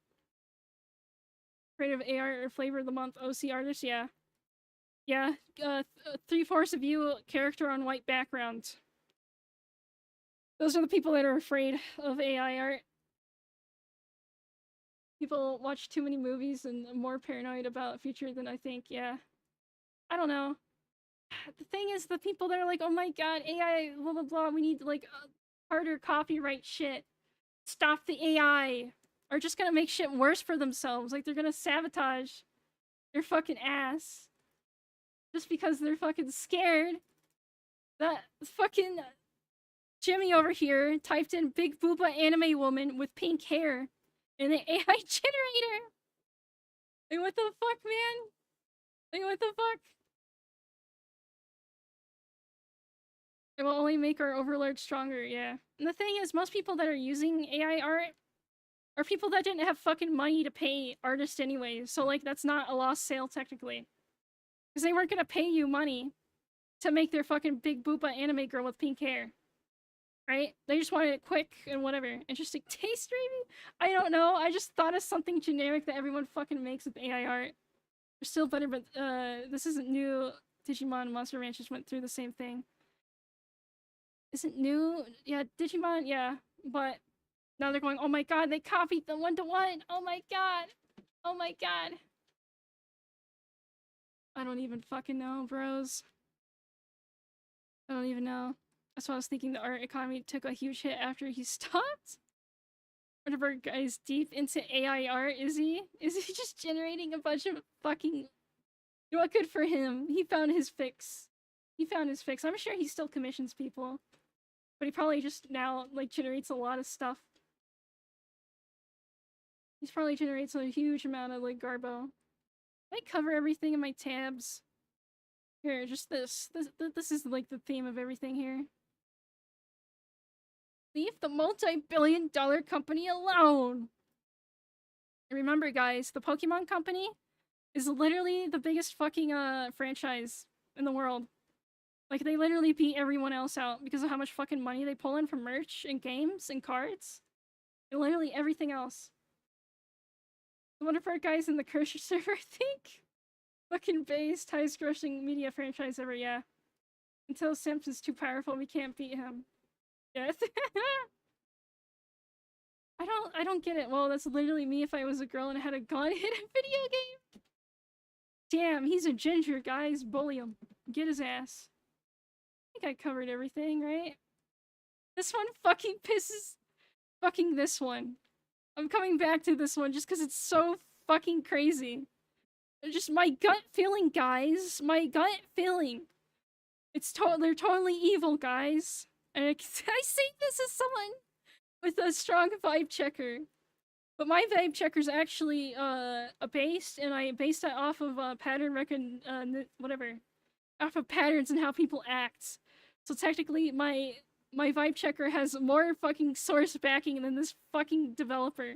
Creative AI or flavor of the month OC artist, yeah. Yeah, 3/4 of you character on white background. Those are the people that are afraid of AI art. People watch too many movies and are more paranoid about the future than I think, yeah. I don't know. The thing is, the people that are like, oh my god, AI, blah blah blah, we need like harder copyright shit. Stop the AI. Are just gonna make shit worse for themselves. Like, they're gonna sabotage their fucking ass. Just because they're fucking scared that fucking Jimmy over here typed in big booba anime woman with pink hair in the AI generator. Like, what the fuck, man? Like, what the fuck? It will only make our overlord stronger, yeah. And the thing is, most people that are using AI art are people that didn't have fucking money to pay artists anyway. So, like, that's not a lost sale, technically. Because they weren't gonna pay you money to make their fucking big booba anime girl with pink hair. Right? They just wanted it quick and whatever. Interesting taste, maybe? I don't know. I just thought of something generic that everyone fucking makes with AI art. They're still better, but this isn't new. Digimon and Monster Ranch just went through the same thing. Isn't new? Yeah, Digimon, yeah. But now they're going, oh my god, they copied the 1-to-1! Oh my god! Oh my god! I don't even fucking know, bros. I don't even know. That's why I was thinking the art economy took a huge hit after he stopped. Whatever guy's deep into AI art, is he? Is he just generating a bunch of fucking... You know what, good for him. He found his fix. He found his fix. I'm sure he still commissions people. But he probably just now, like, generates a lot of stuff. He probably generates a huge amount of, like, garbo. I cover everything in my tabs. Here, just this. This is, like, the theme of everything here. Leave the multi-billion-dollar company alone! Remember, guys, the Pokemon Company is literally the biggest fucking, franchise in the world. Like, they literally beat everyone else out because of how much fucking money they pull in from merch and games and cards. And literally everything else. One of our guys in the Cursor server, I think. Fucking based, highest grossing media franchise ever, yeah. Until Simps is too powerful, we can't beat him. Yes. I don't get it. Well, that's literally me if I was a girl and I had a gun in a video game. Damn, he's a ginger, guys. Bully him. Get his ass. I think I covered everything, right? This one fucking pisses... Fucking this one. I'm coming back to this one just because it's so fucking crazy. Just my gut feeling, guys. My gut feeling. They're totally evil, guys. And I say this as someone with a strong vibe checker. But my vibe checker is actually based, and I based it off of pattern whatever, off of patterns and how people act. So technically, my vibe checker has more fucking source backing than this fucking developer.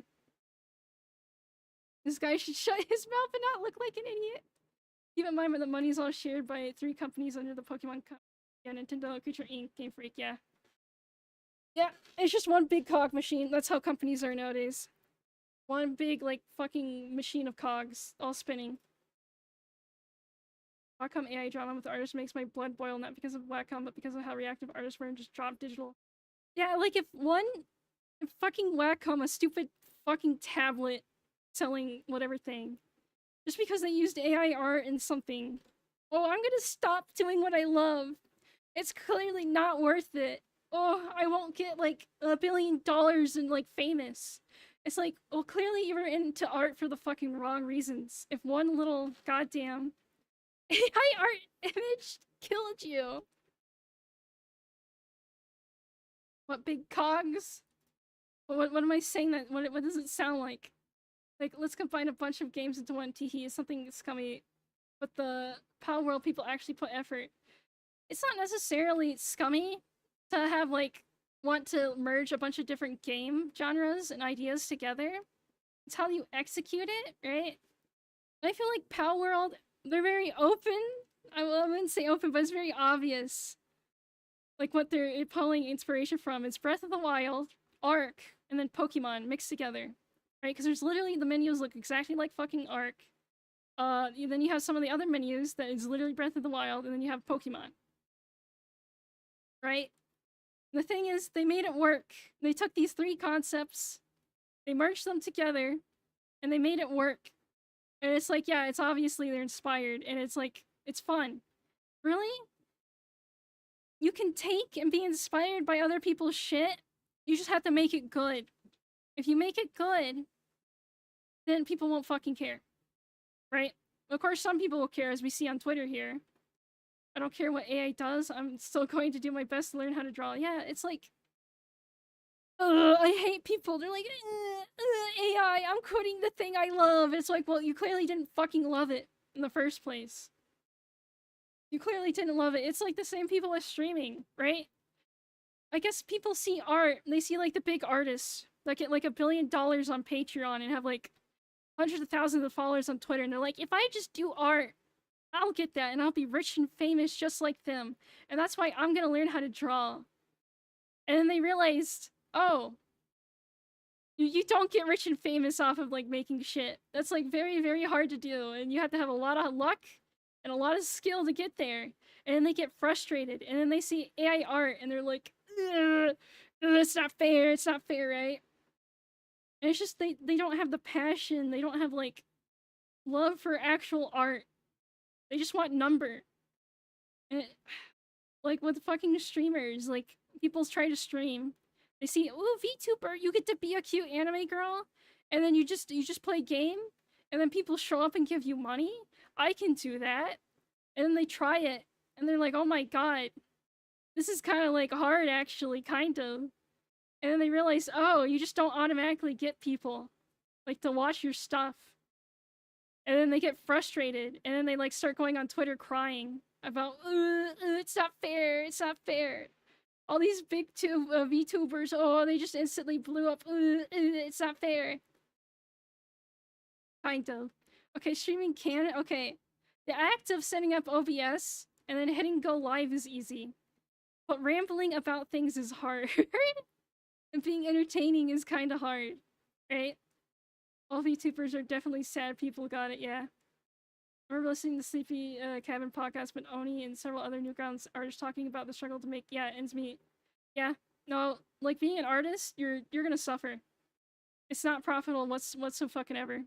This guy should shut his mouth and not look like an idiot. Keep in mind that the money is all shared by 3 companies under the Pokemon Company. Yeah, Nintendo, Creature Inc., Game Freak, yeah. Yeah, it's just one big cog machine. That's how companies are nowadays. One big, like, fucking machine of cogs, all spinning. Wacom AI drama with artists makes my blood boil, not because of Wacom, but because of how reactive artists were and just dropped digital. Yeah, like, if fucking Wacom, a stupid fucking tablet selling whatever thing, just because they used AI art in something, oh, I'm gonna stop doing what I love. It's clearly not worth it. Oh, I won't get, like, $1 billion and, like, famous. It's like, well, clearly you were into art for the fucking wrong reasons. If one little goddamn AI art image killed you. What, big cogs? What am I saying that? What does it sound like? Like, let's combine a bunch of games into one. Tehe is something scummy. But the Power World people actually put effort. It's not necessarily scummy to have, like, want to merge a bunch of different game genres and ideas together. It's how you execute it, right? I feel like Power World, they're very open. I wouldn't say open, but it's very obvious. Like, what they're pulling inspiration from. It's Breath of the Wild, Ark, and then Pokemon mixed together. Right? Because there's literally, the menus look exactly like fucking Ark. Then you have some of the other menus that is literally Breath of the Wild, and then you have Pokemon. Right? The thing is, they made it work. They took these 3 concepts, they merged them together, and they made it work. And it's like, yeah, it's obviously they're inspired, and it's like, it's fun. Really? You can take and be inspired by other people's shit, you just have to make it good. If you make it good, then people won't fucking care. Right? Of course, some people will care, as we see on Twitter here. I don't care what AI does, I'm still going to do my best to learn how to draw. Yeah, it's like, I hate people. They're like, AI, I'm quitting the thing I love. It's like, well, you clearly didn't fucking love it in the first place. You clearly didn't love it. It's like the same people with streaming, right? I guess people see art, they see, like, the big artists that get, like, $1 billion on Patreon and have, like, hundreds of thousands of followers on Twitter, and they're like, if I just do art, I'll get that, and I'll be rich and famous just like them. And that's why I'm gonna learn how to draw. And then they realized, oh, you don't get rich and famous off of, like, making shit. That's, like, very, very hard to do, and you have to have a lot of luck and a lot of skill to get there. And then they get frustrated, and then they see AI art, and they're like, it's not fair, right? And it's just, they don't have the passion, they don't have, like, love for actual art. They just want number. And like, with fucking streamers, like, people try to stream. They see, ooh, VTuber, you get to be a cute anime girl, and then you just play game, and then people show up and give you money? I can do that. And then they try it, and they're like, oh my god, this is kind of, like, hard, actually, kind of. And then they realize, oh, you just don't automatically get people, like, to watch your stuff. And then they get frustrated, and then they, like, start going on Twitter crying about, it's not fair, it's not fair. All these big VTubers, oh, they just instantly blew up, it's not fair. Kind of. Okay, streaming can, okay. The act of setting up OBS and then hitting go live is easy. But rambling about things is hard. And being entertaining is kind of hard, right? All VTubers are definitely sad people, got it, yeah. I remember listening to Sleepy Cabin podcast, but Oni and several other Newgrounds artists talking about the struggle to make, ends meet. Yeah, no, like, being an artist, you're gonna suffer. It's not profitable whatso fucking ever.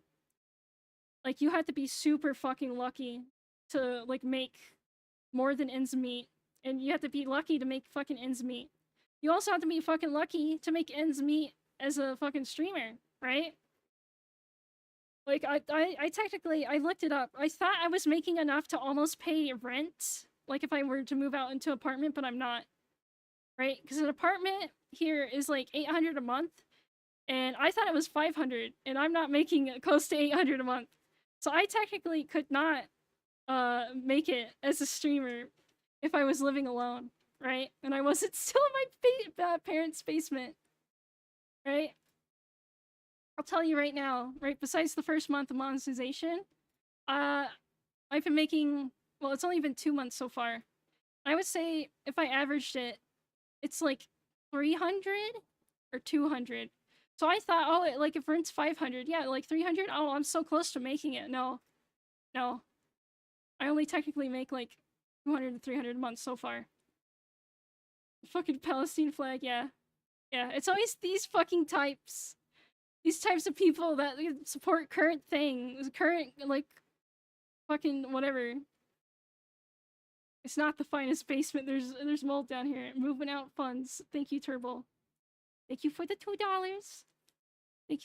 Like, you have to be super fucking lucky to, like, make more than ends meet. And you have to be lucky to make fucking ends meet. You also have to be fucking lucky to make ends meet as a fucking streamer, right? Like, I technically, I looked it up. I thought I was making enough to almost pay rent, like, if I were to move out into an apartment, but I'm not. right? Because an apartment here is like 800 a month, and I thought it was 500, and I'm not making close to 800 a month. So I technically could not make it as a streamer if I was living alone, right? And I wasn't still in my parents' basement, right? I'll tell you right now, right? Besides the first month of monetization, I've been making, well, it's only been 2 months so far. I would say if I averaged it, it's like 300 or 200. So I thought, oh, like if rent's 500, yeah, like 300. Oh, I'm so close to making it. No, no. I only technically make like 200 to 300 a month so far. Fucking Palestine flag, yeah. Yeah, it's always these fucking types. These types of people that support current things, current, like, fucking whatever. It's not the finest basement. There's mold down here. Moving out funds. Thank you, Turbo. Thank you for the $2.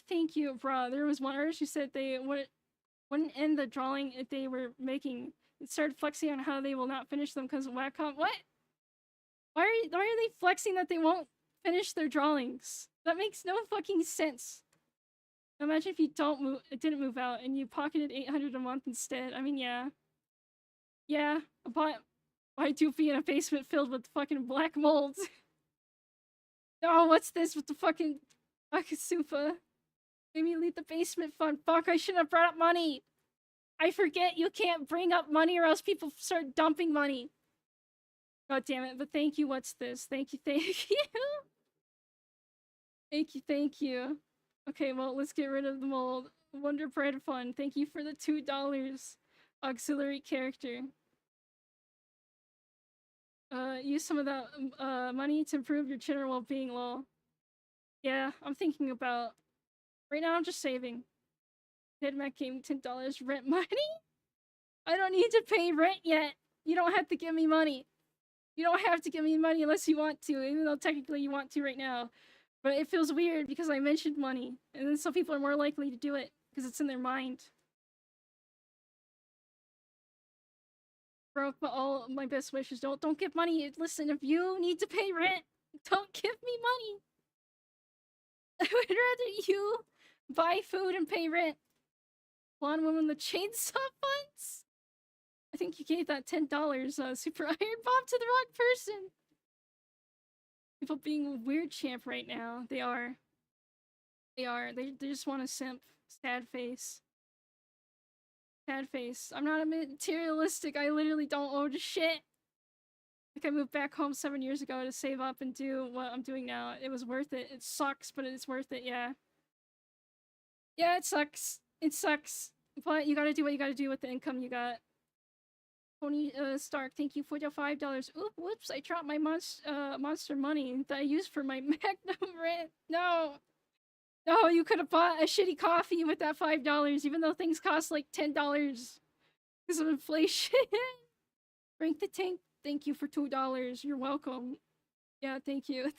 Thank you, bruh. There was one artist who said they wouldn't end the drawing if they were making. It started flexing on how they will not finish them because of Wacom. What? Why are they flexing that they won't finish their drawings? That makes no fucking sense. Imagine if you didn't move out and you pocketed 800 a month instead. I mean, yeah. Yeah, but why doofy in a basement filled with fucking black mold? Oh, what's this with the fucking Akasupa? Maybe leave the basement fund. Fuck, I shouldn't have brought up money. I forget you can't bring up money or else people start dumping money. God damn it, but thank you, what's this? Thank you, thank you. Thank you. Okay, well, let's get rid of the mold. Wonder Bread Fund, thank you for the $2. Auxiliary character. Use some of that money to improve your general well-being, lol. Yeah, I'm thinking about... Right now, I'm just saving. Mac gave me $10 rent money? I don't need to pay rent yet. You don't have to give me money. You don't have to give me money unless you want to, even though technically you want to right now. But it feels weird because I mentioned money, and then some people are more likely to do it because it's in their mind. Broke, but all my best wishes. Don't give money. Listen, if you need to pay rent, don't give me money. I would rather you buy food and pay rent. Blonde woman with chainsaw funds? I think you gave that $10 super iron bomb to the wrong person. People being a weird champ right now. They are. They just want to simp. Sad face. Sad face. I'm not materialistic. I literally don't owe shit. Like, I moved back home 7 years ago to save up and do what I'm doing now. It was worth it. It sucks, but it's worth it, yeah. Yeah, it sucks. It sucks. But you gotta do what you gotta do with the income you got. Tony Stark, thank you for your $5. Oop, whoops, I dropped my monster money that I used for my Magnum rent. No! No, you could have bought a shitty coffee with that $5, even though things cost like $10 because of inflation. Frank the Tank, thank you for $2. You're welcome. Yeah, thank you.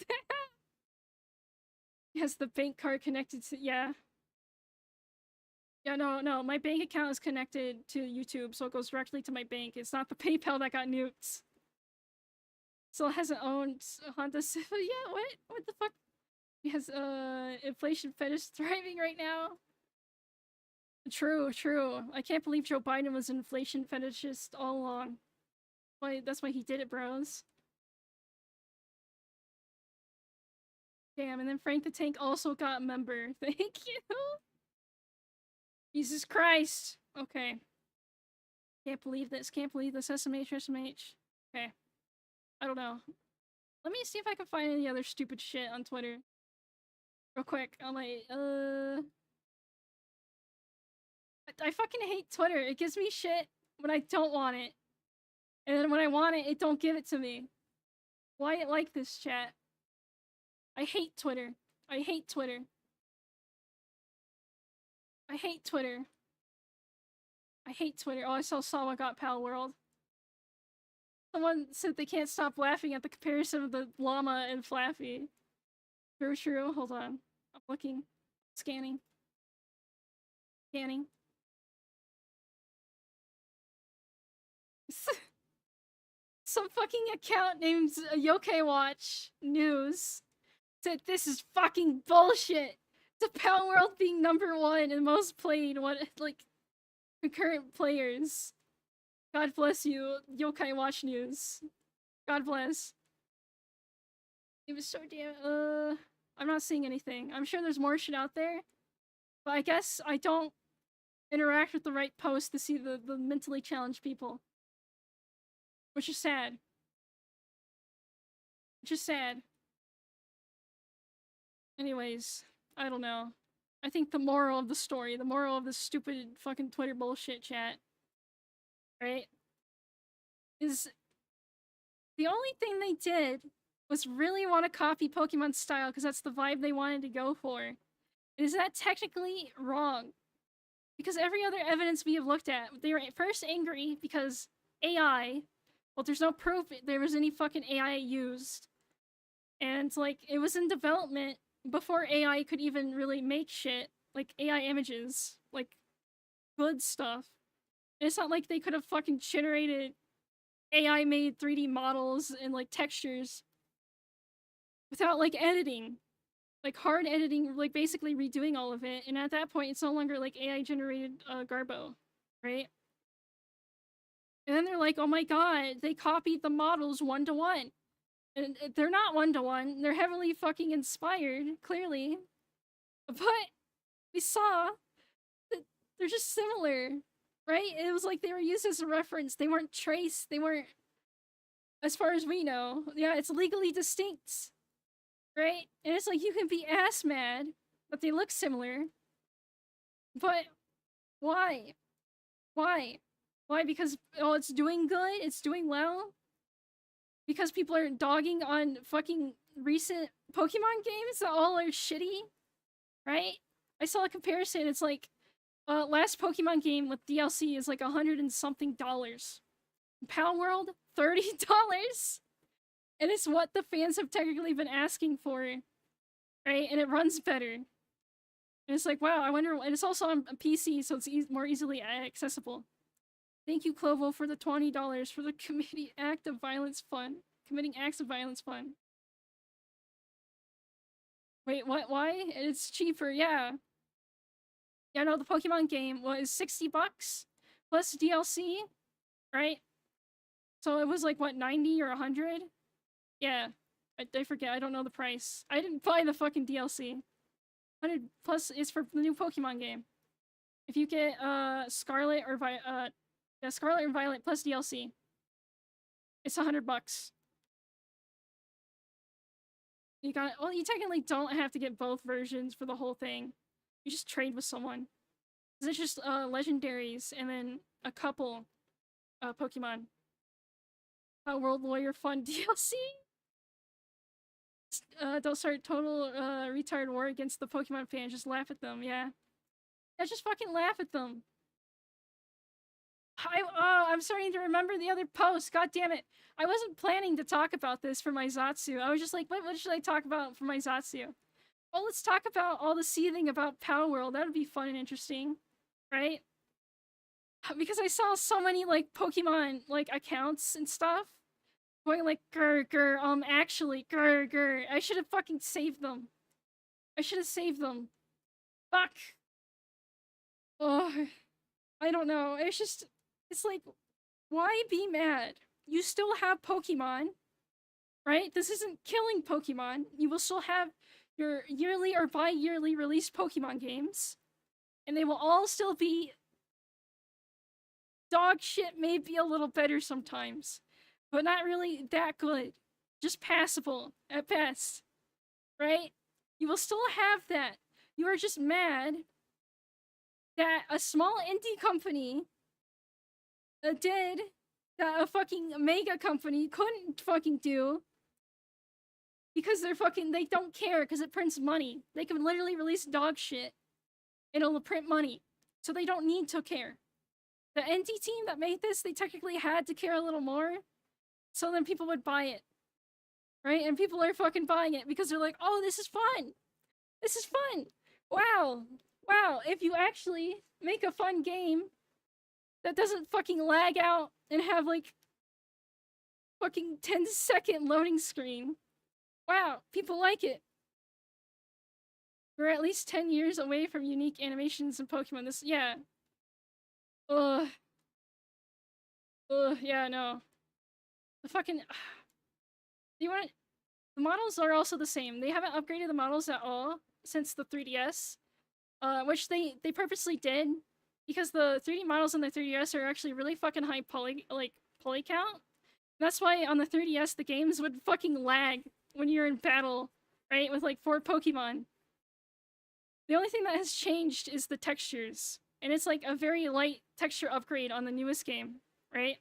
Has the bank card connected to... Yeah. Yeah, no, my bank account is connected to YouTube, so it goes directly to my bank. It's not the PayPal that got nuked. Still hasn't owned Honda Civic. Yeah, what? What the fuck? He has, inflation fetish thriving right now. True. I can't believe Joe Biden was an inflation fetishist all along. That's why he did it, bros. Damn, and then Frank the Tank also got a member. Thank you! Jesus Christ! Okay. Can't believe this, SMH. Okay. I don't know. Let me see if I can find any other stupid shit on Twitter. Real quick, I'm like, I fucking hate Twitter. It gives me shit when I don't want it. And then when I want it, it don't give it to me. Why it like this, chat? I hate Twitter. I hate Twitter. I hate Twitter. I hate Twitter. Oh, I saw Sawa got Pal World. Someone said they can't stop laughing at the comparison of the llama and Flaffy. True. Hold on. I'm looking. Scanning. some fucking account named Yokai Watch News said this is fucking bullshit. The Pal World being #1 and most played, what, like, concurrent players. God bless you, Yokai Watch News. God bless. It was so damn, I'm not seeing anything. I'm sure there's more shit out there, but I guess I don't interact with the right posts to see the mentally challenged people. Which is sad. Which is sad. Anyways, I don't know. I think the moral of the story, the moral of this stupid fucking Twitter bullshit chat, right, is the only thing they did was really want to copy Pokemon style because that's the vibe they wanted to go for. Is that technically wrong? Because every other evidence we have looked at, they were first angry because AI, well, there's no proof there was any fucking AI used. And, like, it was in development before AI could even really make shit, like AI images, like good stuff. And it's not like they could have fucking generated AI made 3D models and like textures without like editing, like hard editing, like basically redoing all of it. And at that point, it's no longer like AI generated Garbo, right? And then they're like, oh my god, they copied the models 1-to-1. And they're not 1-to-1. They're heavily fucking inspired, clearly. But we saw that they're just similar, right? It was like they were used as a reference. They weren't traced. They weren't, as far as we know. Yeah, it's legally distinct, right? And it's like you can be ass mad that they look similar. But why? Why? Why? Because, oh, it's doing good? It's doing well? Because people are dogging on fucking recent Pokemon games that all are shitty, right? I saw a comparison. It's like, last Pokemon game with DLC is like $100 and something. Pal World, $30, and it's what the fans have technically been asking for, right? And it runs better. And it's like, wow, I wonder. And it's also on PC, so it's more easily accessible. Thank you, Clovo, for the $20 for the committing acts of violence fund. Wait, what? Why? It's cheaper, yeah. Yeah, no, the Pokemon game was $60 plus DLC, right? So it was like, what, 90 or 100? Yeah, I forget, I don't know the price. I didn't buy the fucking DLC. 100 plus is for the new Pokemon game. If you get Scarlet or Scarlet and Violet plus DLC, it's $100. You got, well, you technically don't have to get both versions for the whole thing. You just trade with someone. It's just legendaries and then a couple Pokemon. World Lawyer Fun DLC? Don't start total retard war against the Pokemon fans. Just laugh at them, yeah. Yeah, just fucking laugh at them. I'm starting to remember the other post. God damn it. I wasn't planning to talk about this for my Zatsu. I was just like, what should I talk about for my Zatsu? Well, let's talk about all the seething about Power World. That would be fun and interesting, right? Because I saw so many, like, Pokemon, like, accounts and stuff going like, grr, actually, grr. I should have fucking saved them. I should have saved them. Fuck. Oh, I don't know. It's just, it's like, why be mad? You still have Pokemon, right? This isn't killing Pokemon. You will still have your yearly or bi-yearly released Pokemon games, and they will all still be dog shit, maybe a little better sometimes, but not really that good. Just passable at best, right? You will still have that. You are just mad that a small indie company did that a fucking mega company couldn't fucking do because they don't care because it prints money. They can literally release dog shit and it'll print money. So they don't need to care. The indie team that made this, they technically had to care a little more. So then people would buy it. Right? And people are fucking buying it because they're like, oh, this is fun. This is fun. Wow. If you actually make a fun game that doesn't fucking lag out and have, like, fucking 10-second loading screen. Wow, people like it. We're at least 10 years away from unique animations in Pokemon. This, yeah. Ugh. Ugh, yeah, no. The fucking... You want... The models are also the same. They haven't upgraded the models at all since the 3DS. Which they purposely did. Because the 3D models on the 3DS are actually really fucking high poly count. That's why on the 3DS the games would fucking lag when you're in battle, right? With like 4 Pokemon. The only thing that has changed is the textures. And it's like a very light texture upgrade on the newest game, right?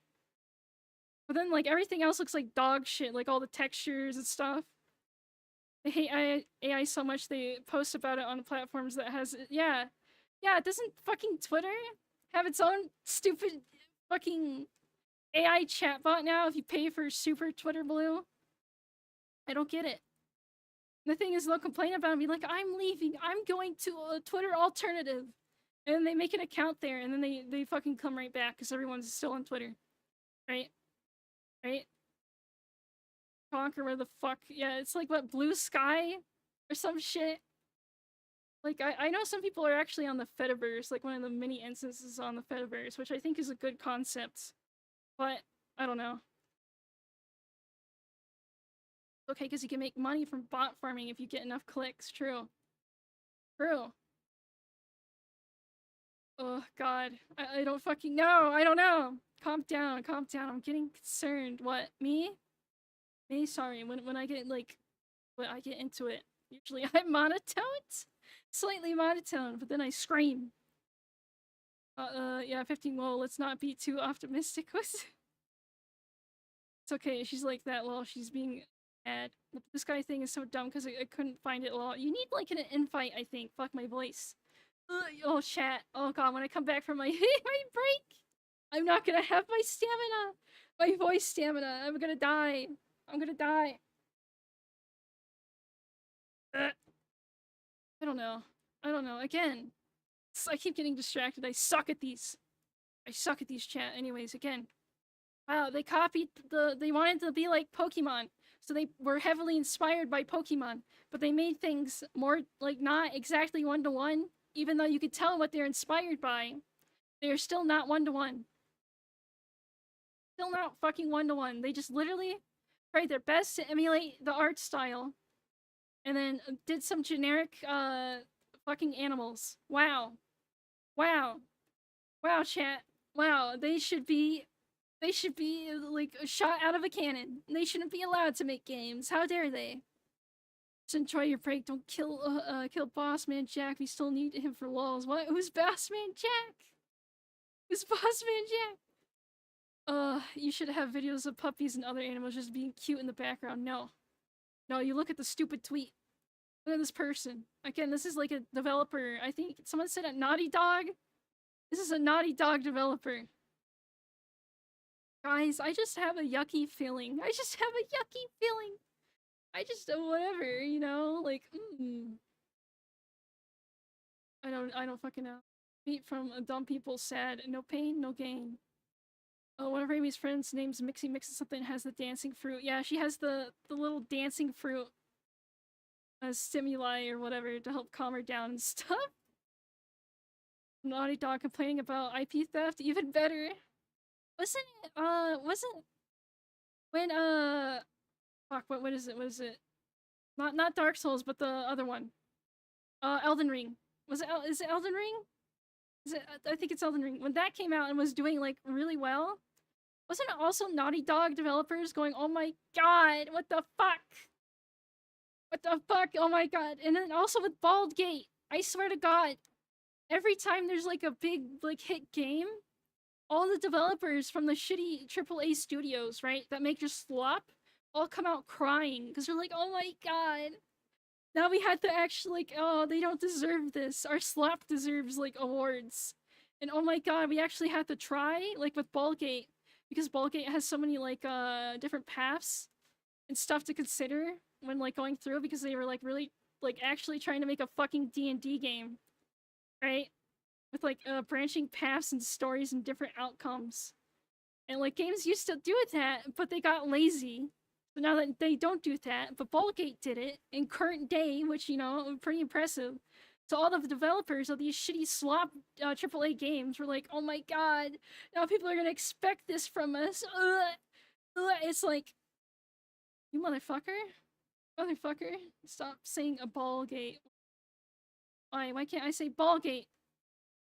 But then like everything else looks like dog shit, like all the textures and stuff. They hate AI so much they post about it on platforms that has... Yeah. Yeah, doesn't fucking Twitter have its own stupid fucking AI chatbot now if you pay for Super Twitter Blue? I don't get it. The thing is, they'll complain about it and be like, I'm leaving, I'm going to a Twitter alternative. And then they make an account there, and then they fucking come right back because everyone's still on Twitter. Right? Right? Conquer where the fuck... Yeah, it's like, what, Blue Sky? Or some shit? Like, I know some people are actually on the Fediverse, like one of the mini instances on the Fediverse, which I think is a good concept. But, I don't know. Okay, because you can make money from bot farming if you get enough clicks. True. True. Oh, God. I don't fucking know. I don't know. Calm down. Calm down. I'm getting concerned. What? Me? Me? Sorry. When I get, like... When I get into it. Usually I'm monotoned? Slightly monotone, but then I scream. Yeah, 15. Well, let's not be too optimistic. It's okay. She's like that. Lol. She's being mad. This guy thing is so dumb because I couldn't find it. Lol. You need like an invite, I think. Fuck my voice. Oh, chat. Oh god, when I come back from my my break, I'm not gonna have my stamina. My voice stamina. I'm gonna die. I'm gonna die. I don't know. I don't know. Again, I keep getting distracted. I suck at these. I suck at these, chat. Anyways, again. Wow, they copied they wanted to be like Pokemon. So they were heavily inspired by Pokemon. But they made things more, like, not exactly one-to-one. Even though you could tell what they're inspired by. They're still not one-to-one. Still not fucking one-to-one. They just literally tried their best to emulate the art style. And then did some generic, fucking animals. Wow. Wow. Wow, chat. Wow, they should be, like, shot out of a cannon. They shouldn't be allowed to make games. How dare they? Just enjoy your break. Don't kill Boss Man Jack. We still need him for lols. What? Who's Boss Man Jack? Who's Boss Man Jack? You should have videos of puppies and other animals just being cute in the background. No. No, you look at the stupid tweet. Look at this person. Again, this is like a developer. I think someone said a Naughty Dog. This is a Naughty Dog developer. Guys, I just have a yucky feeling. I just have a yucky feeling. I just, whatever, you know? Like, I don't fucking know. Meat from dumb people sad. No pain, no gain. Oh, one of Amy's friends' name's Mixie Mixes something has the dancing fruit. Yeah, she has the little dancing fruit as stimuli or whatever to help calm her down and stuff. Naughty Dog complaining about IP theft, even better. Wasn't when fuck, what is it? What is it? Not Dark Souls, but the other one. Elden Ring. Is it Elden Ring? Is it? I think it's Elden Ring. When that came out and was doing like really well, wasn't it also Naughty Dog developers going, "Oh my god, what the fuck? What the fuck? Oh my god!" And then also with Baldur's Gate, I swear to God, every time there's like a big like hit game, all the developers from the shitty AAA studios, right, that make just slop, all come out crying because they're like, "Oh my god, now we had to actually like, oh, they don't deserve this. Our slop deserves like awards, and oh my god, we actually had to try like with Baldur's Gate because Baldur's Gate has so many like different paths and stuff to consider when like going through because they were like really like actually trying to make a fucking D&D game, right?" With like branching paths and stories and different outcomes. And like games used to do that, but they got lazy. So now that they don't do that, but Baldgate did it in current day, which, you know, pretty impressive. So all of the developers of these shitty slop AAA games were like, oh my god, now people are gonna expect this from us. Ugh. Ugh. It's like, you motherfucker. Motherfucker. Stop saying a Ballgate. Why can't I say Ballgate?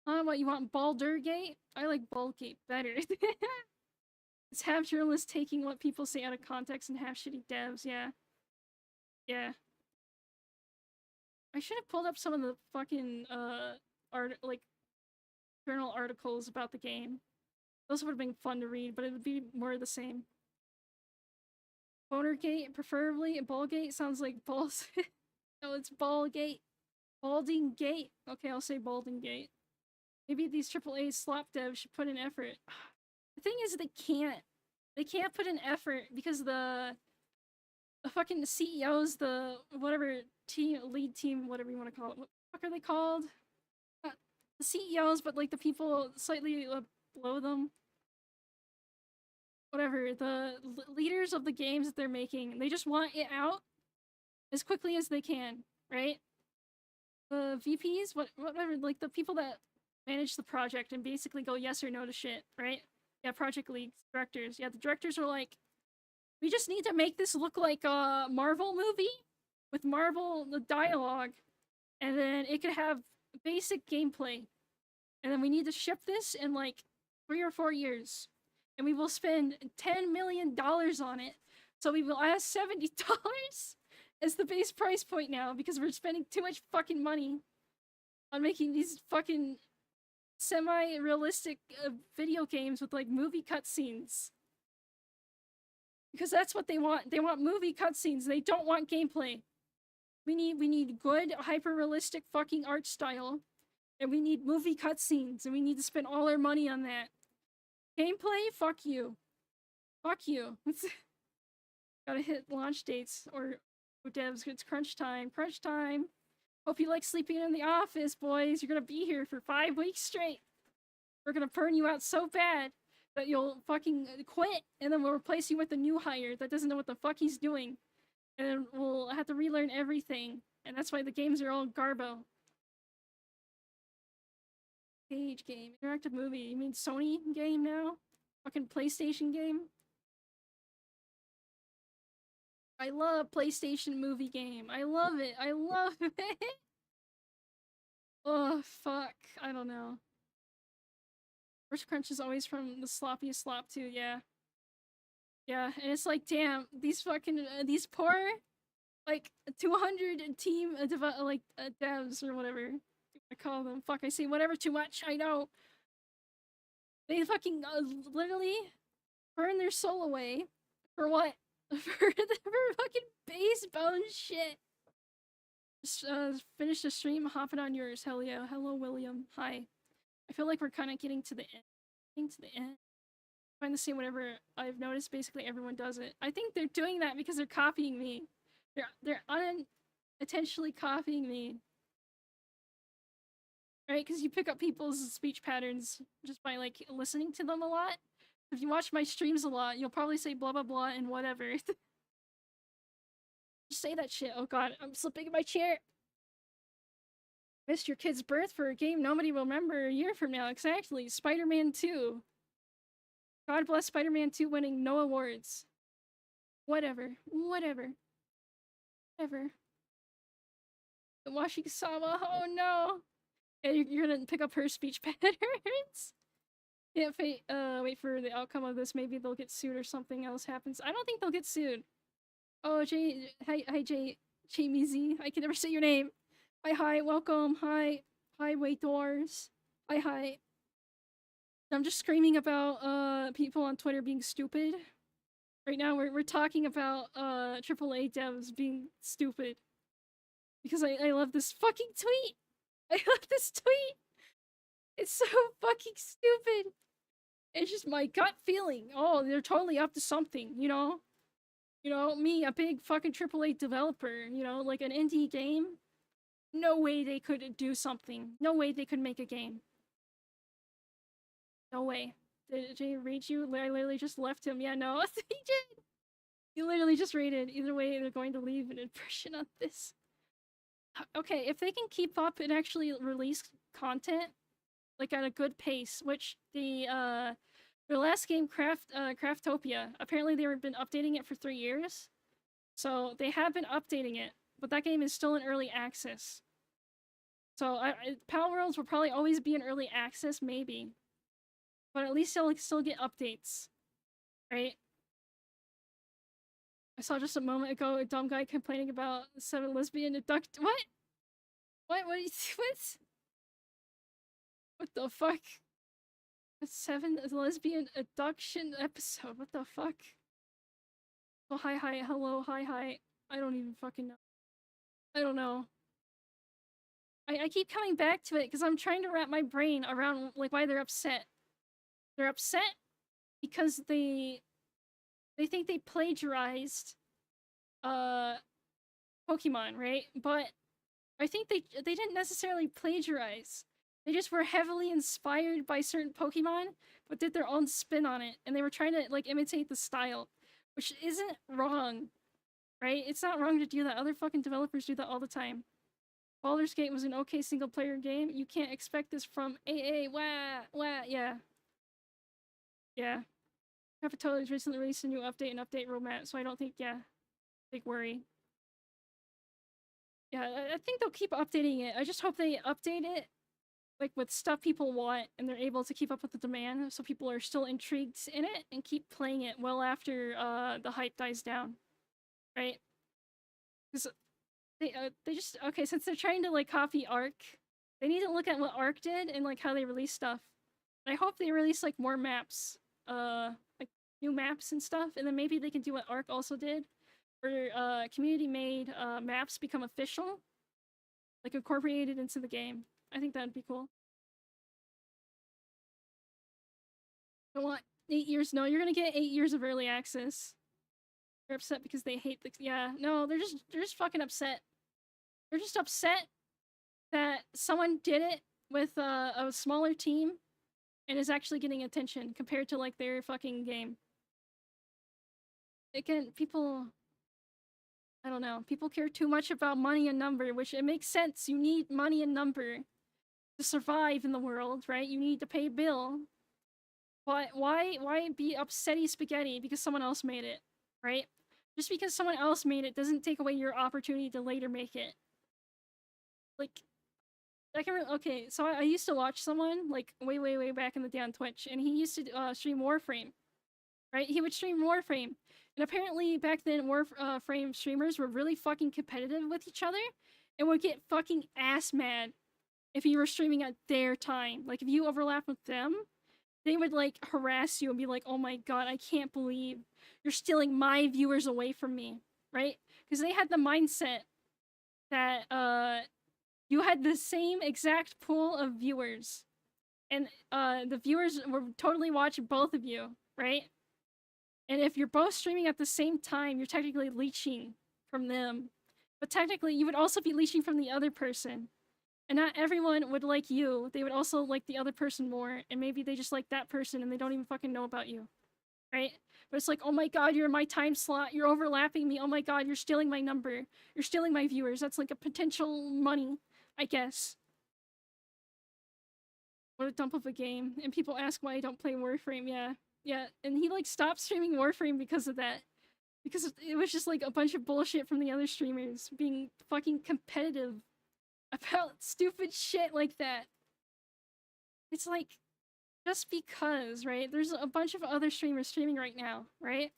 What, you want Baldergate? I like Ballgate better. It's half journalists taking what people say out of context and half shitty devs, yeah. Yeah. I should have pulled up some of the fucking, like, journal articles about the game. Those would have been fun to read, but it would be more of the same. Bonergate, preferably. Ballgate sounds like balls. No, it's Ballgate. Balding Gate. Okay, I'll say Balding Gate. Maybe these AAA slop devs should put in effort. The thing is, they can't. They can't put in effort because the fucking CEOs, the whatever team, lead team, whatever you want to call it. What the fuck are they called? The CEOs, but like the people slightly below them. Whatever, the leaders of the games that they're making, they just want it out as quickly as they can, right? The VPs, whatever, like the people that manage the project and basically go yes or no to shit, right? Yeah, project leads, directors. Yeah, the directors are like, we just need to make this look like a Marvel movie with Marvel the dialogue, and then it could have basic gameplay. And then we need to ship this in like 3 or 4 years. And we will spend $10 million on it. So we will ask $70 as the base price point now because we're spending too much fucking money on making these fucking semi-realistic video games with like movie cutscenes. Because that's what they want. They want movie cutscenes. They don't want gameplay. We need good, hyper-realistic fucking art style. And we need movie cutscenes. And we need to spend all our money on that. Gameplay? Fuck you. Fuck you. Gotta hit launch dates or devs. It's crunch time. Crunch time. Hope you like sleeping in the office, boys. You're gonna be here for 5 weeks straight. We're gonna burn you out so bad that you'll fucking quit, and then we'll replace you with a new hire that doesn't know what the fuck he's doing. And then we'll have to relearn everything. And that's why the games are all garbo. Page game. Interactive movie. You mean Sony game now? Fucking PlayStation game? I love PlayStation movie game. I love it. I love it. Oh, fuck. I don't know. First crunch is always from the sloppiest slop too, yeah. Yeah, and it's like, damn, these fucking, these poor, like, 200 team, devs or whatever I call them. Fuck, I say whatever too much, I know. They fucking, literally burn their soul away. For what? for fucking base bone shit. Just, finished the stream, hopping on yours, hell yeah. Hello, William. Hi. I feel like we're kind of getting to the end. Trying to say whatever I've noticed, basically everyone does it. I think they're doing that because they're copying me. They're unintentionally copying me. Right? Because you pick up people's speech patterns just by, like, listening to them a lot. If you watch my streams a lot, you'll probably say blah blah blah and whatever. Just say that shit. Oh god, I'm slipping in my chair. Missed your kid's birth for a game nobody will remember a year from now. Exactly. Spider-Man 2. God bless Spider-Man 2 winning no awards. Whatever. Whatever. Whatever. The Washing Sama. Oh no. Yeah, you're gonna pick up her speech patterns. Yeah, wait for the outcome of this. Maybe they'll get sued or something else happens. I don't think they'll get sued. Oh, hi, Jamie. I can never say your name. Hi, welcome. Hi, wait doors. Hi. I'm just screaming about people on Twitter being stupid. Right now we're talking about AAA devs being stupid. Because I love this fucking tweet. I love this tweet. It's so fucking stupid. It's just my gut feeling. Oh, they're totally up to something, you know? You know, me, a big fucking AAA developer, you know, like an indie game. No way they could do something. No way they could make a game. No way. Did Jay raid you? I literally just left him. Yeah, no, he did. He literally just raided. Either way, they're going to leave an impression on this. Okay, if they can keep up and actually release content like at a good pace, which their last game, Craftopia, apparently they've been updating it for 3 years. So they have been updating it, but that game is still in early access. So Pal Worlds will probably always be in early access, maybe. But at least they'll still get updates, right? I saw just a moment ago a dumb guy complaining about 7 lesbian abduct. What? What? What? What? What the fuck? A 7 lesbian abduction episode. What the fuck? Oh, hi, hello, hi. I don't even fucking know. I don't know. I keep coming back to it because I'm trying to wrap my brain around like why they're upset. They're upset because they think they plagiarized Pokemon, right? But I think they didn't necessarily plagiarize. They just were heavily inspired by certain Pokemon, but did their own spin on it, and they were trying to like imitate the style, which isn't wrong, right? It's not wrong to do that. Other fucking developers do that all the time. Baldur's Gate was an okay single-player game. You can't expect this from AA. Wah, yeah. Yeah. Cafetoria's recently released a new update and update roadmap, so I don't think, yeah, big worry. Yeah, I think they'll keep updating it. I just hope they update it like with stuff people want and they're able to keep up with the demand so people are still intrigued in it and keep playing it well after the hype dies down. Right? Because they just okay, since they're trying to like copy Arc, they need to look at what Arc did and like how they release stuff. And I hope they release like more maps, like new maps and stuff, and then maybe they can do what Arc also did, where community made maps become official, like incorporated into the game. I think that'd be cool. I want 8 years. No, you're gonna get 8 years of early access. They're upset because they hate the yeah. No, they're just fucking upset. They're just upset that someone did it with a smaller team and is actually getting attention compared to like their fucking game. Again, people, I don't know, people care too much about money and number, which it makes sense. You need money and number to survive in the world, right? You need to pay a bill. But why be upsetty spaghetti because someone else made it, right? Just because someone else made it doesn't take away your opportunity to later make it. Like, I can okay, so I used to watch someone like way back in the day on Twitch, and he used to stream Warframe, right? He would stream Warframe, and apparently back then Warframe streamers were really fucking competitive with each other, and would get fucking ass mad if you were streaming at their time. Like if you overlap with them, they would like harass you and be like, "Oh my god, I can't believe you're stealing my viewers away from me," right? Because they had the mindset that you had the same exact pool of viewers, and the viewers were totally watching both of you, right? And if you're both streaming at the same time, you're technically leeching from them, but technically you would also be leeching from the other person. And not everyone would like you. They would also like the other person more, and maybe they just like that person and they don't even fucking know about you, right? But it's like, oh my god, you're in my time slot, you're overlapping me, oh my god, you're stealing my number, you're stealing my viewers. That's like a potential money, I guess. What a dump of a game. And people ask why I don't play Warframe, yeah. And he like stopped streaming Warframe because of that. Because it was just like a bunch of bullshit from the other streamers being fucking competitive about stupid shit like that. It's like, just because, right? There's a bunch of other streamers streaming right now, right?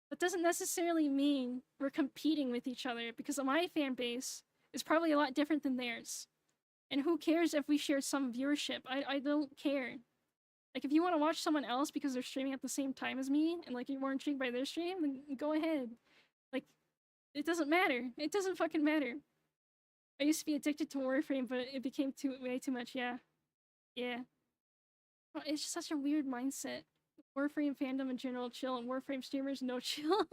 That doesn't necessarily mean we're competing with each other, because my fan base is probably a lot different than theirs. And who cares if we share some viewership? I don't care. Like, if you want to watch someone else because they're streaming at the same time as me, and like you're more intrigued by their stream, then go ahead. Like, it doesn't matter. It doesn't fucking matter. I used to be addicted to Warframe, but it became way too much, yeah. Yeah. It's just such a weird mindset. Warframe fandom in general chill, and Warframe streamers no chill.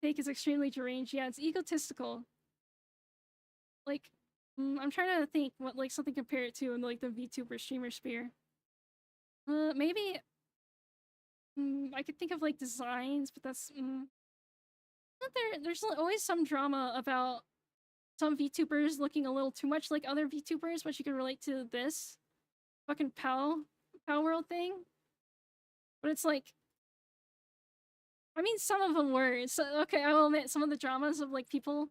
Take is extremely deranged. Yeah, it's egotistical. Like, I'm trying to think what like something compare it to in like the VTuber streamer sphere. Maybe I could think of like designs, but that's there's always some drama about some VTubers looking a little too much like other VTubers, but you can relate to this fucking pal world thing. But it's like, I mean, some of them were. So okay, I will admit some of the dramas of like people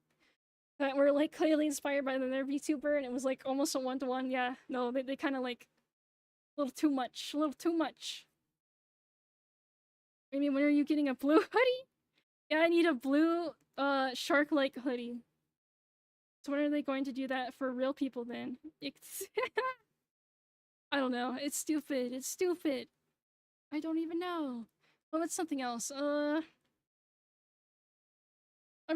that were like clearly inspired by their VTuber, and it was like almost a 1-to-1. Yeah, no, they kind of like a little too much, a little too much. I mean, when are you getting a blue hoodie? Yeah, I need a blue shark-like hoodie. So when are they going to do that for real people then? It's I don't know. It's stupid. It's stupid. I don't even know. Well, it's something else. I'm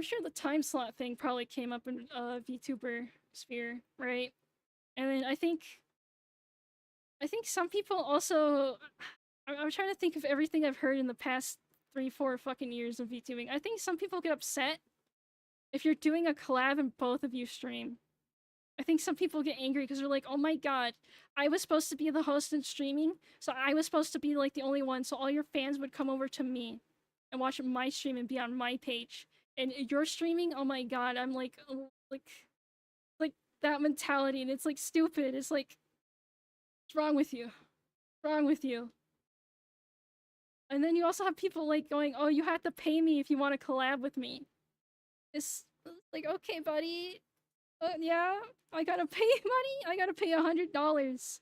sure the time slot thing probably came up in VTuber sphere, right? And then I think some people also. I'm trying to think of everything I've heard in the past 3-4 fucking years of VTubing. I think some people get upset if you're doing a collab and both of you stream. I think some people get angry because they're like, oh my god, I was supposed to be the host and streaming, so I was supposed to be like the only one, so all your fans would come over to me and watch my stream and be on my page. And you're streaming, oh my god, I'm like, like that mentality, and it's like stupid. It's like, what's wrong with you? What's wrong with you? And then you also have people like going, oh, you have to pay me if you want to collab with me. It's like, okay, buddy. Yeah, I gotta pay money. I gotta pay $100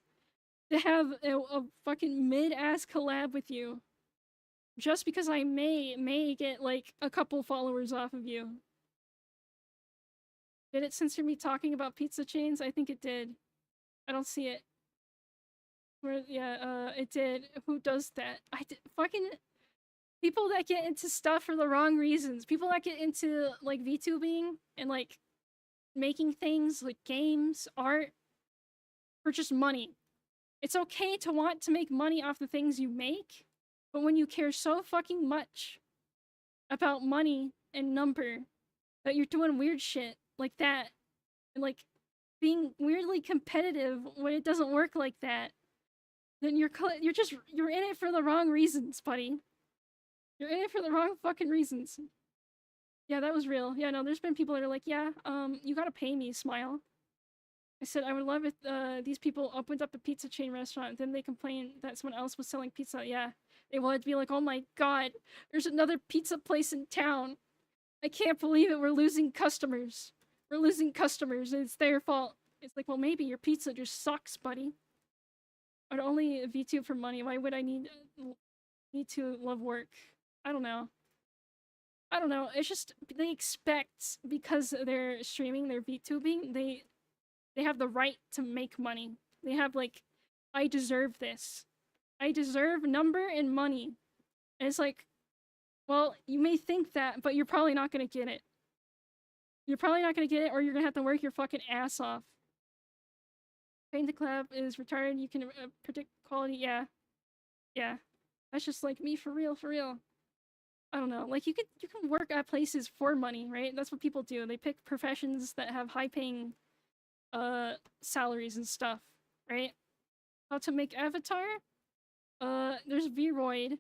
to have a fucking mid-ass collab with you, just because I may get like a couple followers off of you. Did it censor me talking about pizza chains? I think it did. I don't see it. Where? Yeah, it did. Who does that? I did. Fucking people that get into stuff for the wrong reasons. People that get into like VTubing and like making things like games, art, for just money. It's okay to want to make money off the things you make, but when you care so fucking much about money and number that you're doing weird shit like that, and like being weirdly competitive when it doesn't work like that, then you're in it for the wrong reasons, buddy. You're in it for the wrong fucking reasons. Yeah, that was real. Yeah, no, there's been people that are like, yeah, you gotta pay me, smile. I said I would love if these people opened up a pizza chain restaurant, then they complained that someone else was selling pizza. Yeah, they would be like, oh my god, there's another pizza place in town. I can't believe it, we're losing customers. We're losing customers, and it's their fault. It's like, well, maybe your pizza just sucks, buddy. I'd only VTube for money. Why would I need to love work? I don't know. I don't know. It's just they expect, because they're streaming, they're VTubing, they have the right to make money. They have like, I deserve this. I deserve number and money. And it's like, well, you may think that, but you're probably not gonna get it. You're probably not gonna get it, or you're gonna have to work your fucking ass off. Paint the collab is retarded. You can predict quality. Yeah. Yeah. That's just like me, for real, for real. I don't know. Like you can work at places for money, right? That's what people do. They pick professions that have high paying salaries and stuff, right? How to make avatar? There's Vroid.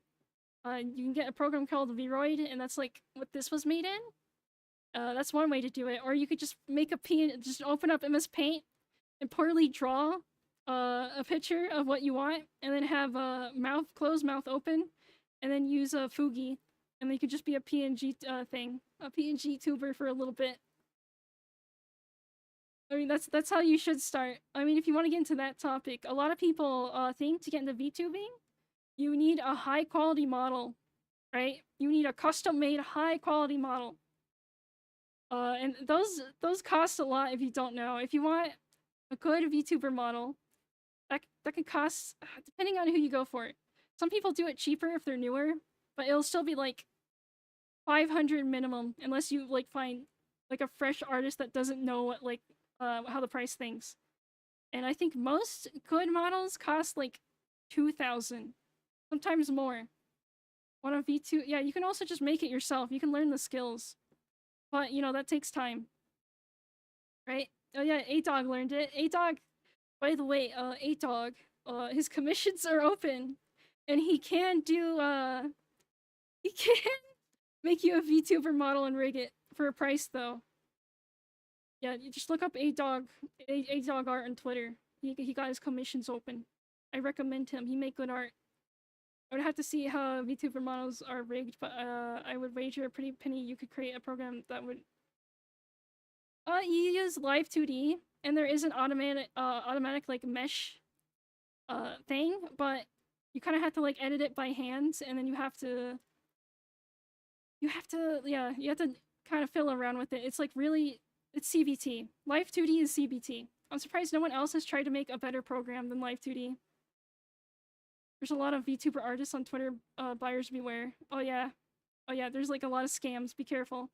You can get a program called Vroid, and that's like what this was made in. That's one way to do it. Or you could just make just open up MS Paint and poorly draw a picture of what you want, and then have mouth closed, mouth open, and then use a Fugi, and then you could just be a PNG thing, a PNG tuber for a little bit. I mean, that's how you should start. I mean, if you want to get into that topic, a lot of people think to get into VTubing, you need a high quality model, right? You need a custom made high quality model. And those cost a lot if you don't know. If you want a good VTuber model, that can cost, depending on who you go for. Some people do it cheaper if they're newer, but it'll still be like 500 minimum, unless you like find like a fresh artist that doesn't know what like how to price things. And I think most good models cost like 2,000, sometimes more. On a V2, yeah, you can also just make it yourself. You can learn the skills, but you know that takes time, right? Oh yeah, A-Dog learned it. A-Dog, by the way, A-Dog, his commissions are open, and he can do he can make you a VTuber model and rig it for a price though. Yeah, you just look up A-Dog art on Twitter. He got his commissions open. I recommend him. He make good art. I would have to see how VTuber models are rigged, but I would wager a pretty penny you could create a program that would. You use Live 2D, and there is an automatic like mesh thing, but you kind of have to like edit it by hand, and then you have to kind of fill around with it. It's like really, it's CBT. Live 2D is CBT. I'm surprised no one else has tried to make a better program than Live 2D. There's a lot of VTuber artists on Twitter, buyers beware. Oh yeah, there's like a lot of scams, be careful.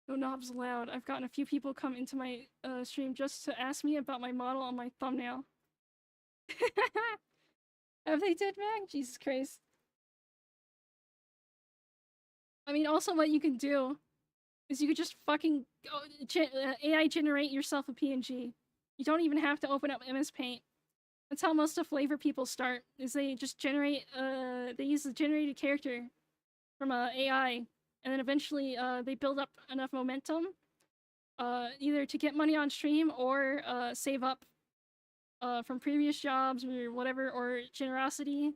No knobs allowed. I've gotten a few people come into my stream just to ask me about my model on my thumbnail. Have they did, Mag? Jesus Christ. I mean, also what you can do is you could just fucking AI generate yourself a PNG. You don't even have to open up MS Paint. That's how most of Flavr people start, is they just generate, they use the generated character from AI, and then eventually they build up enough momentum, either to get money on stream or save up from previous jobs or whatever, or generosity,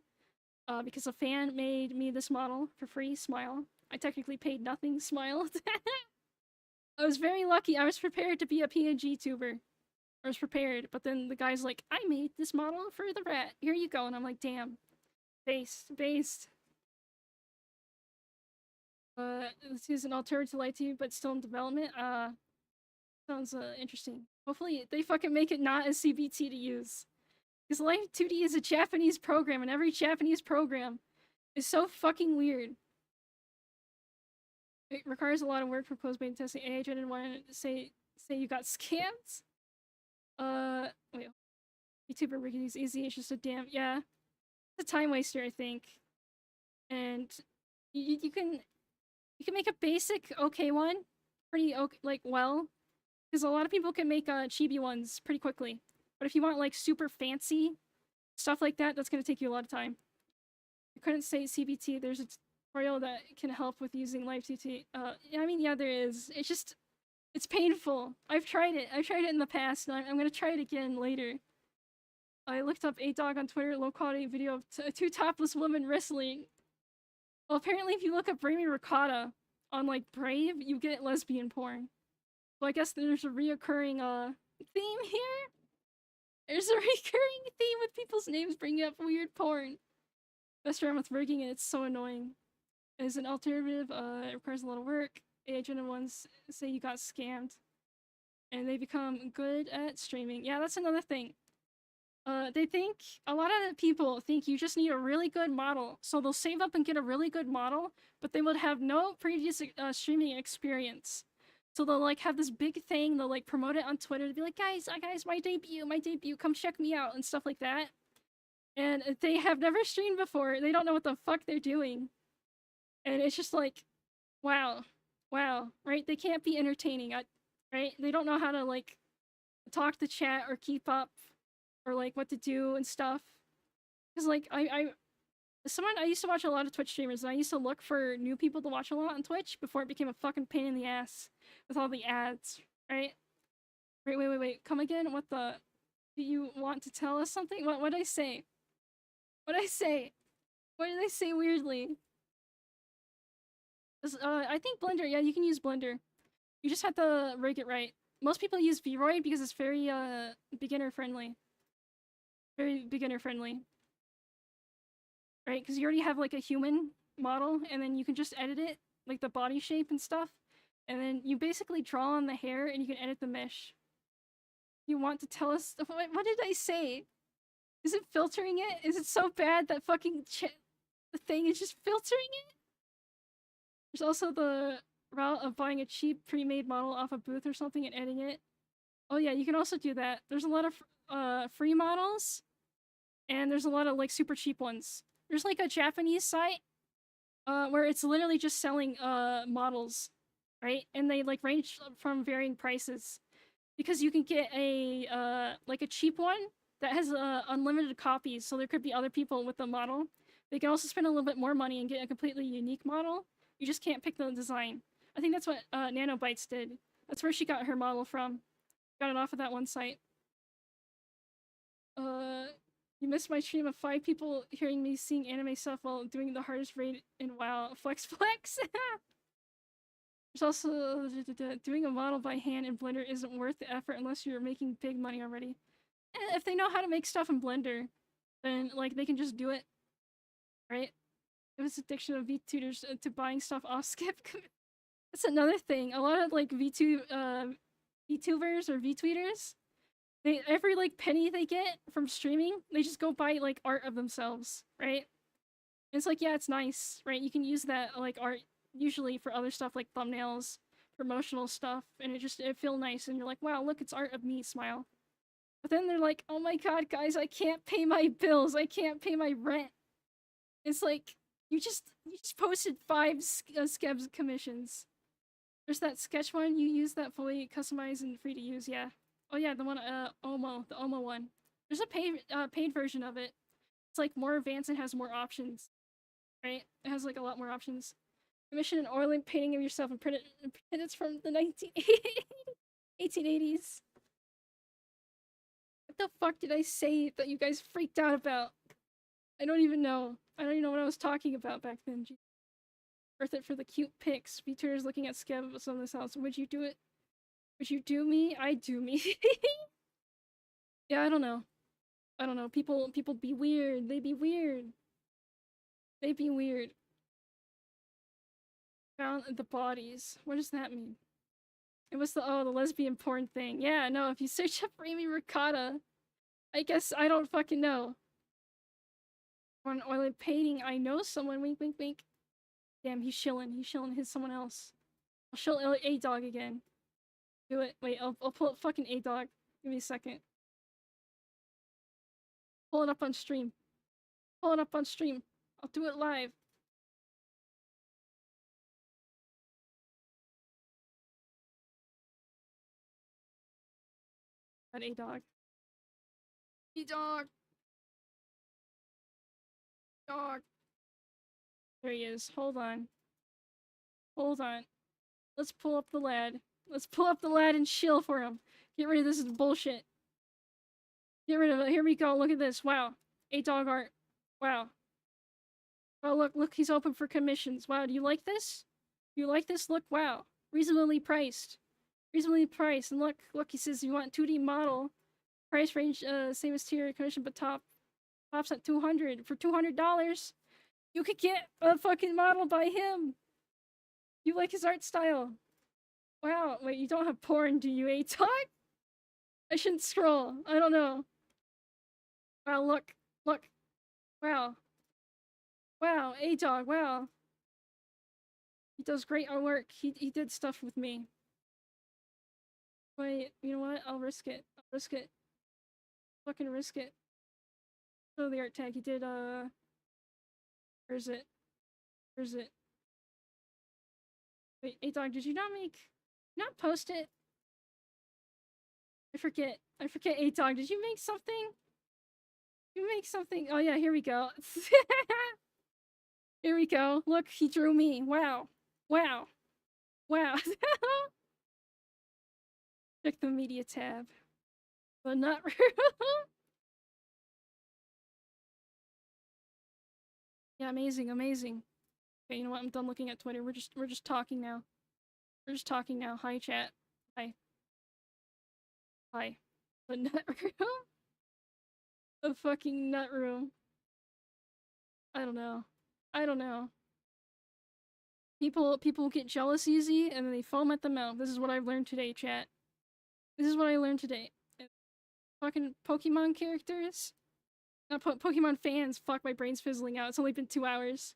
because a fan made me this model for free, smile. I technically paid nothing, smile. I was very lucky. I was prepared to be a PNG tuber. I was prepared, but then the guy's like, I made this model for the rat. Here you go. And I'm like, damn. Based. This is an alternative to Light TV, but still in development. Sounds interesting. Hopefully they fucking make it not as CBT to use. Because Light 2D is a Japanese program, and every Japanese program is so fucking weird. It requires a lot of work for close-beta testing. I didn't want to say you got scammed. Wait. YouTuber rigging is easy. It's just a damn yeah. It's a time waster, I think. And you can make a basic okay one, pretty okay, like well, because a lot of people can make chibi ones pretty quickly. But if you want like super fancy stuff like that, that's gonna take you a lot of time. I couldn't say CBT. There's a tutorial that can help with using Live 2D. I mean, yeah, there is. It's just, it's painful. I've tried it in the past, and I'm gonna try it again later. I looked up A-Dog on Twitter, low quality video of two topless women wrestling. Well, apparently if you look up Rami Ricotta on like Brave, you get lesbian porn. So I guess there's a reoccurring theme here? There's a recurring theme with people's names bringing up weird porn. Mess around with rigging and it's so annoying. As an alternative, it requires a lot of work. Agent ones say you got scammed. And they become good at streaming. Yeah, that's another thing. They think, a lot of people think you just need a really good model. So they'll save up and get a really good model, but they would have no previous streaming experience. So they'll like have this big thing, they'll like promote it on Twitter to be like, guys, my debut, come check me out and stuff like that. And they have never streamed before, they don't know what the fuck they're doing. And it's just like, wow, right? They can't be entertaining, right? They don't know how to like talk to chat or keep up or like what to do and stuff. Because like I used to watch a lot of Twitch streamers, and I used to look for new people to watch a lot on Twitch before it became a fucking pain in the ass with all the ads, right? Wait, come again? What the? Do you want to tell us something? What'd I say? What did I say weirdly? I think Blender, yeah, you can use Blender. You just have to rig it right. Most people use Vroid because it's very beginner friendly. Very beginner friendly. Right? Because you already have like a human model, and then you can just edit it, like the body shape and stuff. And then you basically draw on the hair and you can edit the mesh. You want to tell us what did I say? Is it filtering it? Is it so bad that fucking the thing is just filtering it? There's also the route of buying a cheap pre-made model off a booth or something and editing it. Oh yeah, you can also do that. There's a lot of free models, and there's a lot of like super cheap ones. There's like a Japanese site where it's literally just selling models, right? And they like range from varying prices, because you can get a like a cheap one that has unlimited copies, so there could be other people with the model. They can also spend a little bit more money and get a completely unique model. You just can't pick the design. I think that's what Nanobytes did. That's where she got her model from. Got it off of that one site. You missed my stream of 5 people hearing me sing anime stuff while doing the hardest raid in WoW. Flex flex! There's also doing a model by hand in Blender isn't worth the effort unless you're making big money already. And if they know how to make stuff in Blender, then like they can just do it, right? It was addiction of VTubers to buying stuff off skip. That's another thing. A lot of like VTubers or VTweeters, they every like penny they get from streaming, they just go buy like art of themselves, right? And it's like, yeah, it's nice, right? You can use that like art usually for other stuff like thumbnails, promotional stuff, and it feels nice, and you're like, wow, look, it's art of me, smile. But then they're like, oh my god, guys, I can't pay my bills, I can't pay my rent. It's like, you just posted 5 Skebs commissions. There's that sketch one, you use that fully customized and free to use, yeah. Oh yeah, the one, the Omo one. There's a paid version of it. It's like more advanced and has more options, right? It has like a lot more options. Commission an oil painting of yourself and print it's from the 1880s. What the fuck did I say that you guys freaked out about? I don't even know. I don't even know what I was talking about back then. Jeez. Worth it for the cute pics. VTubers looking at Skeb of some of this house. Would you do it? Would you do me? I do me. Yeah, I don't know. I don't know. People be weird. They be weird. They be weird. Found the bodies. What does that mean? It was the lesbian porn thing. Yeah, no, if you search up Rami Ricotta, I guess I don't fucking know. On oil painting, I know someone. Wink, wink, wink. Damn, he's shilling. He's shilling his someone else. I'll shill A-Dog again. Do it. Wait, I'll pull up fucking A-Dog. Give me a second. Pull it up on stream. Pull it up on stream. I'll do it live. That A-Dog. A-Dog! Dog! There he is. Hold on. Hold on. Let's pull up the lad. Let's pull up the lad and shill for him. Get rid of this bullshit. Get rid of it. Here we go. Look at this. Wow. A-Dog art. Wow. Oh, look, he's open for commissions. Wow, do you like this? Do you like this? Look, wow. Reasonably priced. Reasonably priced. And look, he says you want 2D model. Price range, same as tier commission, but tops at $200. For $200, you could get a fucking model by him. You like his art style. Wow, wait, you don't have porn, do you, A-Dog? I shouldn't scroll. I don't know. Wow, look. Wow. Wow, A-Dog, wow. He does great artwork. He did stuff with me. Wait, you know what? I'll risk it. I'll risk it. Fucking risk it. Show the art tag. He did, where is it? Where is it? Wait, A-Dog, did you not post it? I forget, A-Dog, did you make something? You make something? Oh yeah, here we go. Here we go. Look, he drew me. Wow. Wow. Wow. Check the media tab. But not Yeah, amazing. Okay, you know what? I'm done looking at Twitter. We're just talking now. We're just talking now. Hi, chat. Hi. Hi. The nut room? The fucking nut room. I don't know. People get jealous easy and then they foam at the mouth. This is what I've learned today, chat. This is what I learned today. Fucking Pokemon characters? Not Pokemon fans. Fuck, my brain's fizzling out. It's only been 2 hours.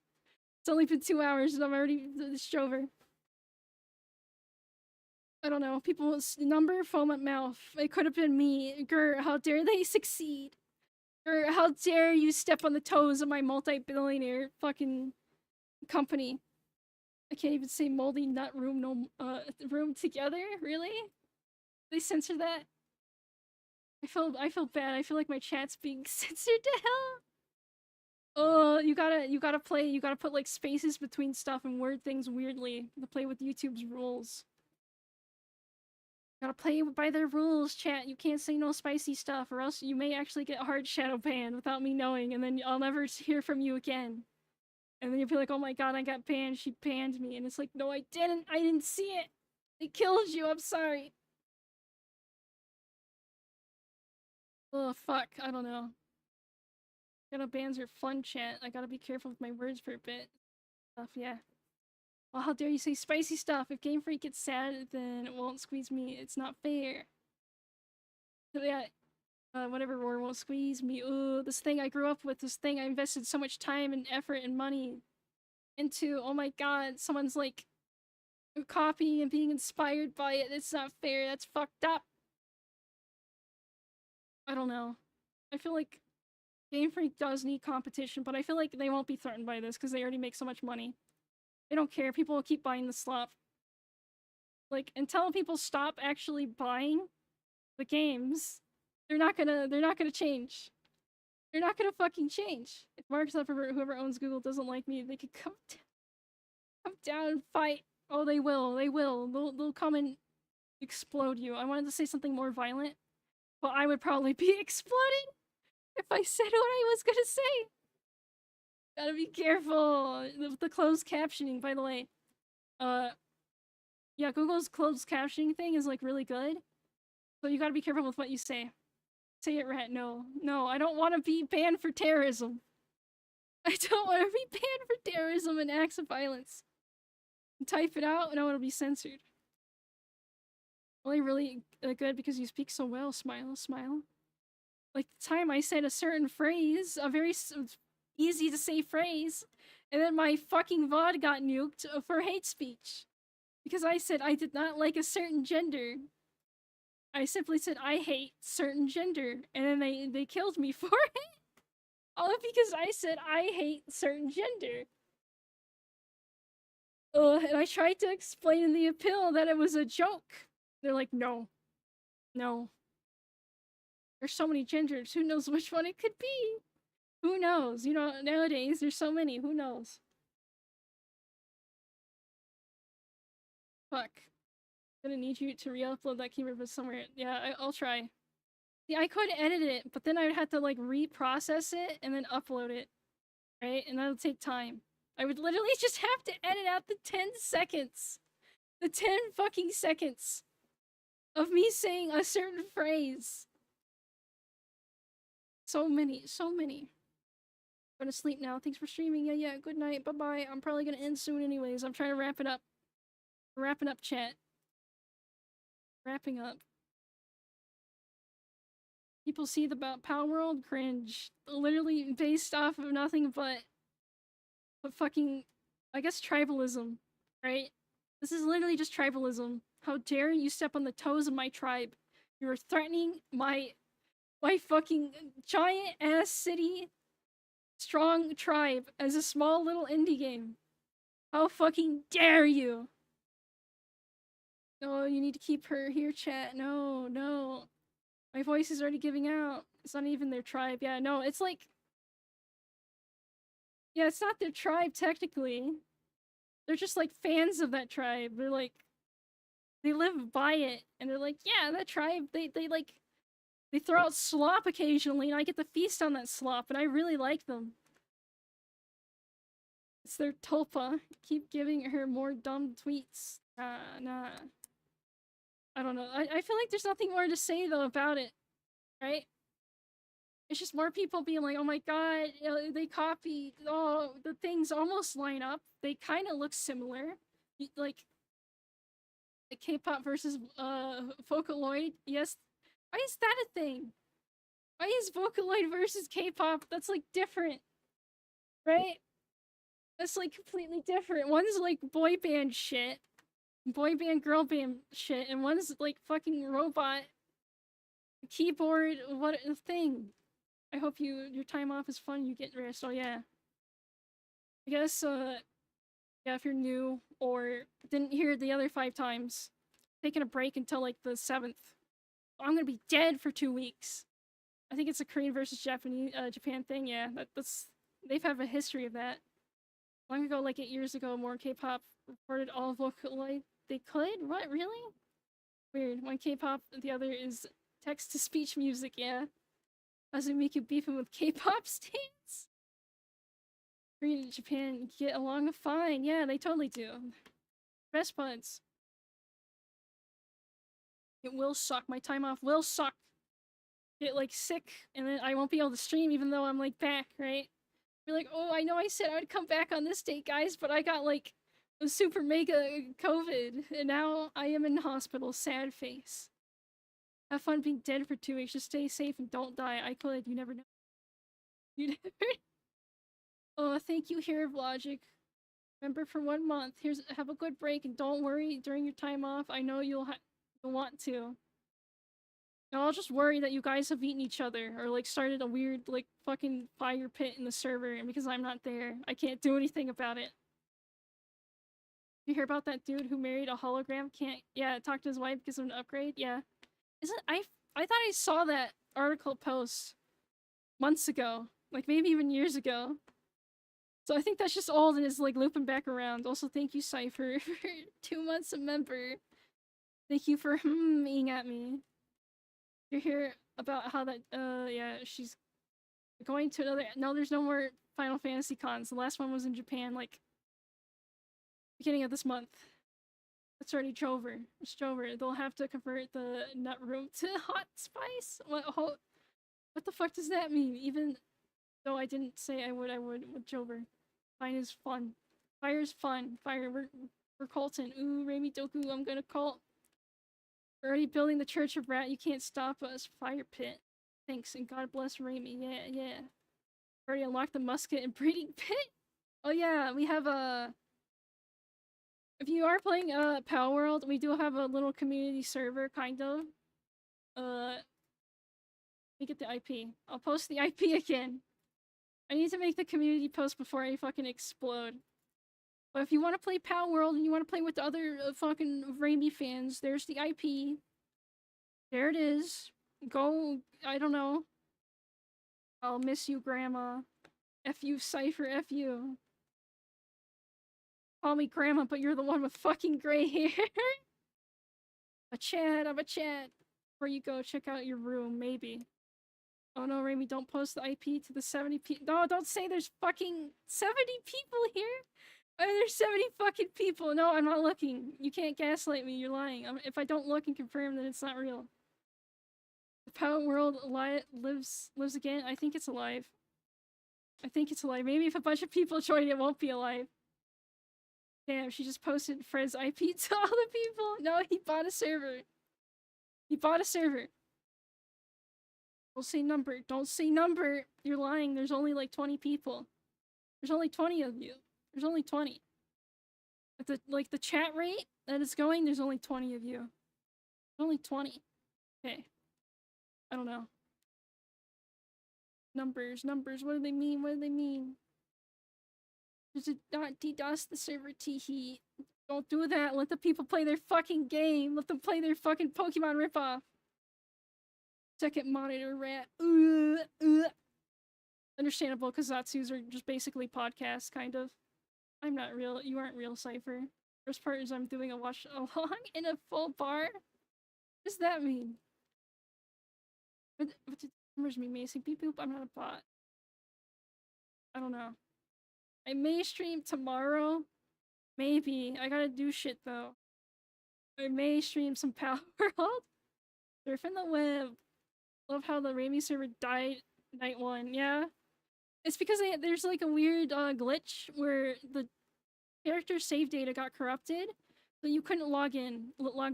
It's only been 2 hours and I'm already over. I don't know. People's number foam at mouth. It could have been me. Grr, how dare they succeed? Grr, how dare you step on the toes of my multi-billionaire fucking company? I can't even say moldy nut room room together? Really? They censor that? I feel bad. I feel like my chat's being censored to hell. Oh, you gotta put like spaces between stuff and word things weirdly to play with YouTube's rules. Gotta play by their rules, chat. You can't say no spicy stuff, or else you may actually get hard shadow banned without me knowing, and then I'll never hear from you again. And then you'll be like, oh my god, I got banned, she banned me. And it's like, no, I didn't see it. It killed you, I'm sorry. Oh, fuck, I don't know. Shadow bans are fun, chat. I gotta be careful with my words for a bit. Stuff, yeah. Well, how dare you say spicy stuff? If Game Freak gets sad, then it won't squeeze me. It's not fair. So yeah, whatever war won't squeeze me. Ooh, this thing I grew up with, this thing I invested so much time and effort and money into. Oh my god, someone's like copying and being inspired by it. It's not fair. That's fucked up. I don't know. I feel like Game Freak does need competition, but I feel like they won't be threatened by this because they already make so much money. They don't care. People will keep buying the slop. Like, until people stop actually buying the games, they're not gonna change. They're not gonna fucking change. If Mark Zuckerberg, whoever owns Google, doesn't like me, they could come down and fight. Oh, they will. They will. They'll come and explode you. I wanted to say something more violent, but I would probably be exploded if I said what I was gonna say. Gotta be careful. The closed captioning, by the way. Yeah, Google's closed captioning thing is like really good. So you gotta be careful with what you say. Say it right. No. No, I don't want to be banned for terrorism. I don't want to be banned for terrorism and acts of violence. Type it out, no, it'll be censored. Only really good because you speak so well. Smile, smile. Like the time I said a certain phrase, a very easy to say phrase, and then my fucking VOD got nuked for hate speech. Because I said I did not like a certain gender. I simply said I hate certain gender, and then they killed me for it. All because I said I hate certain gender. And I tried to explain in the appeal that it was a joke. They're like, no. No. There's so many genders, who knows which one it could be? Who knows? You know, nowadays there's so many, who knows? Fuck. I'm gonna need you to re-upload that keyword somewhere. Yeah, I'll try. See, I could edit it, but then I would have to like reprocess it and then upload it. Right? And that'll take time. I would literally just have to edit out the 10 seconds. The 10 fucking seconds of me saying a certain phrase. So many, so many. I'm gonna sleep now. Thanks for streaming. Yeah, good night. Bye-bye. I'm probably gonna end soon anyways. I'm trying to wrap it up. Wrapping up, chat. Wrapping up. People see the Power World cringe. Literally based off of nothing but fucking, I guess, tribalism, right? This is literally just tribalism. How dare you step on the toes of my tribe? You're threatening my fucking giant ass city strong tribe as a small little indie game. How fucking dare you? No, you need to keep her here, chat. No, no. My voice is already giving out. It's not even their tribe. Yeah, no, it's like... Yeah, it's not their tribe, technically. They're just, like, fans of that tribe. They're, like... They live by it. And they're like, yeah, that tribe, they like... They throw out slop occasionally, and I get to feast on that slop, and I really like them. It's their tulpa. Keep giving her more dumb tweets. Nah. I don't know. I feel like there's nothing more to say, though, about it. Right? It's just more people being like, oh my god, they copied. Oh, the things almost line up. They kind of look similar. Like, the K-pop versus Vocaloid. Yes. Why is that a thing? Why is Vocaloid versus K-pop? That's, like, different. Right? That's, like, completely different. One's, like, boy band shit. Boy band, girl band shit. And one's, like, fucking robot keyboard, what a thing. I hope your time off is fun, you get rest. Oh yeah. I guess, yeah, if you're new or didn't hear it the other 5 times, taking a break until like the 7th. I'm gonna be dead for 2 weeks. I think it's a Korean versus Japan thing. Yeah, that's they've have a history of that. Long ago, like 8 years ago, more K-pop reported all vocaloid they could. What, really? Weird. One K-pop, the other is text-to-speech music. Yeah, doesn't make you beefing with K-pop stans. Korea and Japan get along fine. Yeah, they totally do. Best buds. It will suck. My time off will suck. Get like sick, and then I won't be able to stream even though I'm like back, right? Be like, oh, I know I said I would come back on this date, guys, but I got like a super mega COVID, and now I am in hospital. Sad face. Have fun being dead for 2 weeks. Just stay safe and don't die. I could. You never know. You never. Oh, thank you, Hair of Logic. Remember for 1 month. Have a good break and don't worry during your time off. I know you'll want to. No, I'll just worry that you guys have eaten each other or like started a weird like fucking fire pit in the server, and because I'm not there, I can't do anything about it. You hear about that dude who married a hologram? Can't talk to his wife because of an upgrade? Yeah. Isn't I thought I saw that article post months ago. Like maybe even years ago. So I think that's just old and is like looping back around. Also, thank you, Cypher, for 2 months a member. Thank you for hmming at me. You hear about how that yeah, she's going to another. No, there's no more Final Fantasy cons. The last one was in Japan, like beginning of this month. It's already Jover. It's Jover. They'll have to convert the nut room to hot spice. What the fuck does that mean? Even though I didn't say I would with Jover. Fine is fun. Fire's fun. Fire. We're Colton. Ooh, Raimi Doku. I'm gonna cult. We're already building the Church of Rat. You can't stop us. Fire pit. Thanks, and God bless Raimi. Yeah, yeah. Already unlocked the musket and breeding pit? Oh yeah, we have a... If you are playing Power World, we do have a little community server, kind of. Let me get the IP. I'll post the IP again. I need to make the community post before I fucking explode. But if you want to play Power World and you want to play with the other fucking Raimi fans, there's the IP. There it is. Go, I don't know. I'll miss you, Grandma. F you, Cypher, F you. Call me Grandma, but you're the one with fucking gray hair. I'm a Chad. Before you go, check out your room, maybe. Oh no, Raimi, don't post the IP to the 70 people. No, don't say there's fucking 70 people here. Are there 70 fucking people? No, I'm not looking. You can't gaslight me, you're lying. If I don't look and confirm, then it's not real. The Power World lives again? I think it's alive. I think it's alive. Maybe if a bunch of people join, it won't be alive. Damn, she just posted Fred's IP to all the people. No, he bought a server. He bought a server. Don't say number. Don't say number. You're lying. There's only like 20 people. There's only 20 of you. There's only 20. At the chat rate that it's going, there's only 20 of you. There's only 20. Okay. I don't know. Numbers. What do they mean? Does it not DDoS the server, Tehe? Don't do that. Let the people play their fucking game. Let them play their fucking Pokemon ripoff. Second monitor rat. Understandable, because Zatsus are just basically podcasts, kind of. I'm not real. You aren't real, Cypher. First part is I'm doing a watch along in a full bar. What does that mean? What did numbers mean? Amazing beep boop? I'm not a bot. I don't know. I may stream tomorrow. Maybe. I gotta do shit though. I may stream some Power World. Surfing the web. Love how the Raimi server died night 1. Yeah. It's because there's like a weird glitch where the character save data got corrupted, so you couldn't log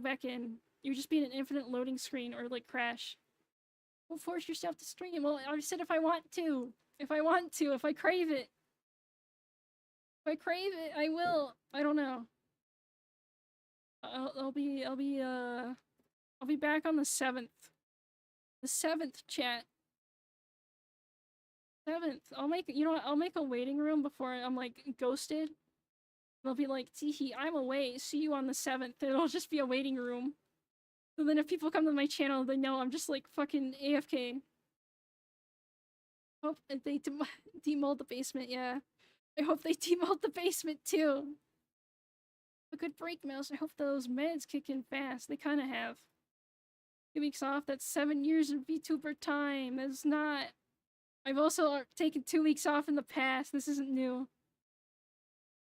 back in. You would just be in an infinite loading screen or like crash. Don't force yourself to stream. Well, I said if I want to. If I crave it. If I crave it, I will. I don't know. I'll be back on the 7th. The 7th, chat. 7th. I'll make a waiting room before I'm like ghosted. They'll be like, Tehe, I'm away. See you on the 7th. It'll just be a waiting room. So then if people come to my channel, they know I'm just like fucking AFK. Hope they demold the basement, yeah. I hope they demold the basement too. A good break, Mouse. I hope those meds kick in fast. They kind of have. 2 weeks off, that's 7 years of VTuber time. That's not... I've also taken 2 weeks off in the past. This isn't new.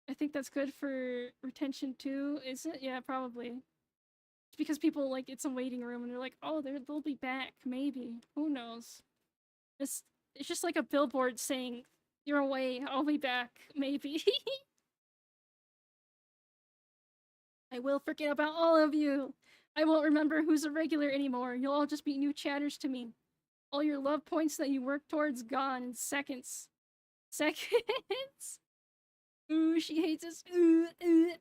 I think that's good for retention too, is it? Yeah, probably. It's because people, like, it's a waiting room and they're like, oh, they'll be back, maybe. Who knows? It's just like a billboard saying, you're away, I'll be back, maybe. I will forget about all of you. I won't remember who's a regular anymore. You'll all just be new chatters to me. All your love points that you work towards gone in seconds. Seconds? Ooh, she hates us. Ooh, ooh.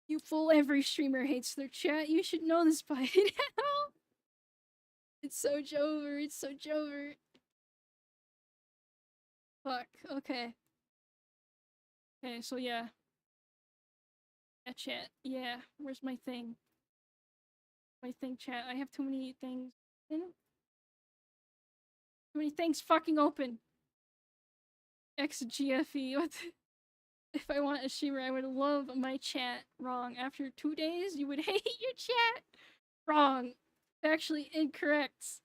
You fool, every streamer hates their chat. You should know this by now. It's so Jover, it's so Jover. Fuck, okay. Okay, so yeah. Yeah, chat. Yeah, where's my thing? My thing, chat. I have too many things. Too many things fucking open. XGFE. What the... If I want a streamer, I would love my chat. Wrong. After 2 days, you would hate your chat. Wrong. Actually incorrect.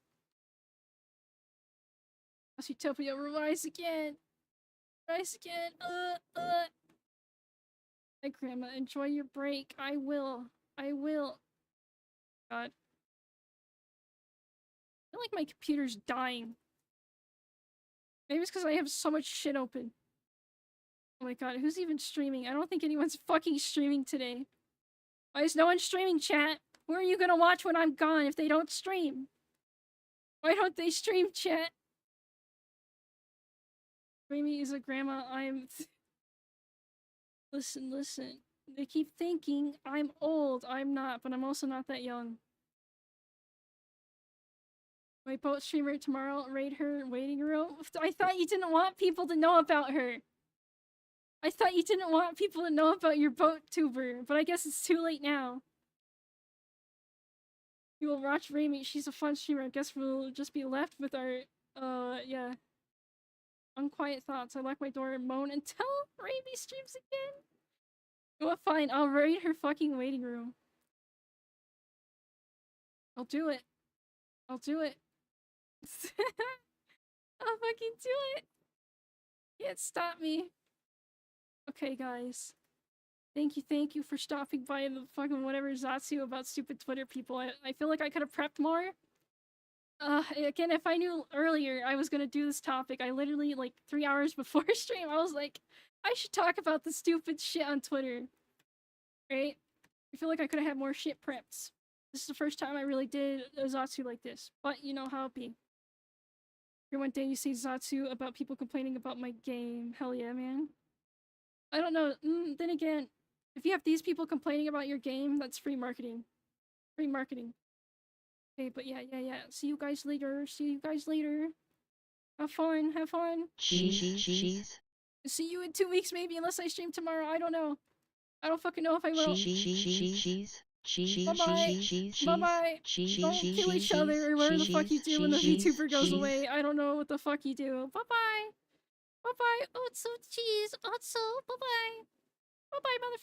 Utopia, rise again. Rise again. Hey, Grandma, enjoy your break. I will. I will. God. I feel like my computer's dying. Maybe it's because I have so much shit open. Oh my god, who's even streaming? I don't think anyone's fucking streaming today. Why is no one streaming, chat? Who are you gonna watch when I'm gone if they don't stream? Why don't they stream, chat? Raimi is a grandma. I'm... Listen, listen. They keep thinking I'm old. I'm not, but I'm also not that young. My boat streamer tomorrow, raid her waiting room. I thought you didn't want people to know about her. I thought you didn't want people to know about your boat tuber, but I guess it's too late now. You will watch Raimi. She's a fun streamer. I guess we'll just be left with our, yeah. Unquiet thoughts. I lock my door and moan until Raimi streams again. Well, fine. I'll raid her fucking waiting room. I'll do it. I'll do it. I'll fucking do it. Can't stop me. Okay, guys. Thank you for stopping by the fucking whatever Zatsu about stupid Twitter people. I feel like I could have prepped more. Again, if I knew earlier I was gonna do this topic, I literally, like, 3 hours before stream, I was like, I should talk about the stupid shit on Twitter. Right? I feel like I could have had more shit prepped. This is the first time I really did a Zatsu like this, but you know how it be. One day you see Zatsu about people complaining about my game. Hell yeah, man. I don't know. Then again, if you have these people complaining about your game, that's free marketing. Free marketing. Okay, but yeah. See you guys later. See you guys later. Have fun. Have fun. Cheese. See you in 2 weeks maybe, unless I stream tomorrow. I don't know. I don't fucking know if I will. Cheese. Bye-bye. Don't kill each other or whatever the fuck you do when the VTuber goes away. I don't know what the fuck you do. Bye-bye. Bye-bye. Otsu cheese. Otsu. Bye-bye. Bye-bye, motherfucker.